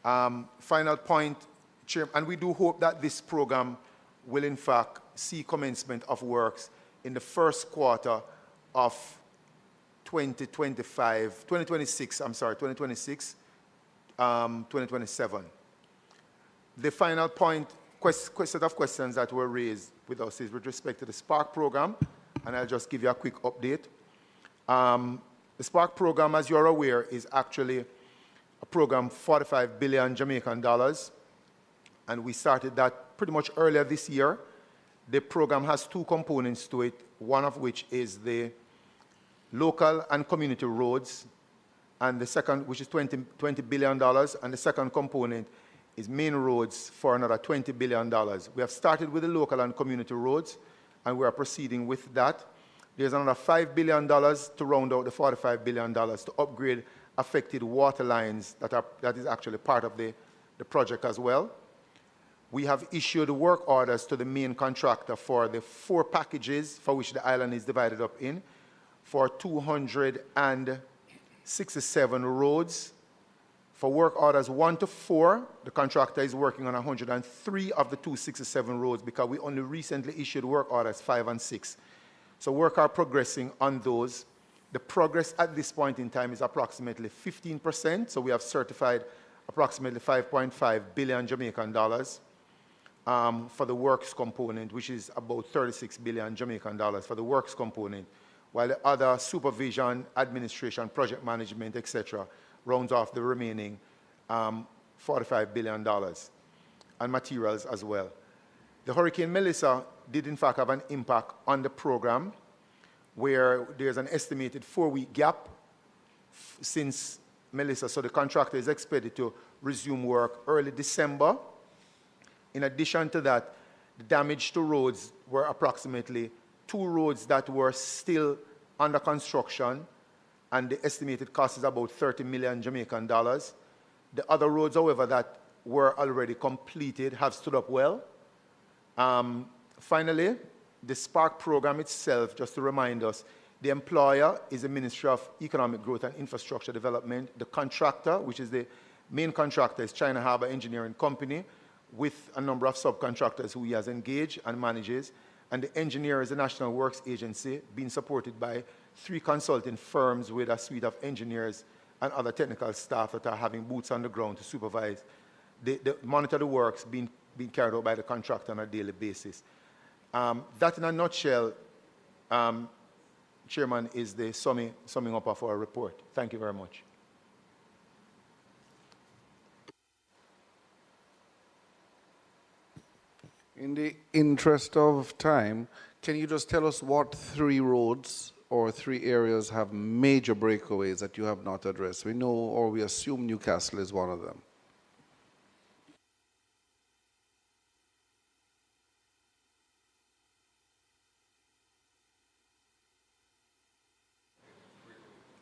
Final point, Chair, and we do hope that this program will in fact see commencement of works in the first quarter of 2026, 2027. The final point, set of questions that were raised with us is with respect to the Spark program, and I'll just give you a quick update. The Spark program, as you're aware, is actually a program 45 billion Jamaican dollars, and we started that pretty much earlier this year. The program has two components to it, one of which is the local and community roads, and the second, which is $20 billion, and the second component is main roads for another $20 billion. We have started with the local and community roads, and we are proceeding with that. There's another $5 billion to round out the $45 billion to upgrade affected water lines that is actually part of the project as well. We have issued work orders to the main contractor for the 4 packages for which the island is divided up in, for 267 roads. For work orders 1 to 4, the contractor is working on 103 of the 267 roads because we only recently issued work orders 5 and 6. So work are progressing on those. The progress at this point in time is approximately 15%, so we have certified approximately 5.5 billion Jamaican dollars for the works component, which is about 36 billion Jamaican dollars for the works component, while the other supervision, administration, project management, etc., rounds off the remaining $45 billion and materials as well. The Hurricane Melissa did in fact have an impact on the program, where there's an estimated 4-week gap since Melissa, so the contractor is expected to resume work early December. In addition to that, the damage to roads were approximately 2 roads that were still under construction, and the estimated cost is about 30 million Jamaican dollars. The other roads, however, that were already completed have stood up well. Finally, the Spark program itself, just to remind us, the employer is the Ministry of Economic Growth and Infrastructure Development. The contractor, which is the main contractor, is China Harbour Engineering Company, with a number of subcontractors who he has engaged and manages. And the engineer is the National Works Agency, being supported by 3 consulting firms with a suite of engineers and other technical staff that are having boots on the ground to supervise, monitor the works being carried out by the contractor on a daily basis. That in a nutshell, Chairman, is the summing up of our report. Thank you very much. In the interest of time, can you just tell us what 3 roads or 3 areas have major breakaways that you have not addressed? We know, or we assume, Newcastle is one of them.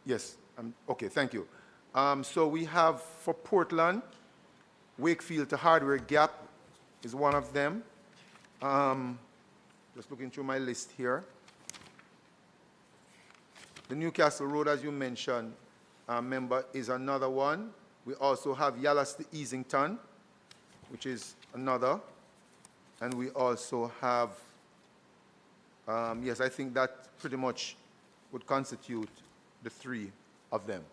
Yes, okay, thank you. So we have for Portland, Wakefield to Hardware Gap is one of them. Just looking through my list here. The Newcastle Road, as you mentioned, member, is another one. We also have Yallas to Easington, which is another. And we also have, yes, I think that pretty much would constitute the 3 of them.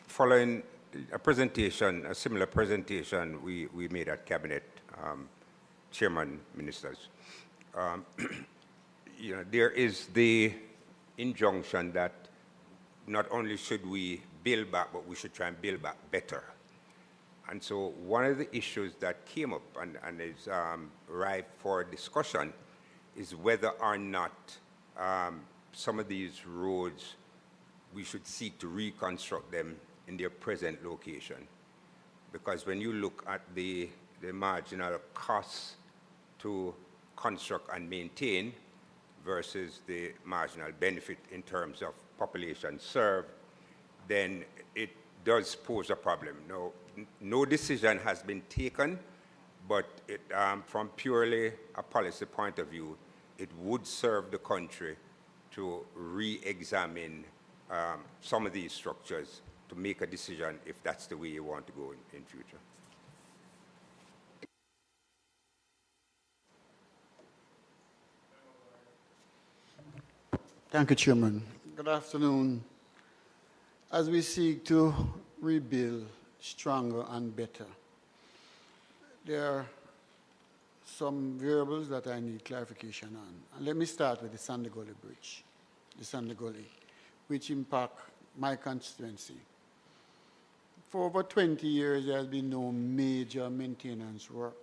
Following a presentation, a similar presentation we made at Cabinet, Chairman, Ministers, you know, there is the injunction that not only should we build back, but we should try and build back better. And so one of the issues that came up and is ripe for discussion is whether or not some of these roads, we should seek to reconstruct them in their present location. Because when you look at the marginal costs to construct and maintain versus the marginal benefit in terms of population served, then it does pose a problem. Now, no decision has been taken, but from purely a policy point of view, it would serve the country to re-examine some of these structures to make a decision if that's the way you want to go in future. Thank you, Chairman. Good afternoon. As we seek to rebuild stronger and better, there are some variables that I need clarification on. And let me start with the Sandegully Bridge, the Sandegully, which impact my constituency. For over 20 years, there has been no major maintenance work.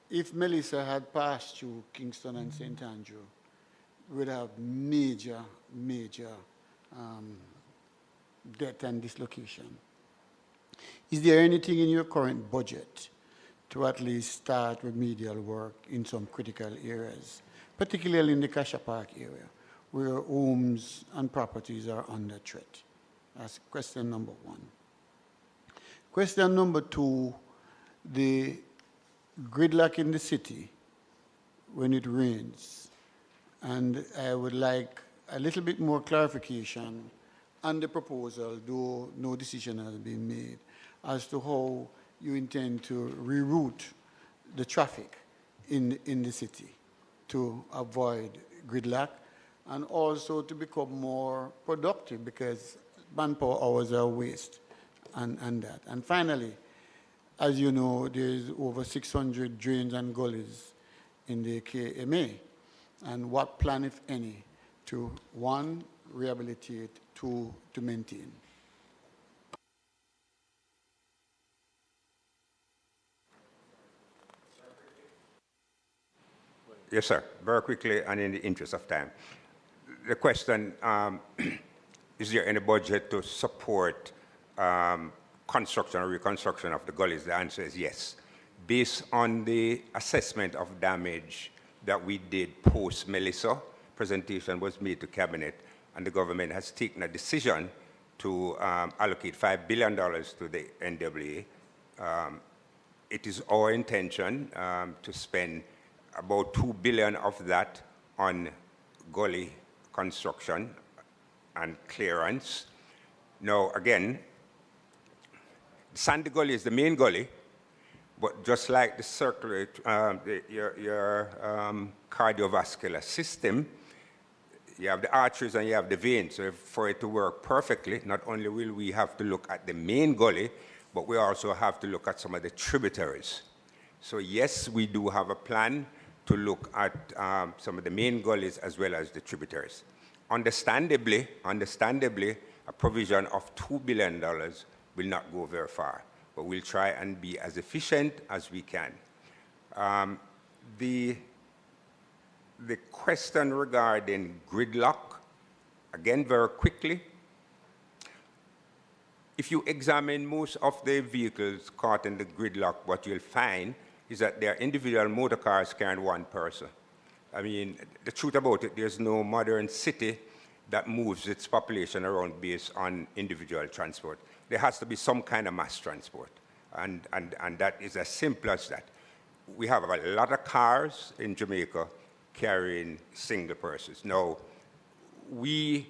If Melissa had passed through Kingston and St. Andrew, we would have major death and dislocation. Is there anything in your current budget to at least start remedial work in some critical areas, particularly in the Kasha Park area, where homes and properties are under threat? That's question number one. Question number two, the gridlock in the city when it rains. And I would like a little bit more clarification on the proposal, though no decision has been made, as to how you intend to reroute the traffic in the city to avoid gridlock and also to become more productive, because manpower hours are waste and that. And finally, as you know, there's over 600 drains and gullies in the KMA. And what plan, if any, to, one, rehabilitate, two, to maintain? Yes, sir. Very quickly and in the interest of time. The question, is there any budget to support construction or reconstruction of the gullies? The answer is yes. Based on the assessment of damage that we did post-Melissa, presentation was made to Cabinet, and the government has taken a decision to allocate $5 billion to the NWA. It is our intention to spend about $2 billion of that on gully construction and clearance. Now, again, Sandy Gully is the main gully, but just like the circulatory, your cardiovascular system, you have the arteries and you have the veins. So for it to work perfectly, not only will we have to look at the main gully, but we also have to look at some of the tributaries. So yes, we do have a plan to look at some of the main gullies as well as the tributaries. Understandably, a provision of $2 billion will not go very far, but we'll try and be as efficient as we can. The question regarding gridlock, again, very quickly, if you examine most of the vehicles caught in the gridlock, what you'll find is that they're individual motor cars carrying one person. I mean, the truth about it, there's no modern city that moves its population around based on individual transport. There has to be some kind of mass transport, and that is as simple as that. We have a lot of cars in Jamaica carrying single persons. Now, we're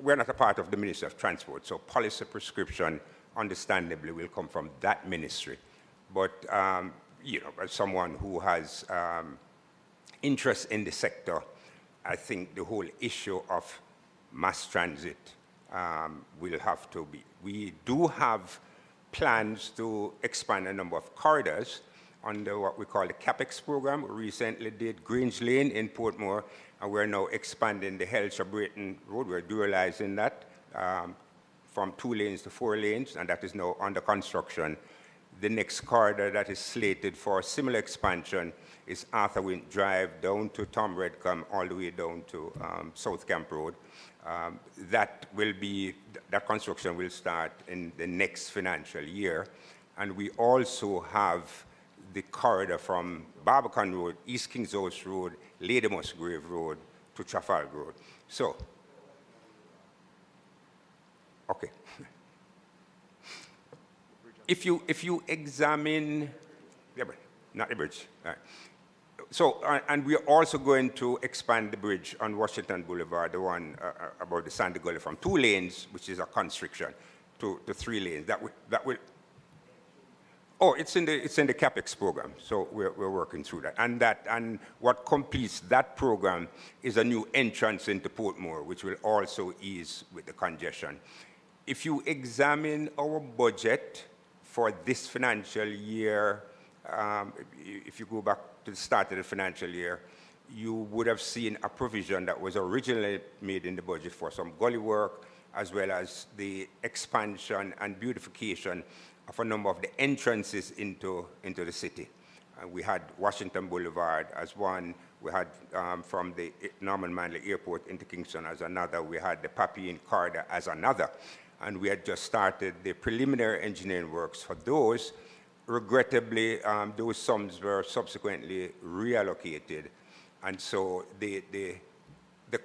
not a part of the Ministry of Transport, so policy prescription, understandably, will come from that ministry. But, you know, as someone who has interest in the sector, I think the whole issue of mass transit will have to be. We do have plans to expand a number of corridors under what we call the CAPEX program. We recently did Grange Lane in Portmore, and we're now expanding the Helsha-Brayton Road. We're dualizing that from 2 lanes to 4 lanes, and that is now under construction. The next corridor that is slated for similar expansion is Arthur Wint Drive down to Tom Redcom, all the way down to South Camp Road. That construction will start in the next financial year. And we also have the corridor from Barbican Road, East Kings House Road, Lady Musgrave Road to Trafalgar Road. So, okay. If you examine, not the bridge, all right. So, and we are also going to expand the bridge on Washington Boulevard, the one about the Sandy Gully, from 2 lanes, which is a constriction, to 3 lanes. That will. Oh, it's in the CapEx program, so we're working through that. And what completes that program is a new entrance into Portmore, which will also ease with the congestion. If you examine our budget for this financial year, if you go back to the start of the financial year, you would have seen a provision that was originally made in the budget for some gully work, as well as the expansion and beautification of a number of the entrances into the city. We had Washington Boulevard as one. We had from the Norman Manley Airport into Kingston as another. We had the Papillon Corridor as another. And we had just started the preliminary engineering works for those. Regrettably, those sums were subsequently reallocated. And so the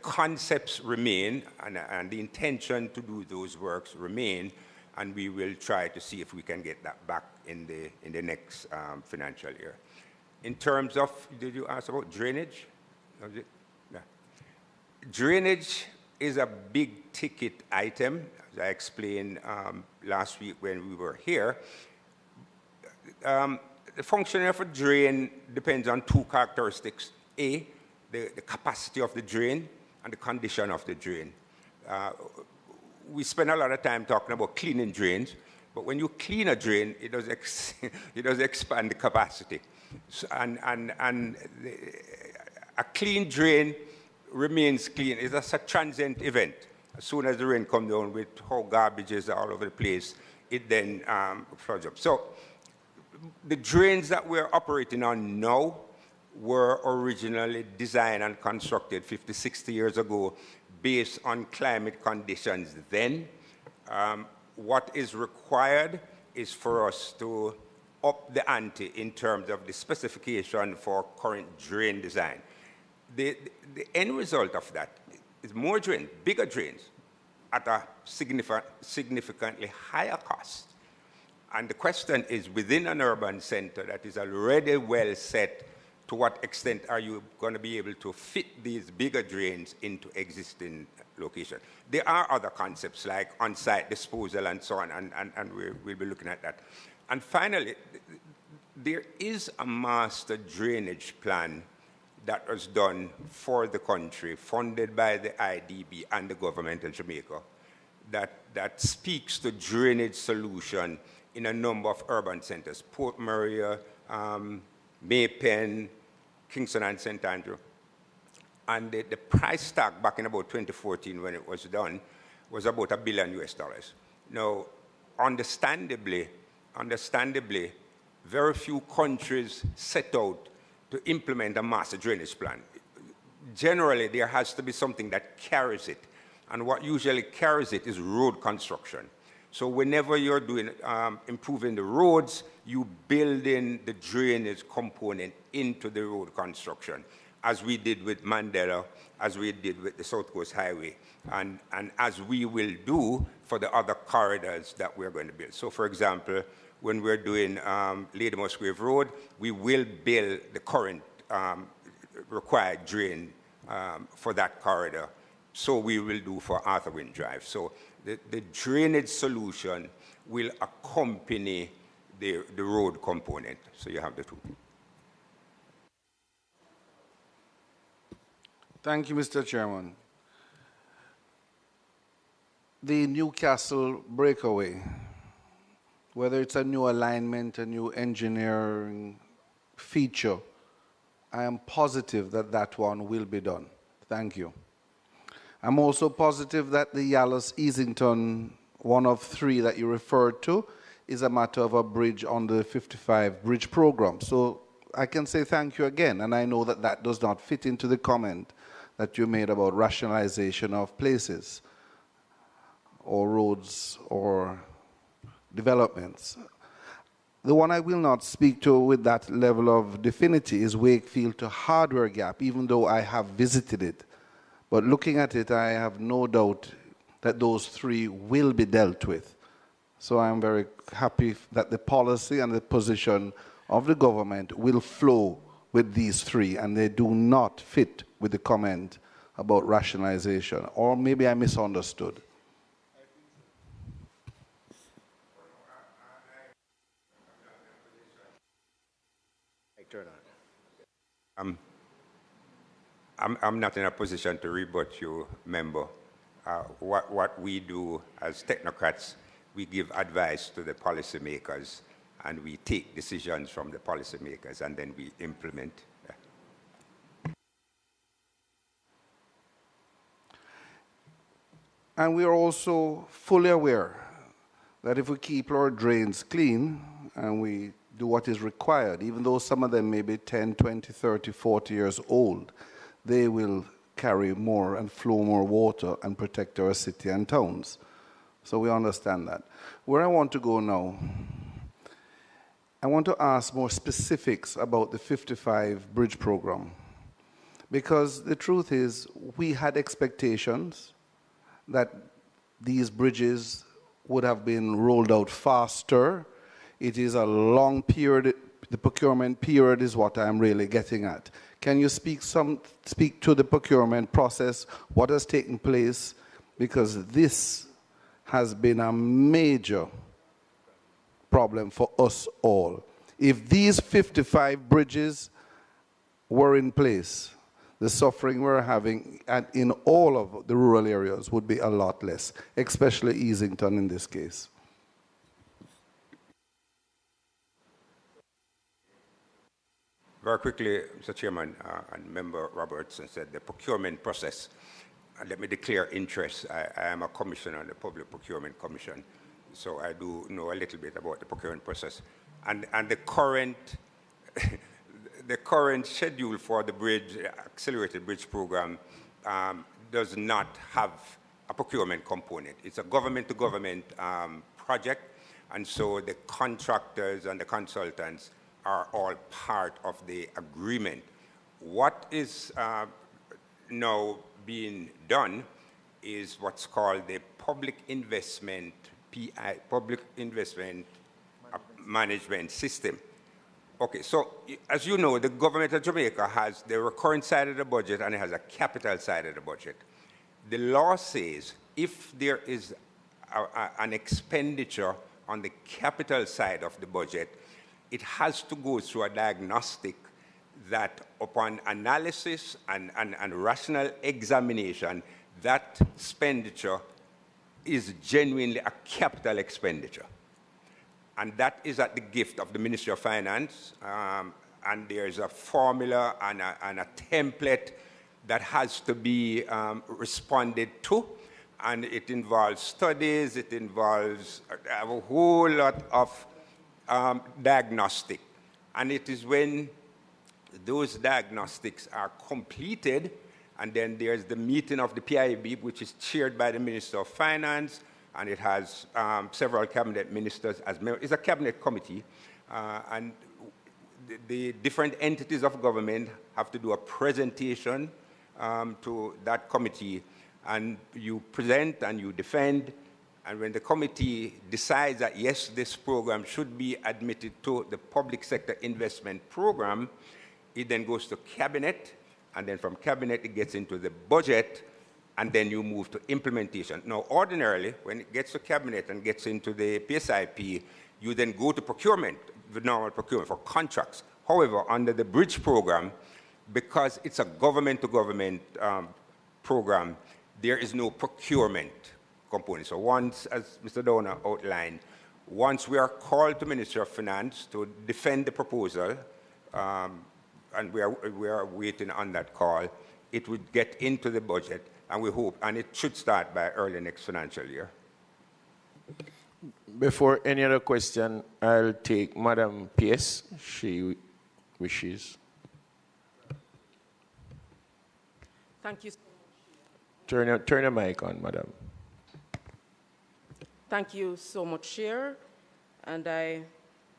concepts remain, and the intention to do those works remain, and we will try to see if we can get that back in the next financial year. In terms of, did you ask about drainage? Yeah. Drainage is a big ticket item, as I explained last week when we were here. The functioning of a drain depends on 2 characteristics. A, the capacity of the drain and the condition of the drain. We spend a lot of time talking about cleaning drains, but when you clean a drain, it does expand the capacity. So, and a clean drain remains clean. It's just a transient event. As soon as the rain comes down with how garbage is all over the place, it then floods up. So the drains that we're operating on now were originally designed and constructed 50, 60 years ago based on climate conditions then. What is required is for us to up the ante in terms of the specification for current drain design. The end result of that is more drains, bigger drains, at a significantly higher cost. And the question is, within an urban center that is already well set, to what extent are you going to be able to fit these bigger drains into existing locations? There are other concepts like on-site disposal and so on, and we'll be looking at that. And finally, there is a master drainage plan that was done for the country, funded by the IDB and the government of Jamaica, that speaks to drainage solution in a number of urban centers, Port Maria, Maypen, Kingston and St. Andrew. And the price tag back in about 2014 when it was done was about $1 billion US. Now, understandably, very few countries set out to implement a master drainage plan. Generally, there has to be something that carries it. And what usually carries it is road construction. So whenever you're doing improving the roads, you build in the drainage component into the road construction, as we did with Mandela, as we did with the South Coast Highway, and as we will do for the other corridors that we're going to build. So for example, when we're doing Lady Musgrave Road, we will build the current required drain for that corridor. So we will do for Arthur Wint Drive. So the drainage solution will accompany the road component. So you have the two. Thank you, Mr. Chairman. The Newcastle breakaway, whether it's a new alignment, a new engineering feature, I am positive that that one will be done. Thank you. I'm also positive that the Yallus-Easington one of three that you referred to is a matter of a bridge on the 55 bridge program. So I can say thank you again, and I know that that does not fit into the comment that you made about rationalization of places or roads or developments. The one I will not speak to with that level of definity is Wakefield to Hardware Gap, even though I have visited it. But looking at it, I have no doubt that those three will be dealt with. So I'm very happy that the policy and the position of the government will flow with these three, and they do not fit with the comment about rationalization. Or maybe I misunderstood. I'm not in a position to rebut you, member. What we do as technocrats, we give advice to the policymakers, and we take decisions from the policymakers, and then we implement. And we are also fully aware that if we keep our drains clean and we do what is required, even though some of them may be 10, 20, 30, 40 years old, they will carry more and flow more water and protect our city and towns. So we understand that. Where I want to go now, I want to ask more specifics about the 55 bridge program. Because the truth is, we had expectations that these bridges would have been rolled out faster. It is a long period. The procurement period is what I'm really getting at. Can you speak to the procurement process, what has taken place? Because this has been a major problem for us all. If these 55 bridges were in place, the suffering we're having in all of the rural areas would be a lot less, especially Easington in this case. Very quickly, Mr. Chairman, and Member Robertson said the procurement process. Let me declare interest. I am a commissioner on the Public Procurement Commission, so I do know a little bit about the procurement process. And the current the current schedule for the bridge, accelerated bridge program, does not have a procurement component. It's a government-to-government project, and so the contractors and the consultants are all part of the agreement. What is now being done is what's called the Public Investment PI, Public Investment Management System. Okay, so as you know, the government of Jamaica has the recurrent side of the budget and it has a capital side of the budget. The law says if there is an expenditure on the capital side of the budget, it has to go through a diagnostic that upon analysis and rational examination, that expenditure is genuinely a capital expenditure. And that is at the gift of the Ministry of Finance, and there's a formula and a template that has to be responded to, and it involves studies, it involves a whole lot of diagnostic. And it is when those diagnostics are completed, and then there's the meeting of the PIB, which is chaired by the Minister of Finance, and it has several cabinet ministers as members. It's a cabinet committee, and the different entities of government have to do a presentation to that committee, and you present and you defend, and when the committee decides that yes, this program should be admitted to the public sector investment program, it then goes to cabinet, and then from cabinet it gets into the budget, and then you move to implementation. Now, ordinarily, when it gets to cabinet and gets into the PSIP, you then go to procurement, the normal procurement for contracts. However, under the bridge program, because it's a government-to-government program, there is no procurement component. So once, as Mr. Downer outlined, once we are called to Ministry of Finance to defend the proposal, and we are waiting on that call, it would get into the budget, and we hope, and it should start by early next financial year. Before any other question, I'll take Madam Pierce. She wishes. Thank you. Turn your mic on, Madam. Thank you so much, Chair. And I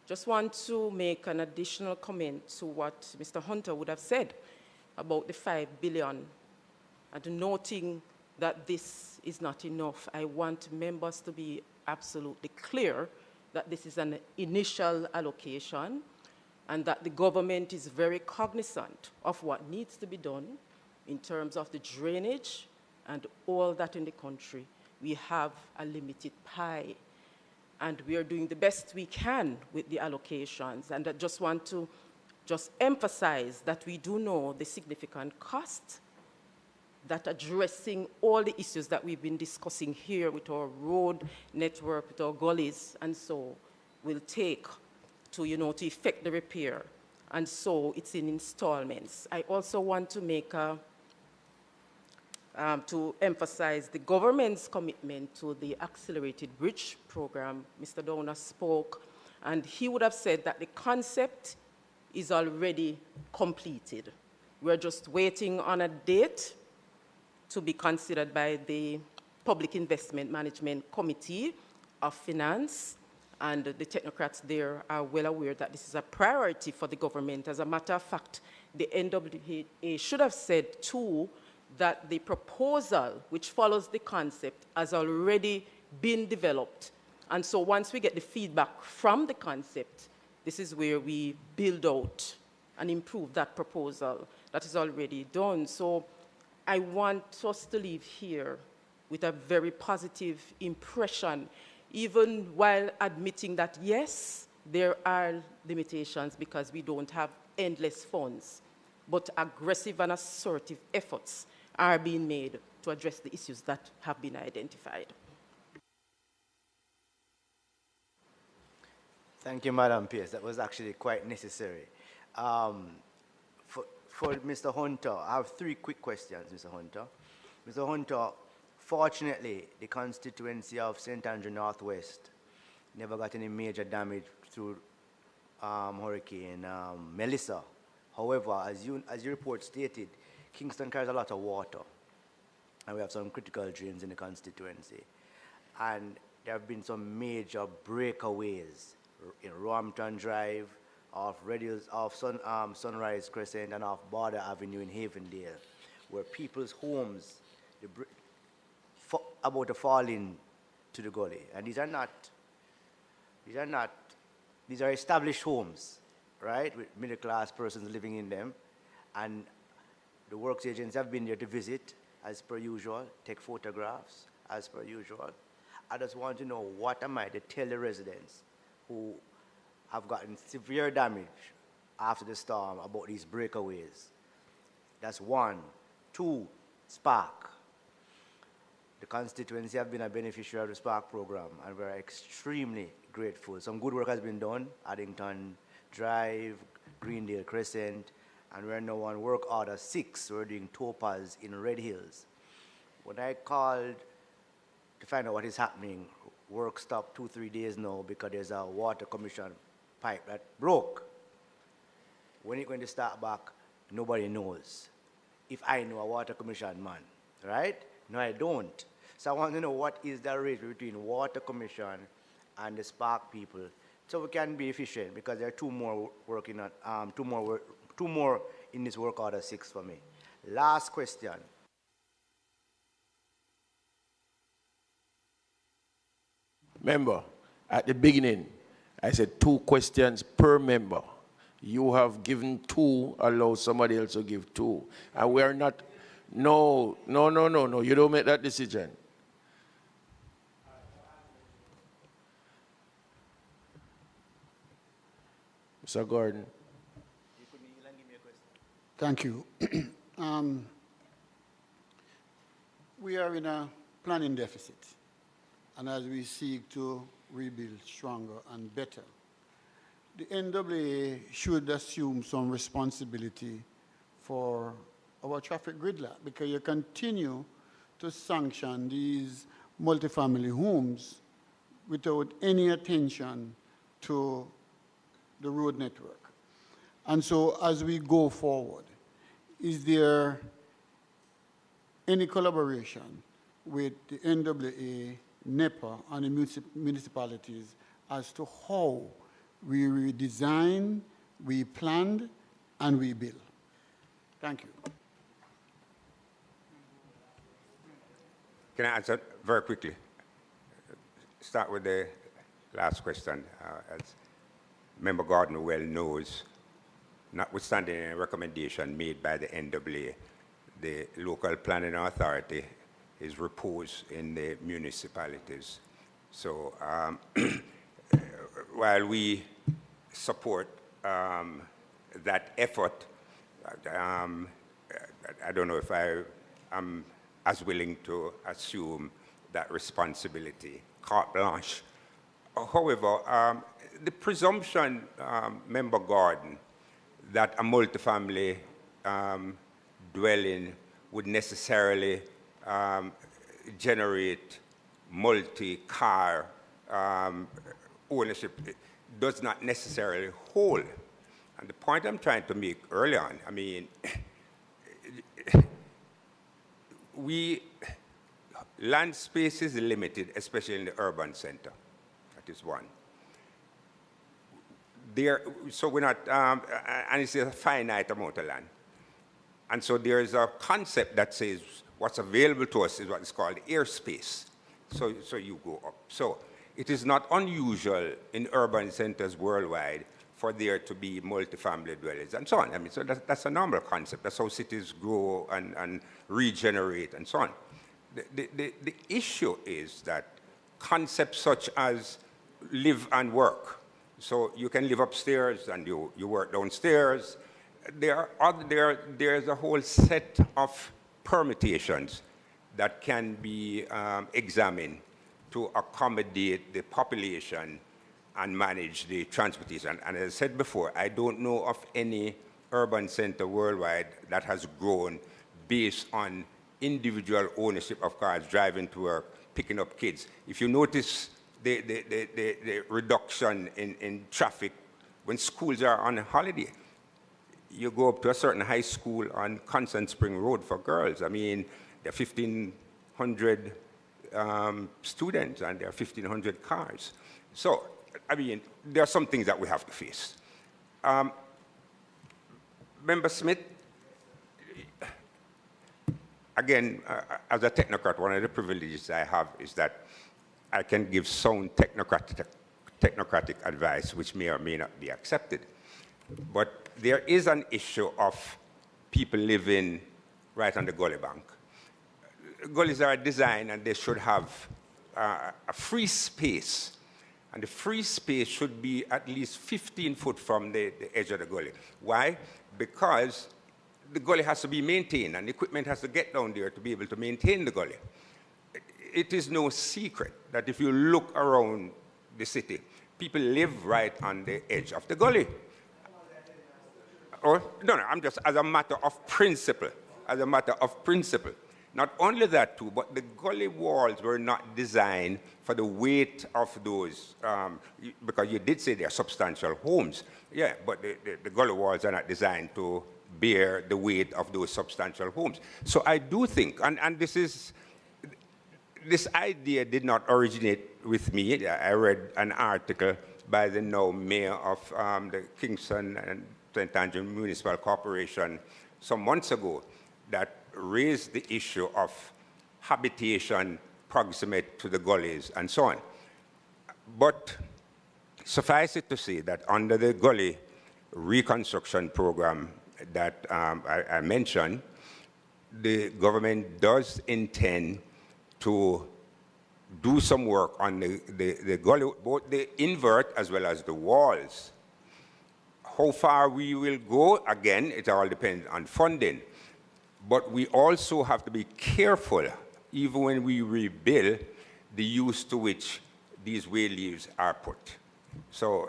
just want to make an additional comment to what Mr. Hunter would have said about the 5 billion. And noting that this is not enough, I want members to be absolutely clear that this is an initial allocation and that the government is very cognizant of what needs to be done in terms of the drainage and all that in the country. We have a limited pie, and we are doing the best we can with the allocations. And I just want to emphasize that we do know the significant cost that addressing all the issues that we've been discussing here with our road network, with our gullies, and so will take to, to effect the repair. And so it's in installments. I also want to make to emphasize the government's commitment to the accelerated bridge program. Mr. Downer spoke, and he would have said that the concept is already completed. We're just waiting on a date to be considered by the Public Investment Management Committee of Finance, and the technocrats there are well aware that this is a priority for the government. As a matter of fact, the NWA should have said too that the proposal, which follows the concept, has already been developed. And so once we get the feedback from the concept, this is where we build out and improve that proposal that is already done. So I want us to leave here with a very positive impression, even while admitting that, yes, there are limitations because we don't have endless funds, but aggressive and assertive efforts are being made to address the issues that have been identified. Thank you, Madam Pierce. That was actually quite necessary. For Mr. Hunter, I have 3 quick questions, Mr. Hunter. Mr. Hunter, fortunately, the constituency of St. Andrew Northwest never got any major damage through Hurricane Melissa. However, as your report stated, Kingston carries a lot of water, and we have some critical drains in the constituency. And there have been some major breakaways in Roampton Drive, off Sunrise Crescent, and off Border Avenue in Havendale, where people's homes about to fall into the gully. And these are established homes, right, with middle-class persons living in them. And the works agents have been there to visit, as per usual, take photographs, as per usual. I just want to know, what am I to tell the residents who have gotten severe damage after the storm about these breakaways? That's 1. 2, Spark. The constituency have been a beneficiary of the Spark program, and we're extremely grateful. Some good work has been done, Addington Drive, Greendale Crescent, and we're now on work order 6. We're doing Topaz in Red Hills. When I called to find out what is happening, work stopped 2-3 days now because there's a water commission pipe that broke. When it's going to start back, nobody knows. If I know a water commission man, right? No, I don't. So I want to know, what is the ratio between water commission and the Spark people, so we can be efficient, because there are 2 more working on, 2 more in this work order 6 for me. Last question. Member, at the beginning, I said 2 questions per member. You have given 2, allow somebody else to give 2. And we are not, no, you don't make that decision. Mr. Gordon. Thank you. We are in a planning deficit, and as we seek to rebuild stronger and better, the NWA should assume some responsibility for our traffic gridlock, because you continue to sanction these multifamily homes without any attention to the road network. And so as we go forward, is there any collaboration with the NWA, NEPA, and the municipalities as to how we redesign, we plan, and we build? Thank you. Can I answer very quickly? Start with the last question. As Member Gordon well knows, notwithstanding a recommendation made by the NWA, the local planning authority is reposed in the municipalities. So while we support that effort, I don't know if I am as willing to assume that responsibility, carte blanche. However, the presumption, Member Gordon, that a multifamily dwelling would necessarily generate multi-car ownership does not necessarily hold. And the point I'm trying to make early on, I mean, land space is limited, especially in the urban center. That is one. So we're not, and it's a finite amount of land. And so there is a concept that says what's available to us is what is called airspace. So you go up. So it is not unusual in urban centers worldwide for there to be multifamily dwellings and so on. I mean, so that's a normal concept. That's how cities grow and regenerate and so on. The issue is that concepts such as live and work, so you can live upstairs and you work downstairs, there's a whole set of permutations that can be examined to accommodate the population and manage the transportation. And as I said before, I don't know of any urban center worldwide that has grown based on individual ownership of cars, driving to work, picking up kids. If you notice the reduction in traffic when schools are on holiday, you go up to a certain high school on Constant Spring Road for girls. I mean, there are 1,500 students and there are 1,500 cars. So, I mean, there are some things that we have to face. Member Smith, again, as a technocrat, one of the privileges I have is that I can give sound technocratic advice, which may or may not be accepted. But there is an issue of people living right on the gully bank. Gullies are designed and they should have a free space. And the free space should be at least 15 foot from the edge of the gully. Why? Because the gully has to be maintained and equipment has to get down there to be able to maintain the gully. It is no secret that if you look around the city, people live right on the edge of the gully. Or, no, I'm just as a matter of principle, Not only that too, but the gully walls were not designed for the weight of those, because you did say they are substantial homes. Yeah, but the gully walls are not designed to bear the weight of those substantial homes. So I do think, and this idea did not originate with me. I read an article by the now mayor of the Kingston and St. Andrew Municipal Corporation some months ago that raised the issue of habitation proximate to the gullies and so on. But suffice it to say that under the gully reconstruction program that I mentioned, the government does intend to do some work on the gully, both the invert as well as the walls. How far we will go, again, it all depends on funding. But we also have to be careful, even when we rebuild, the use to which these way leaves are put. So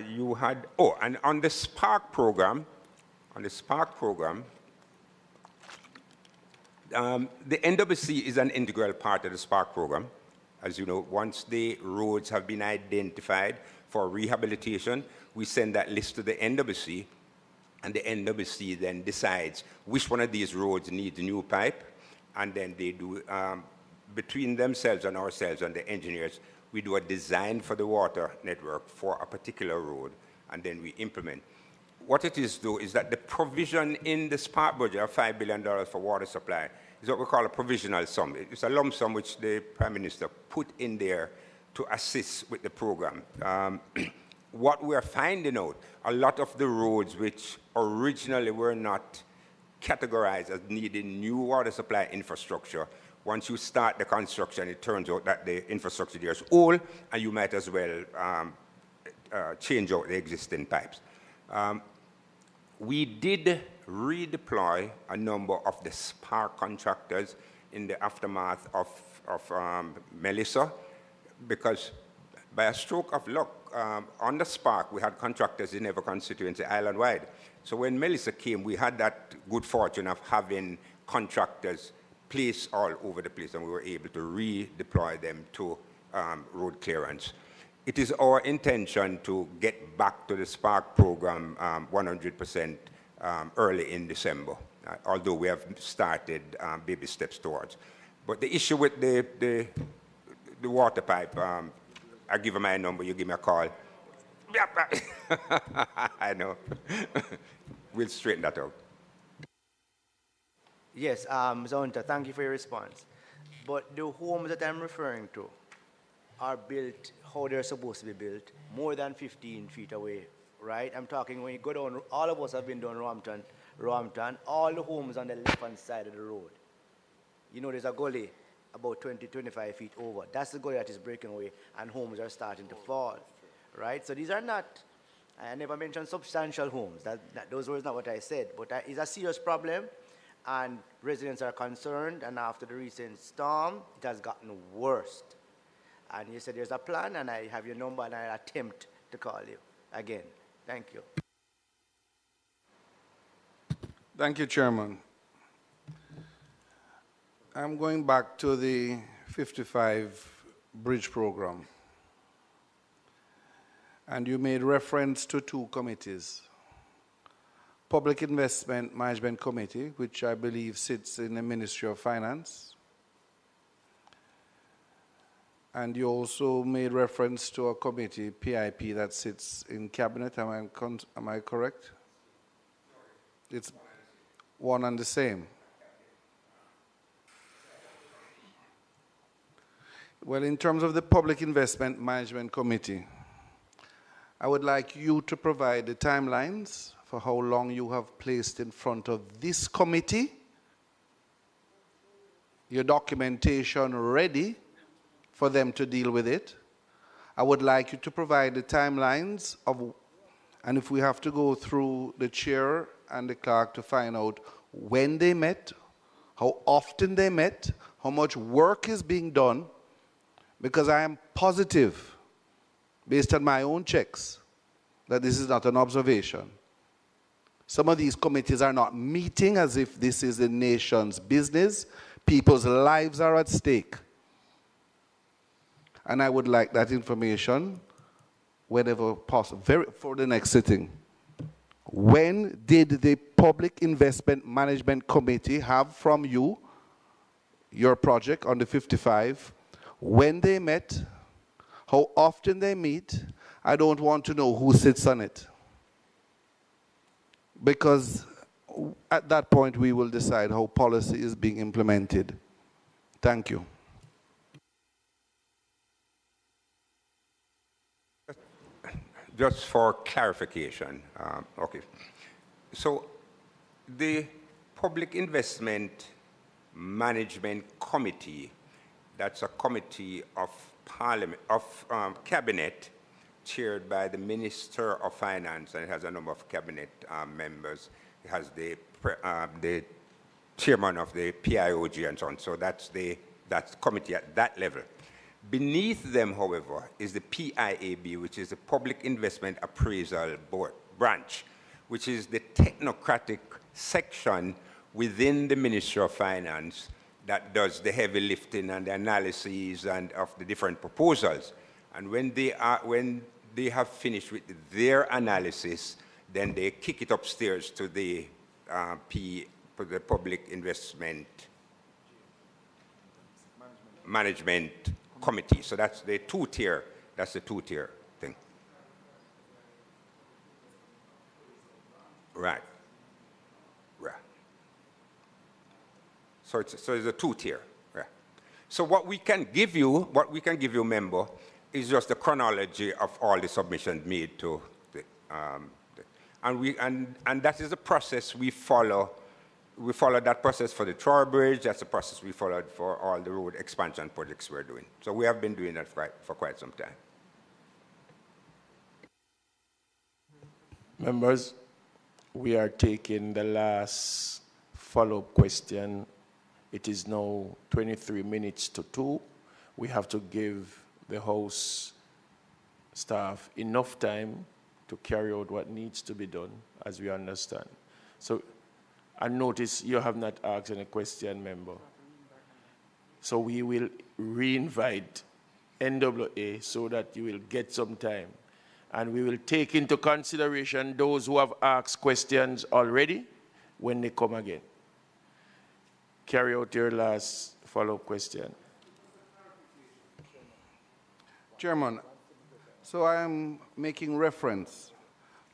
you had, and on the Spark program, the NWC is an integral part of the Spark program. As you know, once the roads have been identified for rehabilitation, we send that list to the NWC, and the NWC then decides which one of these roads needs a new pipe, and then they do, between themselves and ourselves and the engineers, we do a design for the water network for a particular road, and then we implement. What it is, though, is that the provision in the SPARK budget of $5 billion for water supply is what we call a provisional sum. It's a lump sum which the Prime Minister put in there to assist with the program. What we're finding out, a lot of the roads which originally were not categorized as needing new water supply infrastructure, once you start the construction, it turns out that the infrastructure there is old, and you might as well change out the existing pipes. We did redeploy a number of the SPARK contractors in the aftermath of Melissa, because by a stroke of luck, on the SPARK, we had contractors in every constituency island-wide. So when Melissa came, we had that good fortune of having contractors placed all over the place, and we were able to redeploy them to road clearance. It is our intention to get back to the SPARK program 100% early in December, although we have started baby steps towards. But the issue with the water pipe, I give her my number, you give me a call. I know. We'll straighten that out. Yes, Zonta, thank you for your response. But the homes that I'm referring to are built how they're supposed to be built, more than 15 feet away, right? I'm talking when you go down, all of us have been down Roampton, all the homes on the left-hand side of the road. You know, there's a gully about 20, 25 feet over. That's the gully that is breaking away, and homes are starting to fall, right? So these are not, I never mentioned substantial homes. Those were not what I said, but it's a serious problem, and residents are concerned, and after the recent storm, it has gotten worse. And you said there's a plan, and I have your number, and I'll attempt to call you again. Thank you. Thank you, Chairman. I'm going back to the 55 bridge program. And you made reference to two committees. Public Investment Management Committee, which I believe sits in the Ministry of Finance. And you also made reference to a committee, PIP, that sits in Cabinet. Am I correct? It's one and the same. Well, in terms of the Public Investment Management Committee, I would like you to provide the timelines for how long you have placed in front of this committee, your documentation ready for them to deal with it. I would like you to provide the timelines of, and if we have to go through the chair and the clerk to find out when they met, how often they met, how much work is being done, because I am positive, based on my own checks, that this is not an observation. Some of these committees are not meeting as if this is the nation's business. People's lives are at stake. And I would like that information whenever possible, for the next sitting. When did the Public Investment Management Committee have from you your project on the 55? When they met, how often they meet? I don't want to know who sits on it. Because at that point we will decide how policy is being implemented. Thank you. Just for clarification, okay. So the Public Investment Management Committee, that's a committee of Parliament, of Cabinet, chaired by the Minister of Finance, and it has a number of Cabinet members. It has the chairman of the PIOG and so on. So that's committee at that level. Beneath them, however, is the PIAB, which is the Public Investment Appraisal Board branch, which is the technocratic section within the Ministry of Finance that does the heavy lifting and the analyses and of the different proposals. And when they have finished with their analysis, then they kick it upstairs to the Public Investment Management Committee. So that's the two-tier. That's the two-tier thing. Right. Right. So it's a two-tier. Right. So what we can give you, member, is just the chronology of all the submissions made to the, and that is the process we follow. We followed that process for the Troy Bridge. That's the process we followed for all the road expansion projects we're doing. So we have been doing that for quite some time. Members, we are taking the last follow-up question. It is now 23 minutes to 2. We have to give the House staff enough time to carry out what needs to be done, as we understand. So, I notice you have not asked any question, member. So we will re-invite NWA so that you will get some time. And we will take into consideration those who have asked questions already when they come again. Carry out your last follow-up question. Chairman, so I am making reference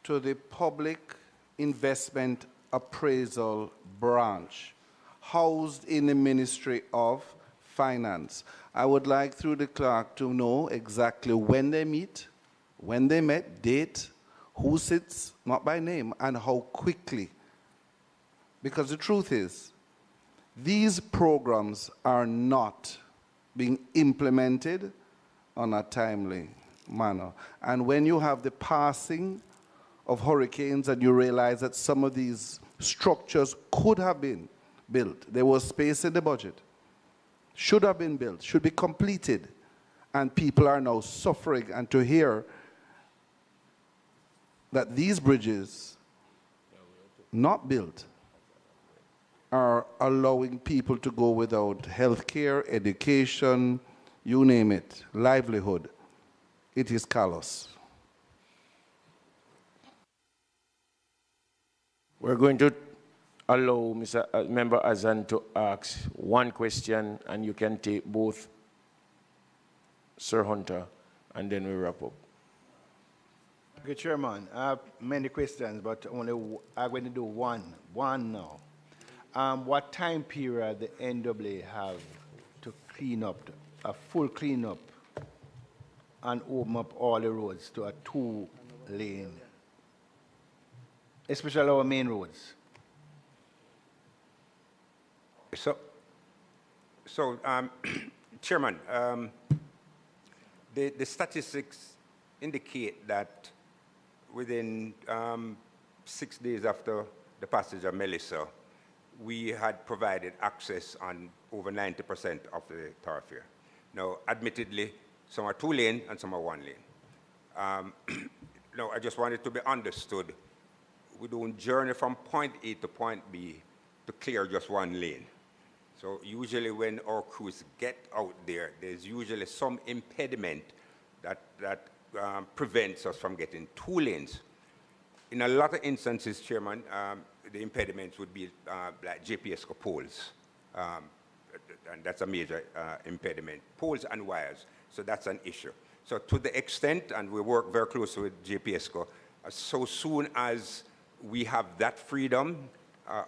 to the Public Investment Appraisal Branch housed in the Ministry of Finance. I would like, through the clerk, to know exactly when they meet, when they met, date, who sits, not by name, and how quickly. Because the truth is, these programs are not being implemented on a timely manner. And when you have the passing of hurricanes and you realize that some of these structures could have been built, there was space in the budget, should have been built, should be completed, and people are now suffering. And to hear that these bridges, not built, are allowing people to go without health care, education, you name it, livelihood, it is callous. We're going to allow Member Azan to ask one question, and you can take both, Sir Hunter, and then we wrap up. Okay, Chairman, I have many questions, but I'm going to do one now. What time period the NWA have to clean up, a full cleanup, and open up all the roads to a 2-lane, especially our main roads? Chairman, the statistics indicate that within 6 days after the passage of Melissa, we had provided access on over 90% of the thoroughfare. Now, admittedly, some are 2-lane and some are 1-lane. Now, I just want it to be understood, we don't journey from point A to point B to clear just 1 lane. So usually when our crews get out there, there's usually some impediment that prevents us from getting 2 lanes. In a lot of instances, Chairman, the impediments would be like GPS poles, and that's a major impediment, poles and wires, so that's an issue. So to the extent, and we work very closely with JPSCO, so soon as we have that freedom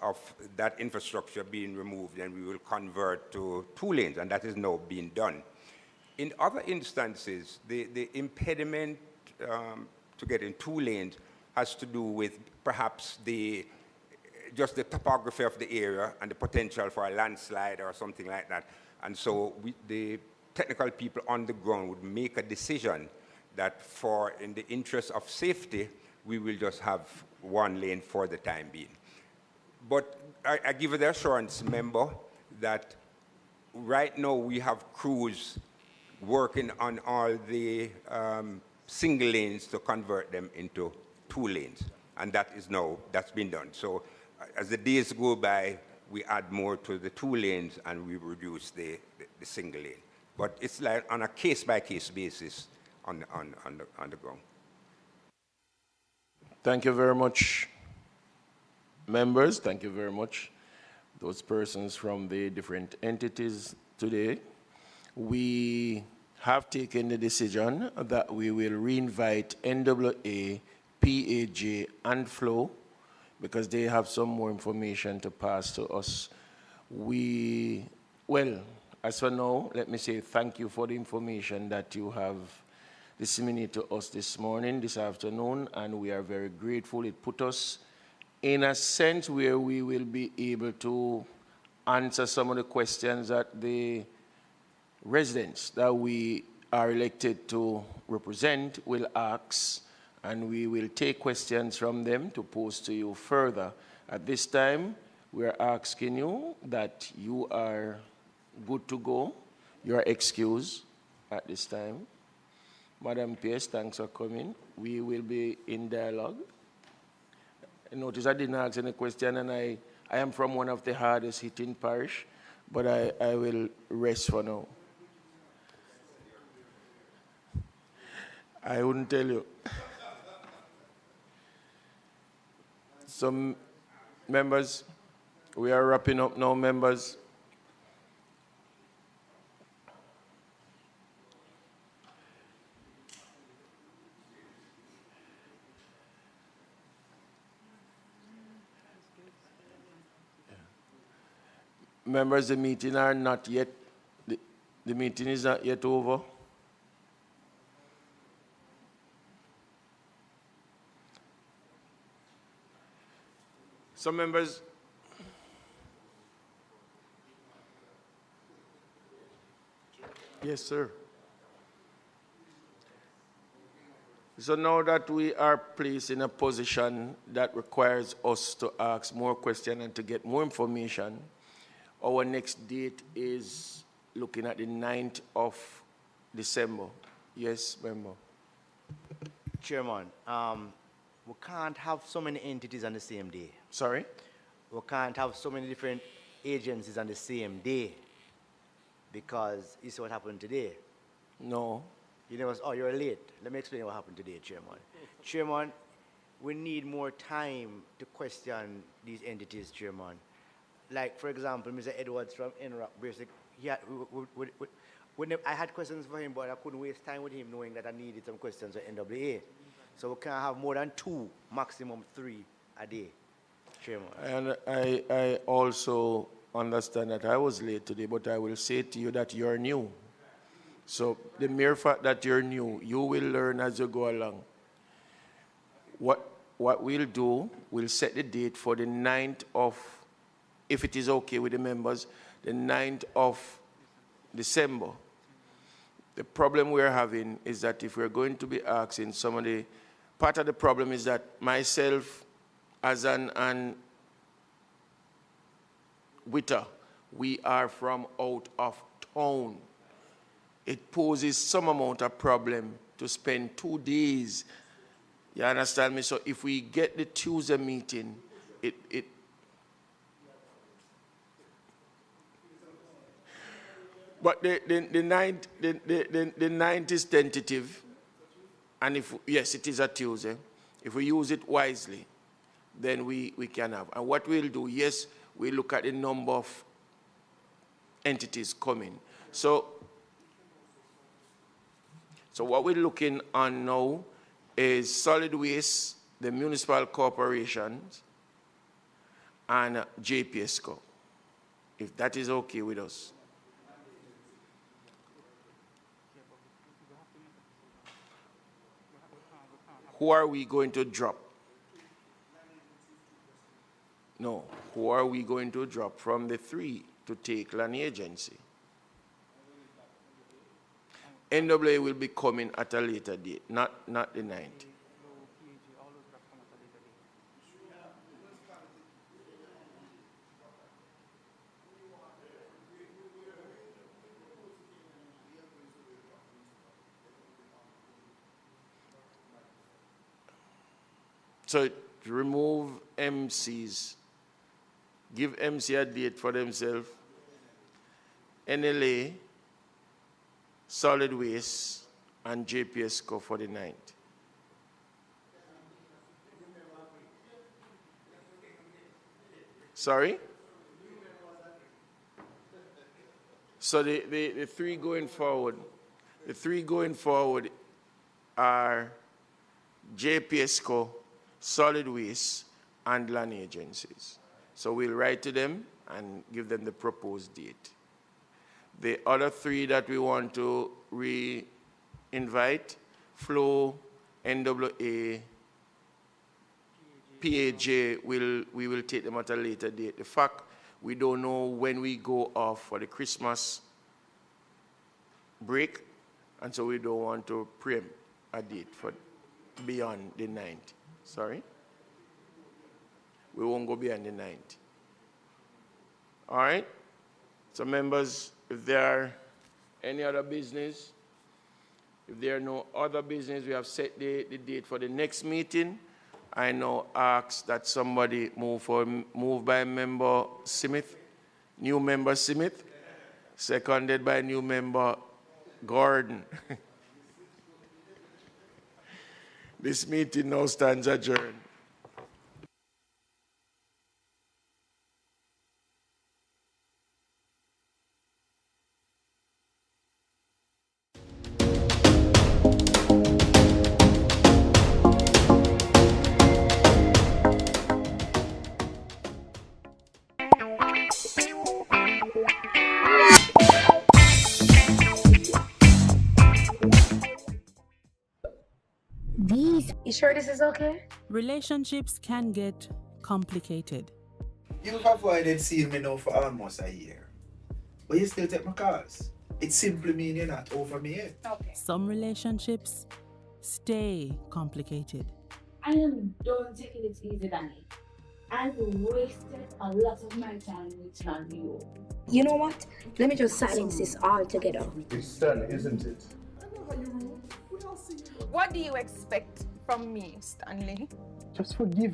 of that infrastructure being removed, then we will convert to 2 lanes, and that is now being done. In other instances, the impediment to get in 2 lanes has to do with perhaps just the topography of the area and the potential for a landslide or something like that. And so the technical people on the ground would make a decision that in the interest of safety, we will just have 1 lane for the time being. But I give you the assurance, member, that right now we have crews working on all the single lanes to convert them into 2 lanes. And that's been done. So as the days go by, we add more to the 2 lanes and we reduce the single lane. But it's like on a case-by-case basis on the ground. Thank you very much, members. Thank you very much, those persons from the different entities today. We have taken the decision that we will reinvite NWA, PAJ, and Flow because they have some more information to pass to us. Well, as for now, let me say thank you for the information that you have disseminated to us this morning, this afternoon, and we are very grateful. It put us in a sense where we will be able to answer some of the questions that the residents that we are elected to represent will ask, and we will take questions from them to pose to you further. At this time, we are asking you that you are good to go. You are excused at this time. Madam Pierce, thanks for coming. We will be in dialogue. Notice I didn't ask any question, and I am from one of the hardest hitting parish, but I will rest for now. I wouldn't tell you. Some members, we are wrapping up now, members. Members, the meeting are not yet, the meeting is not yet over. Some members, yes, sir. So now that we are placed in a position that requires us to ask more questions and to get more information, our next date is looking at the 9th of December. Yes, member. Chairman, we can't have so many entities on the same day. Sorry? We can't have so many different agencies on the same day because it's what happened today. No. You know, oh, you're late. Let me explain what happened today, Chairman. Chairman, we need more time to question these entities, Chairman. Like, for example, Mr. Edwards from NROC, basically, I had questions for him, but I couldn't waste time with him knowing that I needed some questions for NWA. So we can't have more than 2, maximum 3 a day, Chairman. And I also understand that I was late today, but I will say to you that you're new. So the mere fact that you're new, you will learn as you go along. What we'll do, we'll set the date for the 9th of, if it is okay with the members, the 9th of December. The problem we're having is that if we're going to be asking some of the, part of the problem is that myself as an Witter, we are from out of town. It poses some amount of problem to spend 2 days. You understand me? So if we get the Tuesday meeting, but the ninth is tentative, and if, yes, it is a Tuesday. If we use it wisely, then we can have. And what we'll do, yes, we look at the number of entities coming. So what we're looking on now is solid waste, the municipal corporations, and JPSCO, if that is okay with us. Who are we going to drop? No, who are we going to drop from the 3 to take land agency? NWA will be coming at a later date, not the 9th. So to remove MCs, give MC a date for themselves. NLA, Solid Waste, and JPSCO for the 9th. Sorry? So the three going forward are JPSCO, Solid Waste, and land agencies. So we'll write to them and give them the proposed date. The other three that we want to re-invite, Flow, NWA, PAJ, we will take them at a later date. The fact we don't know when we go off for the Christmas break, and so we don't want to preempt a date for beyond the 9th. Sorry? We won't go beyond the 9th. All right? So members, if there are any other business, if there are no other business, we have set the date for the next meeting. I now ask that somebody move by member Smith, new member Smith, seconded by new member Gordon. This meeting now stands adjourned. You sure this is okay? Relationships can get complicated. You've avoided seeing me now for almost a year. But you still take my calls. It simply means you're not over me yet. Okay. Some relationships stay complicated. I am done taking it easy, Danny. I've wasted a lot of my time with you. You know what? Let me just silence this altogether. It's done, isn't it? What do you expect from me, Stanley? Just forgive me.